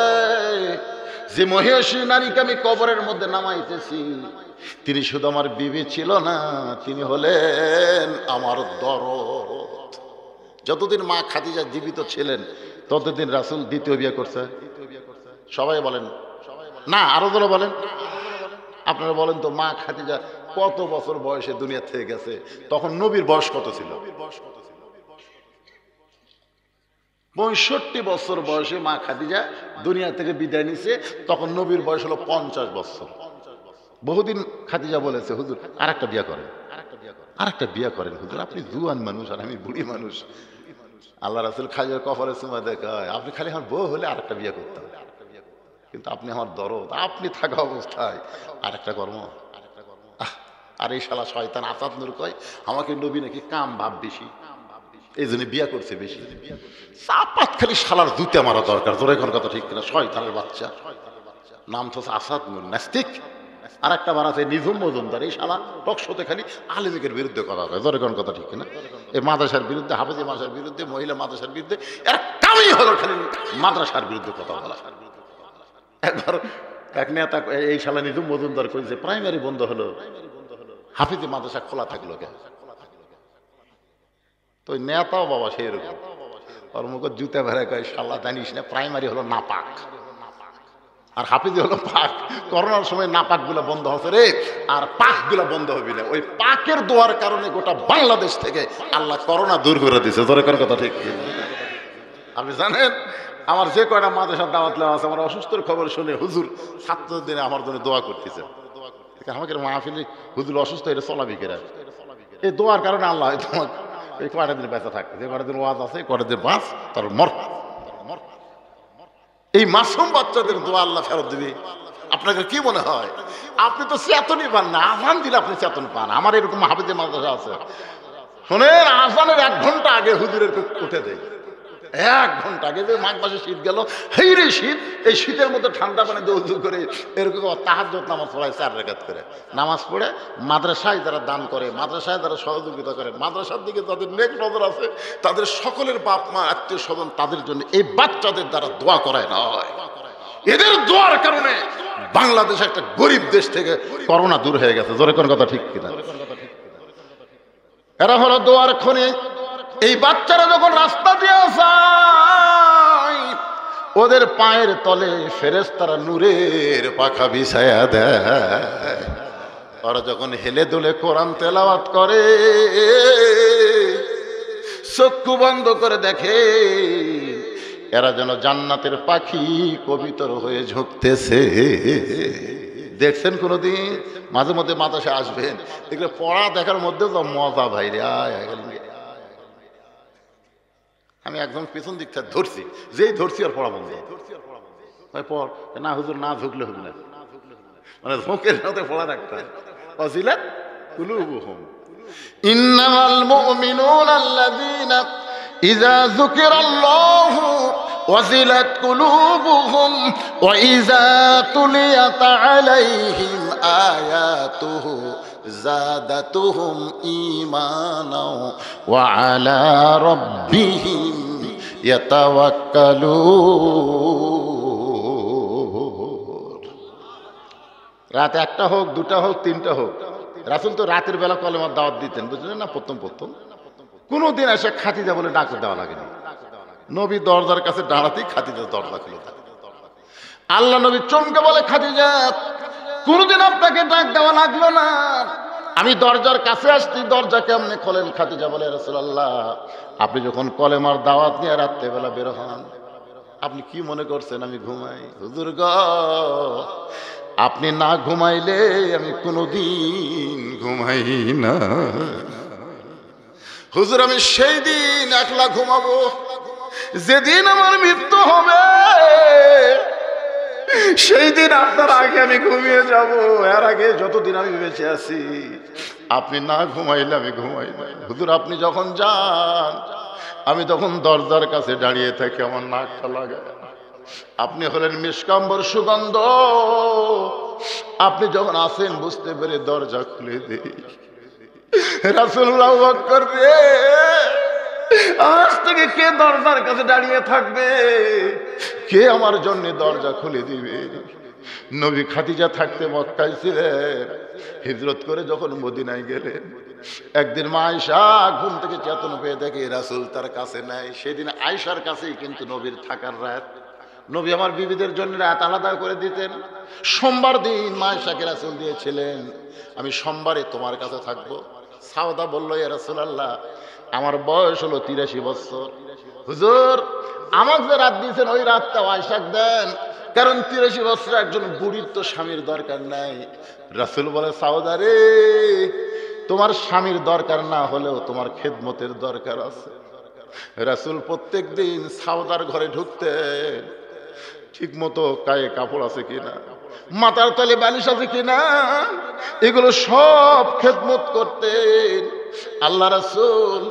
যে মহিষী নারীকে আমি কবরের মধ্যে নামাইতেছি, তিনি শুধু আমার বিবি ছিল না, তিনি হলেন আমার দরদ। যতদিন মা খাদিজা জীবিত ছিলেন ততদিন রাসূল দ্বিতীয় বিয়ে করছে। সবাই বলেন না, আরো ধরে বলেন। আপনারা বলেন তো, মা খাদিজা কত বছর বয়সে দুনিয়া থেকে গেছে? তখন নবীর বয়স কত ছিল? 65 বছর বয়সে মা খাদিজা দুনিয়া থেকে বিদায় নিছে। তখন নবীর বয়স হলো 50 বছর। বহুদিন খাদিজা বলেছে, হুজুর আরেকটা বিয়ে করেন, আরেকটা বিয়ে করেন হুজুর, আপনি জুয়ান মানুষ আর আমি বুড়ি মানুষ। আল্লাহ রাসূল খাদিজার কপালে চুমা দেখায়, আপনি খালি আমার বউ হলে আরেকটা বিয়ে করতাম, কিন্তু আপনি আমার দরদ, আপনি থাকা অবস্থায় আরেকটা কর্ম। আর এই শালা শয়তান আসাদ নূর কয় আমাকে নবী নাকি কাম ভাব বেশি, এই জন্য বিয়া করছে বেশি। চাপাত খালি শালার দুতে মারা দরকার। জোরে কোন কথা ঠিক কিনা? শয়তানের বাচ্চা, নাম তো আসাদ নূর, নাস্তিক। আর একটা বানাতে নিঝুম মজুমদার, এই শালা টকশোতে খালি আলেমিকের বিরুদ্ধে কথা কয়। জোরে কোন কথা ঠিক কিনা? এই মাদ্রাসার বিরুদ্ধে, হাফেজি মাদ্রাসার বিরুদ্ধে, মহিলা মাদ্রাসার বিরুদ্ধে, এর কামই হলো খালি মাদ্রাসার বিরুদ্ধে কথা বলা। একবার এক নেতা এই শালা নিঝুম মজুমদার কইছে, প্রাইমারি বন্ধ হলো, হাফেজি মাদ্রাসা খোলা থাকলো কেন? তো নেতাও বাবা সেই রকম, ওর মুখ জুতে ভেড়ে কয়, শালা জানিস না প্রাইমারি হলো নাপাক আর হাফিজি হলো পাক। করোনার সময় নাপাক গুলো বন্ধ হচ্ছে রে, আর পাক গুলো বন্ধ হবে না। ওই পাকের দোয়ার কারণে গোটা বাংলাদেশ থেকে আল্লাহ করোনা দূর করে দিচ্ছে। জোরে কোন কথা ঠিক? আপনি জানেন, আমার যে কয়টা মাদ্রাসার দাওয়াত দেওয়া আছে, আমার অসুস্থর খবর শুনে হুজুর ছাত্রদের দিনে আমার জন্য দোয়া করতেছে। আমাকে মাহফিলে হুজুর অসুস্থ, এটা চলাবি কেরা? এই দোয়ার কারণে আল্লাহ তোমাকে এই কয়টা দিন বেঁচে থাকবে, যে কয়টা দিন ওয়াজ আছে, কয়টা দিন বাঁচ, তার মর। এই মাসুম বাচ্চাদের দোয়া আল্লাহ ফেরত দিবে। আপনাকে কি মনে হয়? আপনি তো চেতনই পান না, আজান দিলে আপনি চেতন পান। আমার এরকম হাফেজে মাদ্রাসা আছে, শোনেন, আজানের 1 ঘন্টা আগে হুজুরের উঠে দেয়। 1 ঘন্টা আগে, যে মাঘ মাসে শীত গেল, হেই রে শীত, এই শীতের মধ্যে ঠান্ডা পানি দিয়ে উজু করে এরকম তাহাজ্জুদ নামাজ পড়ায় 4 রাকাত করে। নামাজ পড়ে মাদ্রাসায় যারা দান করে, মাদ্রাসায় যারা সহযোগিতা করে, মাদ্রাসার দিকে যাদের নেক নজর আছে, তাদের সকলের বাপ মা আত্মীয় স্বজন, তাদের জন্য এই বাচ্চাদের দ্বারা দোয়া করায় নয়। এদের দোয়ার কারণে বাংলাদেশ একটা গরিব দেশ থেকে করোনা দূর হয়ে গেছে। জোরে কোন কথা ঠিক কিনা? এরা হলো দোয়ার খনি। এই বাচ্চারা যখন রাস্তা দিয়ে যায়, ওদের পায়ের তলে ফেরেশতারা নূরের পাখা বিছায়া দেয়। ওরা যখন হেলে দুলে কোরআন তেলাওয়াত করে, চক্ষু বন্ধ করে দেখে এরা যেন জান্নাতের পাখি কবিতর হয়ে ঝুঁকতেছে। দেখছেন কোনোদিন? মাঝে মধ্যে মাদ্রাসায় আসবেন, দেখলে পড়া দেখার মধ্যে তো মজা ভাই রে। আমি একদম পেছন দিক থেকে ধরছি, যেই ধরছি আর পড়া বন্ধ। পর না হুজুর, না ঝুঁকলে হবে না, মানে ঝোঁকের সাথে পড়া রাখতে হয়। ইন্নামাল মুমিনুনা আল্লাযীনা ইযা যুকিরাল্লাহু ওয়াজিলাত কুলুবুহুম ওয়া ইযা তুলিয়াত আলাইহিম আয়াতুহু যাদাতুহুম ঈমানাও ওয়া আলা রাব্বিহিম ইয়াতাওয়াক্কালুন। রাত একটা হোক, দুটা হোক, তিনটা হোক, রাসূল তো রাতের বেলা কলেমার দাওয়াত দিতেন, বুঝলেন না? প্রথম কোনোদিন এসে খাদিজা বলে ডাক দেওয়া লাগেনি। নবী দরজার কাছে দাঁড়াতেই খাদিজা দরজা খুলে দেয়। আল্লাহ নবী চমকে বলে, খাদিজা, কোনোদিন আপনাকে ডাক দেওয়া লাগলো না, আমি দরজার কাছে আসছি, দরজা কেমনে খোলেন? খাদিজা বলে, রাসূলুল্লাহ, আপনি যখন কলেমার দাওয়াত নিয়ে রাত্রেবেলা বের হন, আপনি কি মনে করছেন আমি ঘুমাই? হুজুর গো, আপনি না ঘুমাইলে আমি কোনোদিন ঘুমাই না। হুজুর, আমি সেই দিন একলা ঘুমাবো যেদিন আমার মৃত্যু হবে, সেই দিন আপনার আগে আমি ঘুমিয়ে যাব। এর আগে যতদিন আমি বেঁচে আছি আপনি না ঘুমাইলে আমি ঘুমাই না। হুজুর, আপনি যখন যান আমি তখন দরজার কাছে দাঁড়িয়ে থাকি, আমার নাকটা লাগায়। আপনি হলেন মিশকাম্বর সুগন্ধ, আপনি যখন আসেন বুঝতে পেরে দরজা খুলে দিই। রাসূলুল্লাহ আকবার রে, আজ থেকে কে দরজার কাছে দাঁড়িয়ে থাকবে? কে আমার জন্য দরজা খুলে দিবে? নবী খাদিজা থাকতে মক্কায় ছিলেন, হিজরত করে যখন মদিনায় গেলেন, একদিন মা আয়েশা ঘুম থেকে চেতন পেয়ে দেখে রাসূল তার কাছে নাই। সেদিন আয়েশার কাছেই কিন্তু নবীর থাকার রাত। নবী আমার বিবিদের জন্য রাত আলাদা করে দিতেন। সোমবার দিন মা আয়েশাকে রাসূল দিয়েছিলেন, আমি সোমবারে তোমার কাছে থাকবো। সাউদা বলল, ইয়া রাসূলুল্লাহ, আমার বয়স হলো 83 বছর। হুজুর, আমাকে যে রাত দিয়েছেন ওই রাতটা আয়েশাকে দেন, কারণ 83 বছর একজন বুড়ির তো স্বামীর দরকার নাই। রাসূল বলে, সাউদা রে, তোমার স্বামীর দরকার না হলেও তোমার খেদমতের দরকার আছে। রাসূল প্রত্যেক দিন সাউদার ঘরে ঢুকতেন, ঠিক মতো গায়ে কাপড় আছে কিনা, মাথার তলে বালিশ আছে কিনা, এগুলো সব খেদমত করতেন। আল্লাহ রাসূল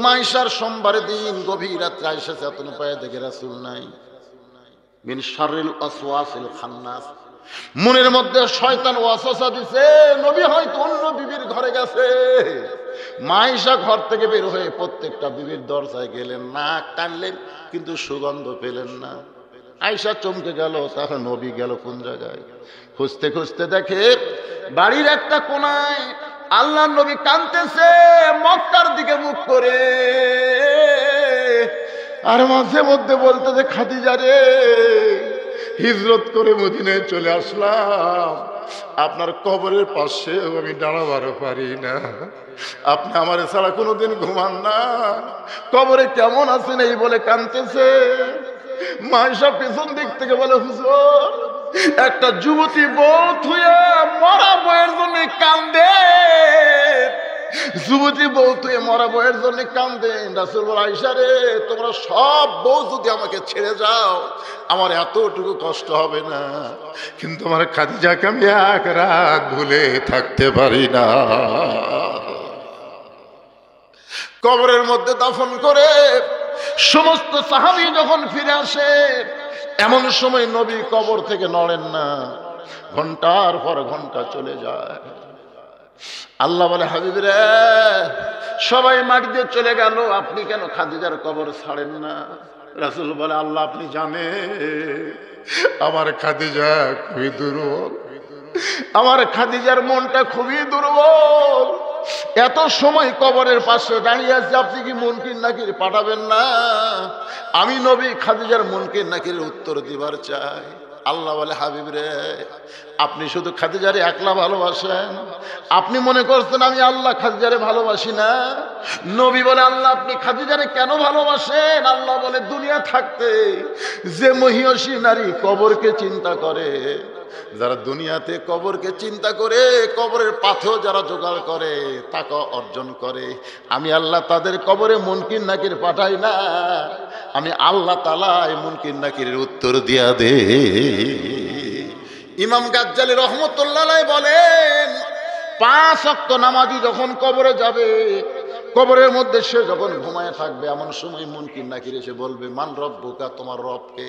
মাইশার সোমবারের দিন গভীর রাত্রে আয়েশা চেতন পায়ে দেখে রাসূল নাই। মিন শাররিল ওয়াসওয়াসিল খান্নাস, মনের মধ্যে শয়তান ওয়াসওয়াসা দিছে, নবী হয়তো অন্য বিবির ঘরে গেছে। মাইশা ঘর থেকে বের হয়ে প্রত্যেকটা বিবির দরজায় গেলেন, নাক টানলেন, কিন্তু সুগন্ধ পেলেন না। আয়েশা চমকে গেল, তাহলে নবী গেল কোন জায়গায়? খুঁজতে খুঁজতে দেখে বাড়ির একটা কোনায় আল্লাহর নবী কাঁদতেছে মক্কার দিকে মুখ করে, আর মাঝে মধ্যে বলতেছে, খাদিজা রে, হিজরত করে মদিনায় চলে আসলাম, আপনার কবরের পাশে আমি দাঁড়াবারও পারি না, আপনি আমার ছাড়া কোনোদিন ঘুমান না, কবরে কেমন আছেন এই বলে কাঁদতেছে। মাইশা পেছন দিক থেকে বলে, হুজুর, একটা যুবতী বউ থুয়ে মরা বউয়ের জন্য কান্দে, যুবতী বউ থুয়ে মরা বউয়ের জন্য কান্দেন। রাসূল বলে, আয়েশা রে, তোমরা সব বউ যদি আমাকে ছেড়ে যাও আমার এতটুকু কষ্ট হবে না, কিন্তু আমার খাদিজাকে আমি এক রাত ভুলে থাকতে পারি না। কবরের মধ্যে দাফন করে সমস্ত সাহাবী যখন ফিরে আসে, এমন সময় নবী কবর থেকে নড়েন না, ঘন্টার পর ঘন্টা চলে যায়। আল্লাহ বলে, হাবিব রে, সবাই মাটি দিয়ে চলে গেল, আপনি কেন খাদিজার কবর ছাড়েন না? রাসূল বলে, আল্লাহ আপনি জানেন আমার খাদিজা খুবই দুর্বল, আমার খাদিজার মনটা খুবই দুর্বল, এত সময় কবরের পাশে দাঁড়িয়ে আছে, আপনি কি মুনকির নাকির পাঠাবেন না? আমি নবী খাদিজার মুনকির নাকির উত্তর দিবার চাই। আল্লাহ বলে, হাবিব রে, আপনি শুধু খাদিজারে একলা ভালোবাসেন, আপনি মনে করছেন আমি আল্লাহ খাদিজারে ভালোবাসি না? নবী বলে, আল্লাহ আপনি খাদিজারে কেন ভালোবাসেন? আল্লাহ বলে, দুনিয়া থাকতে যে মহিয়সী নারী কবরকে চিন্তা করে, যারা দুনিয়াতে কবরকে চিন্তা করে কবরের পাথর যারা জোগাড় করে তাকে অর্জন করে, আমি আল্লাহ তাদের কবরে মুনকির নাকির পাঠাই না, আমি আল্লাহ তাআলা এই মুনকির নাকিরের উত্তর দিয়া দে। ইমাম গাজ্জালী রহমতুল্লাহ আলাইহি বলেন, 5 ওয়াক্ত নামাজি যখন কবরে যাবে, কবরের মধ্যে সে যখন ঘুমায় থাকবে এমন সময় মুনকির নাকির এসে বলবে মান রব্বুকা, তোমার রবকে।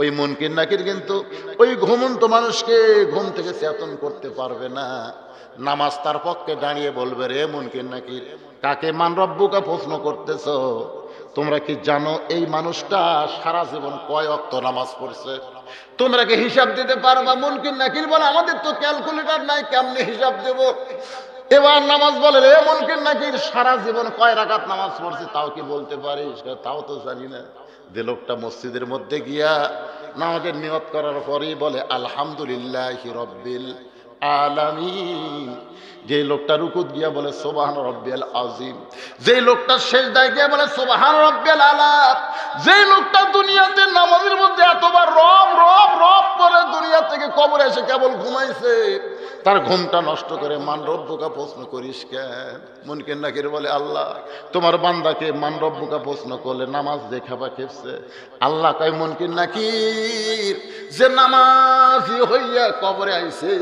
ওই মুনকির নাকির কিন্তু ওই ঘুমন্ত মানুষকে ঘুম থেকে চেতন করতে পারবে না। নামাজ তার পক্ষে দাঁড়িয়ে বলবে, রে মুনকির নাকির, কাকে মান রব্বুকা প্রশ্ন করতেছ? তোমরা কি জানো এই মানুষটা সারা জীবন কয় ওয়াক্ত নামাজ পড়ছে? তোমরা কি হিসাব দিতে পারবা? মুনকির নাকির বলে, আমাদের তো ক্যালকুলেটর নাই, কেমনে হিসাব দেব? এবার নামাজ বলে, রে মুনকির নাকির, সারা জীবন কয় রাকাত নামাজ পড়ছে তাও কি বলতে পারিস? তাও তো জানি না। যে লোকটা মসজিদের মধ্যে গিয়া নামাজের নিয়ত করার পরেই বলে আলহামদুলিল্লাহি রাব্বিল আলামিন, যে লোকটা রুকুত গিয়া বলে সুবহান রাব্বিয়াল আযীম, যে লোকটা সিজদায় গিয়া বলে সুবহান রাব্বিয়াল আলা, যে লোকটা দুনিয়াতে নামাজের মধ্যে এতবার রব রব রব করে দুনিয়া থেকে কবরে এসে কেবল ঘুমাইছে, তার ঘুমটা নষ্ট করে মান রব্বুকা প্রশ্ন করিস কেন? মুনকির নাকির বলে, আল্লাহ তোমার বান্দাকে মান রব্বুকা প্রশ্ন করলে নামাজ দেখাবা খেপছে। আল্লাহ কয়, মুনকির নাকির, যে নামাজি হইয়া কবরে আইছে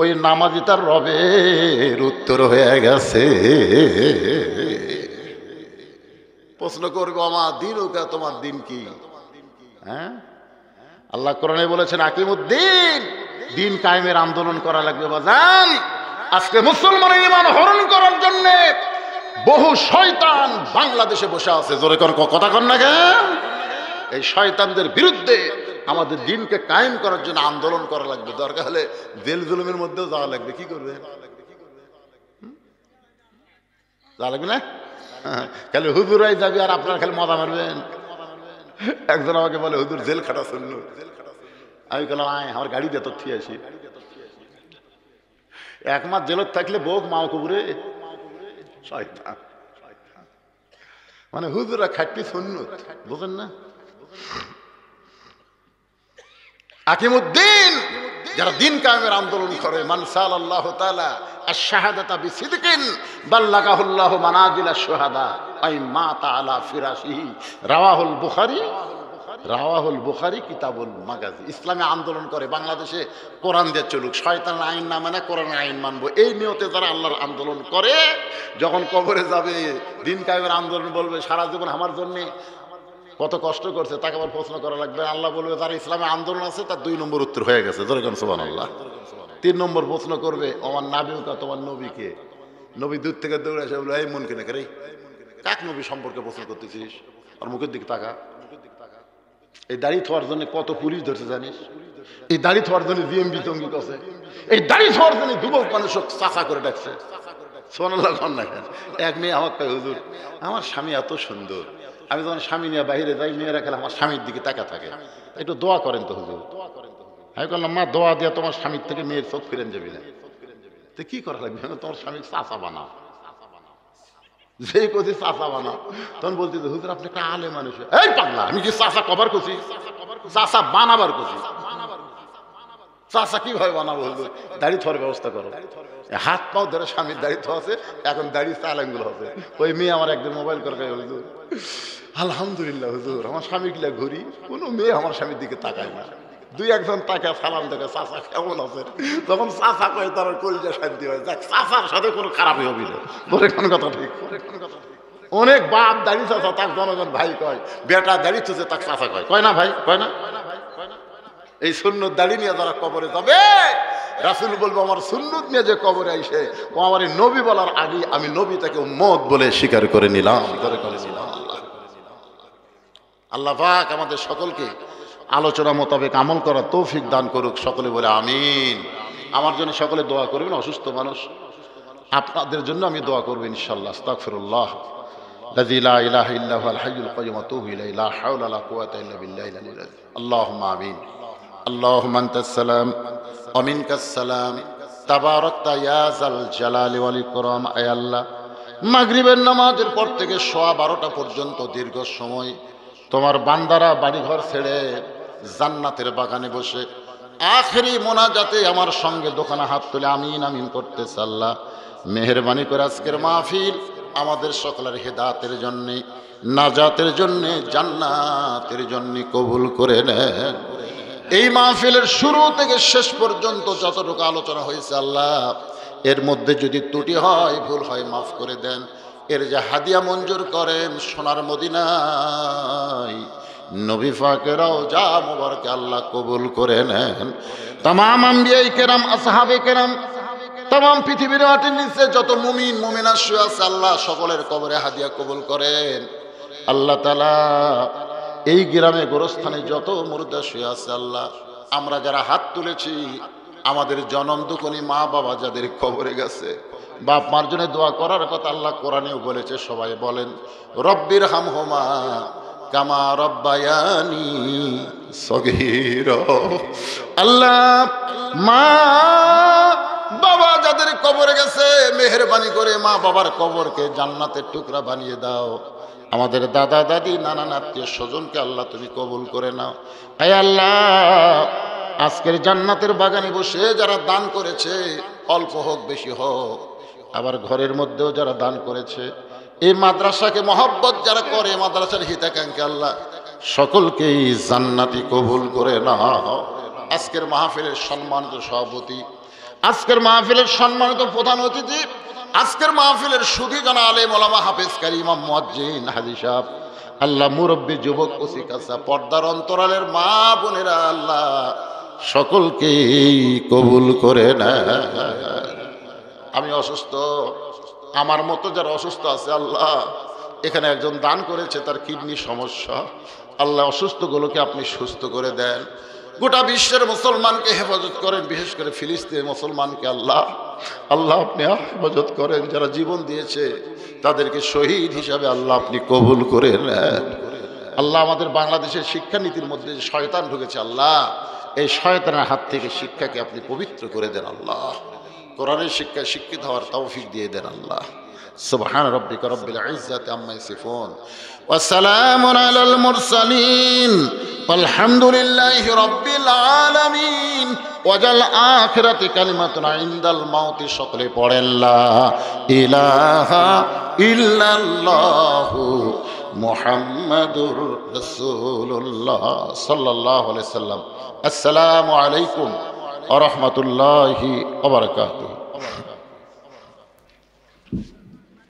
ওই নামাজি তার রবের উত্তর হয়ে গেছে। প্রশ্ন করবো, আমার দিন ওকা, তোমার দিন কি? হ্যাঁ, আল্লাহ কোরআনে বলেছেন আকিমুদ্দিন, দিন কায়েমের আন্দোলন করা লাগবে। বাজান, আজকে মুসলমানের ঈমান হরণ করার জন্য বহু শয়তান বাংলাদেশে বসে আছে। জোরে কথা কন না কেন? এই শয়তানদের বিরুদ্ধে আমাদের দিনকে কায়েম করার জন্য আন্দোলন করা লাগবে। দরকার হলে জেল জুলুমের মধ্যেও যাওয়া লাগবে। কি করবে? যাওয়া লাগবে না? খালি হুজুরাই যাবে আর আপনারা খালি মজা মারবেন। একজন আমাকে বলে, হুজুর জেল খাটা শুনলো। আমি বললাম, আয় আমার গাড়ি দিয়ে তথ্য আসি। এক মাস জেলত থাকলে বোক মাও কবুরে শয়তান। মানে হুজুরা খাটটি সুন্নত, বুঝেন না? আকিমুদ্দিন, যারা দিন কায়েমের আন্দোলন করে, মান সাল্লাল্লাহু তাআলা আশ-শাহাদাতা বিসিদকিন বাল্লাগাহুল্লাহু মানাজিল আশ-শুহাদা আই মাতা আলা ফিরাশিহি, রাওয়াহুল বুখারী, রাওয়াহুল বুখারী কিতাবুল মাগাজি। ইসলামে আন্দোলন করে বাংলাদেশে কোরআন দিয়ে চলুক, শয়তানের আইন না মানে কোরআনের আইন মানবো, এই নিয়তে যারা আল্লাহর আন্দোলন করে, যখন কবরে যাবে দিন কায়েমের আন্দোলন বলবে সারা জীবন আমার জন্য কত কষ্ট করছে, তাকে আবার প্রশ্ন করা লাগবে। আল্লাহ বলবে যারা ইসলামে আন্দোলন আছে তার 2 নম্বর উত্তর হয়ে গেছে। জোরে কোন সুবহানাল্লাহ। 3 নম্বর প্রশ্ন করবে, আমার নাবিউকা, তোমার নবীকে? নবী দূর থেকে দৌড়ে এসে বলবে, এই মুনকির নাকির, কাক নবী সম্পর্কে প্রশ্ন করতেছিস? আর মুখের দিকে তাকা। এই দাড়ি থার জন্য কত পুলিশ ধরছে জানিস? এই দাড়ি থার জন্য বিএমবি জঙ্গি করছে। এই দাড়ি থার জন্য যুবক মানুষ চাচা করে ডাকছে। সুবহানাল্লাহ কন না কেন? এক মেয়ে আমার কয়, হুজুর আমার স্বামী এত সুন্দর, আমি যখন স্বামী নিয়ে বাইরে যাই মেয়েরা খেলে আমার স্বামীর দিকে তাকা থাকে, একটু দোয়া করেন তো হুজুর। আমি বললাম, মা দোয়া দিয়া তোমার স্বামীর থেকে মেয়ের চোখ ফিরেন যাবি না। তো কি করা লাগবে? তোমার স্বামীর চাচা বানাও। যেই করছি চাচা বানাও, তখন বলছি হুজুর আপনি একটা আলে মানুষ। এই পাগলা, আমি কি চাচা কবার করছি? চাচা বানাবার করছি। চাচা কিভাবে বানাবো হুজুর? দাড়ি থার ব্যবস্থা করো। হাত পাও ধরে স্বামীর দাড়ি তো আছে, এখন দাড়ি চালাঙ্গুলো হবে। ওই মেয়ে আমার একদিন মোবাইল করে, হুজুর আলহামদুলিল্লাহ হুজুর, আমার স্বামী গিলা ঘুরি, কোনো মেয়ে আমার স্বামীর দিকে তাকায় না। 2-1 তাকে সালাম দেখে, চাচা কেমন আছে? তখন চাচা কয়ে তার কলিজা শান্তি হয়, যাক চাচার সাথে কোনো খারাপই হবি না। বলে কোন কথা ঠিক? অনেক বাপ দাড়ি চাচা, তাক জনগণ ভাই কয়, বেটা দাড়ি থুছে তাক চাচা কয়, কয় না ভাই? কয় না? এই সুন্নত দাড়ি নিয়ে যারা কবরে যাবে, রাসূল বলবো আমার সুন্নত নিয়ে যে কবরে আইসে, ও আমার নবী বলার আগে আমি নবী তাকে উম্মত বলে স্বীকার করে নিলাম। আল্লাহ পাক আমাদের সকলকে আলোচনা মোতাবেক আমল করার তৌফিক দান করুক। সকলে বলে আমিন। আমার জন্য সকলে দোয়া করবেন, অসুস্থ মানুষ, আপনাদের জন্য আমি দোয়া করব ইনশাআল্লাহ। আস্তাগফিরুল্লাহ الذي لا اله الا هو الحي القيوم واتوب اليه لا حول ولا قوه الا بالله العلي العظيم اللهم امين اللهم انت السلام ومنك السلام تباركت يا ذا الجلال والاكرام। আয় আল্লাহ, মাগরিবের নামাজের পর থেকে সোয়া 12টা পর্যন্ত দীর্ঘ সময় তোমার বান্দারা বাড়িঘর ছেড়ে জান্নাতের বাগানে বসে আখেরি মোনাজাতে আমার সঙ্গে দোকানে হাত তুলে আমিন আমিন করতেছে। আল্লাহ মেহেরবানি করে আজকের মাহফিল আমাদের সকলের হেদায়েতের জন্য, নাজাতের জন্য, জান্নাতের জন্য কবুল করে নেন। এই মাহফিলের শুরু থেকে শেষ পর্যন্ত যতটুকু আলোচনা হয়েছে আল্লাহ এর মধ্যে যদি ত্রুটি হয়, ভুল হয়, মাফ করে দেন। এর যে হাদিয়া মঞ্জুর করেন সোনার মদিনায় নবী পাকেরাও যা মুবারকে আল্লাহ কবুল করে নেন। তামাম আম্বিয়ায়ে কেরাম, আসহাবে কেরাম, তামাম পৃথিবীর মাটির নিচে যত মুমিন মুমিনা শুয়ে আছে আল্লাহ সকলের কবরে হাদিয়া কবুল করেন। আল্লাহ তাআলা এই গ্রামে গোরস্থানে যত মুর্দা শুয়ে আছে আল্লাহ, আমরা যারা হাত তুলেছি, আমাদের জনম দুঃখনী মা বাবা যাদের কবরে গেছে, বাপ মার জন্য দোয়া করার কথা আল্লাহ কোরআনেও বলেছে। সবাই বলেন রব্বির হামহুমা কামা রব্বায়ানি সগীরা। আল্লাহ মা বাবা যাদের কবরে গেছে, মেহেরবানি করে মা বাবার কবরকে জান্নাতের টুকরা বানিয়ে দাও। আমাদের দাদা দাদি নানান আত্মীয় স্বজনকে আল্লাহ তুমি কবুল করে নাও। হে আল্লাহ, আজকের জান্নাতের বাগানে বসে যারা দান করেছে, অল্প হোক বেশি হোক, আবার ঘরের মধ্যেও যারা দান করেছে, এই মাদ্রাসাকে মহব্বত যারা করে, মাদ্রাসার হিতাকাঙ্ক্ষী আল্লাহ সকলকেই জান্নাতি কবুল করে নাও। আজকের মাহফিলের সম্মানিত সভাপতি, আজকের মাহফিলের সম্মানিত প্রধান অতিথি, আজকের মাহফিলের সুধী জানা আলেম ওলামা, হাফেজ কারি, ইমাম মুয়াজ্জিন, হাজী সাহেব, আল্লাহ মুরব্বী, যুবক, ওসি কাসা, পর্দার অন্তরালের মা বোনেরা আল্লাহ সকলকেই কবুল করে নেয়। আমি অসুস্থ, আমার মতো যারা অসুস্থ আছে আল্লাহ, এখানে একজন দান করেছে তার কিডনি সমস্যা, আল্লাহ অসুস্থগুলোকে আপনি সুস্থ করে দেন। গোটা বিশ্বের মুসলমানকে হেফাজত করেন, বিশেষ করে ফিলিস্তিনের মুসলমানকে আল্লাহ আপনি হেফাজত করেন। যারা জীবন দিয়েছে তাদেরকে শহীদ হিসাবে আল্লাহ আপনি কবুল করে নেন। আল্লাহ আমাদের বাংলাদেশের শিক্ষানীতির মধ্যে যে শয়তান ঢুকেছে আল্লাহ, এই শয়তানের হাত থেকে শিক্ষাকে আপনি পবিত্র করে দেন আল্লাহ। কোরআনের শিক্ষায় শিক্ষিত হওয়ার তৌফিক দিয়ে দেন আল্লাহ। সুবহান রাব্বিকা রাব্বিল ইজ্জাতি আম্মা ইয়াসিফুন ওয়া সালামুন আলাল মুরসালিন ওয়ালহামদুলিল্লাহি রাব্বিল আলামিন। ওয়াজাল আখিরাতি কালিমাতুন ইনদাল মাউতি। সকলে পড়েন লা ইলাহা ইল্লাল্লাহু মুহাম্মাদুর রাসূলুল্লাহ সাল্লাল্লাহু আলাইহি সাল্লাম। আসসালামু আলাইকুম ওয়া রাহমাতুল্লাহি ওয়া বারাকাতুহু।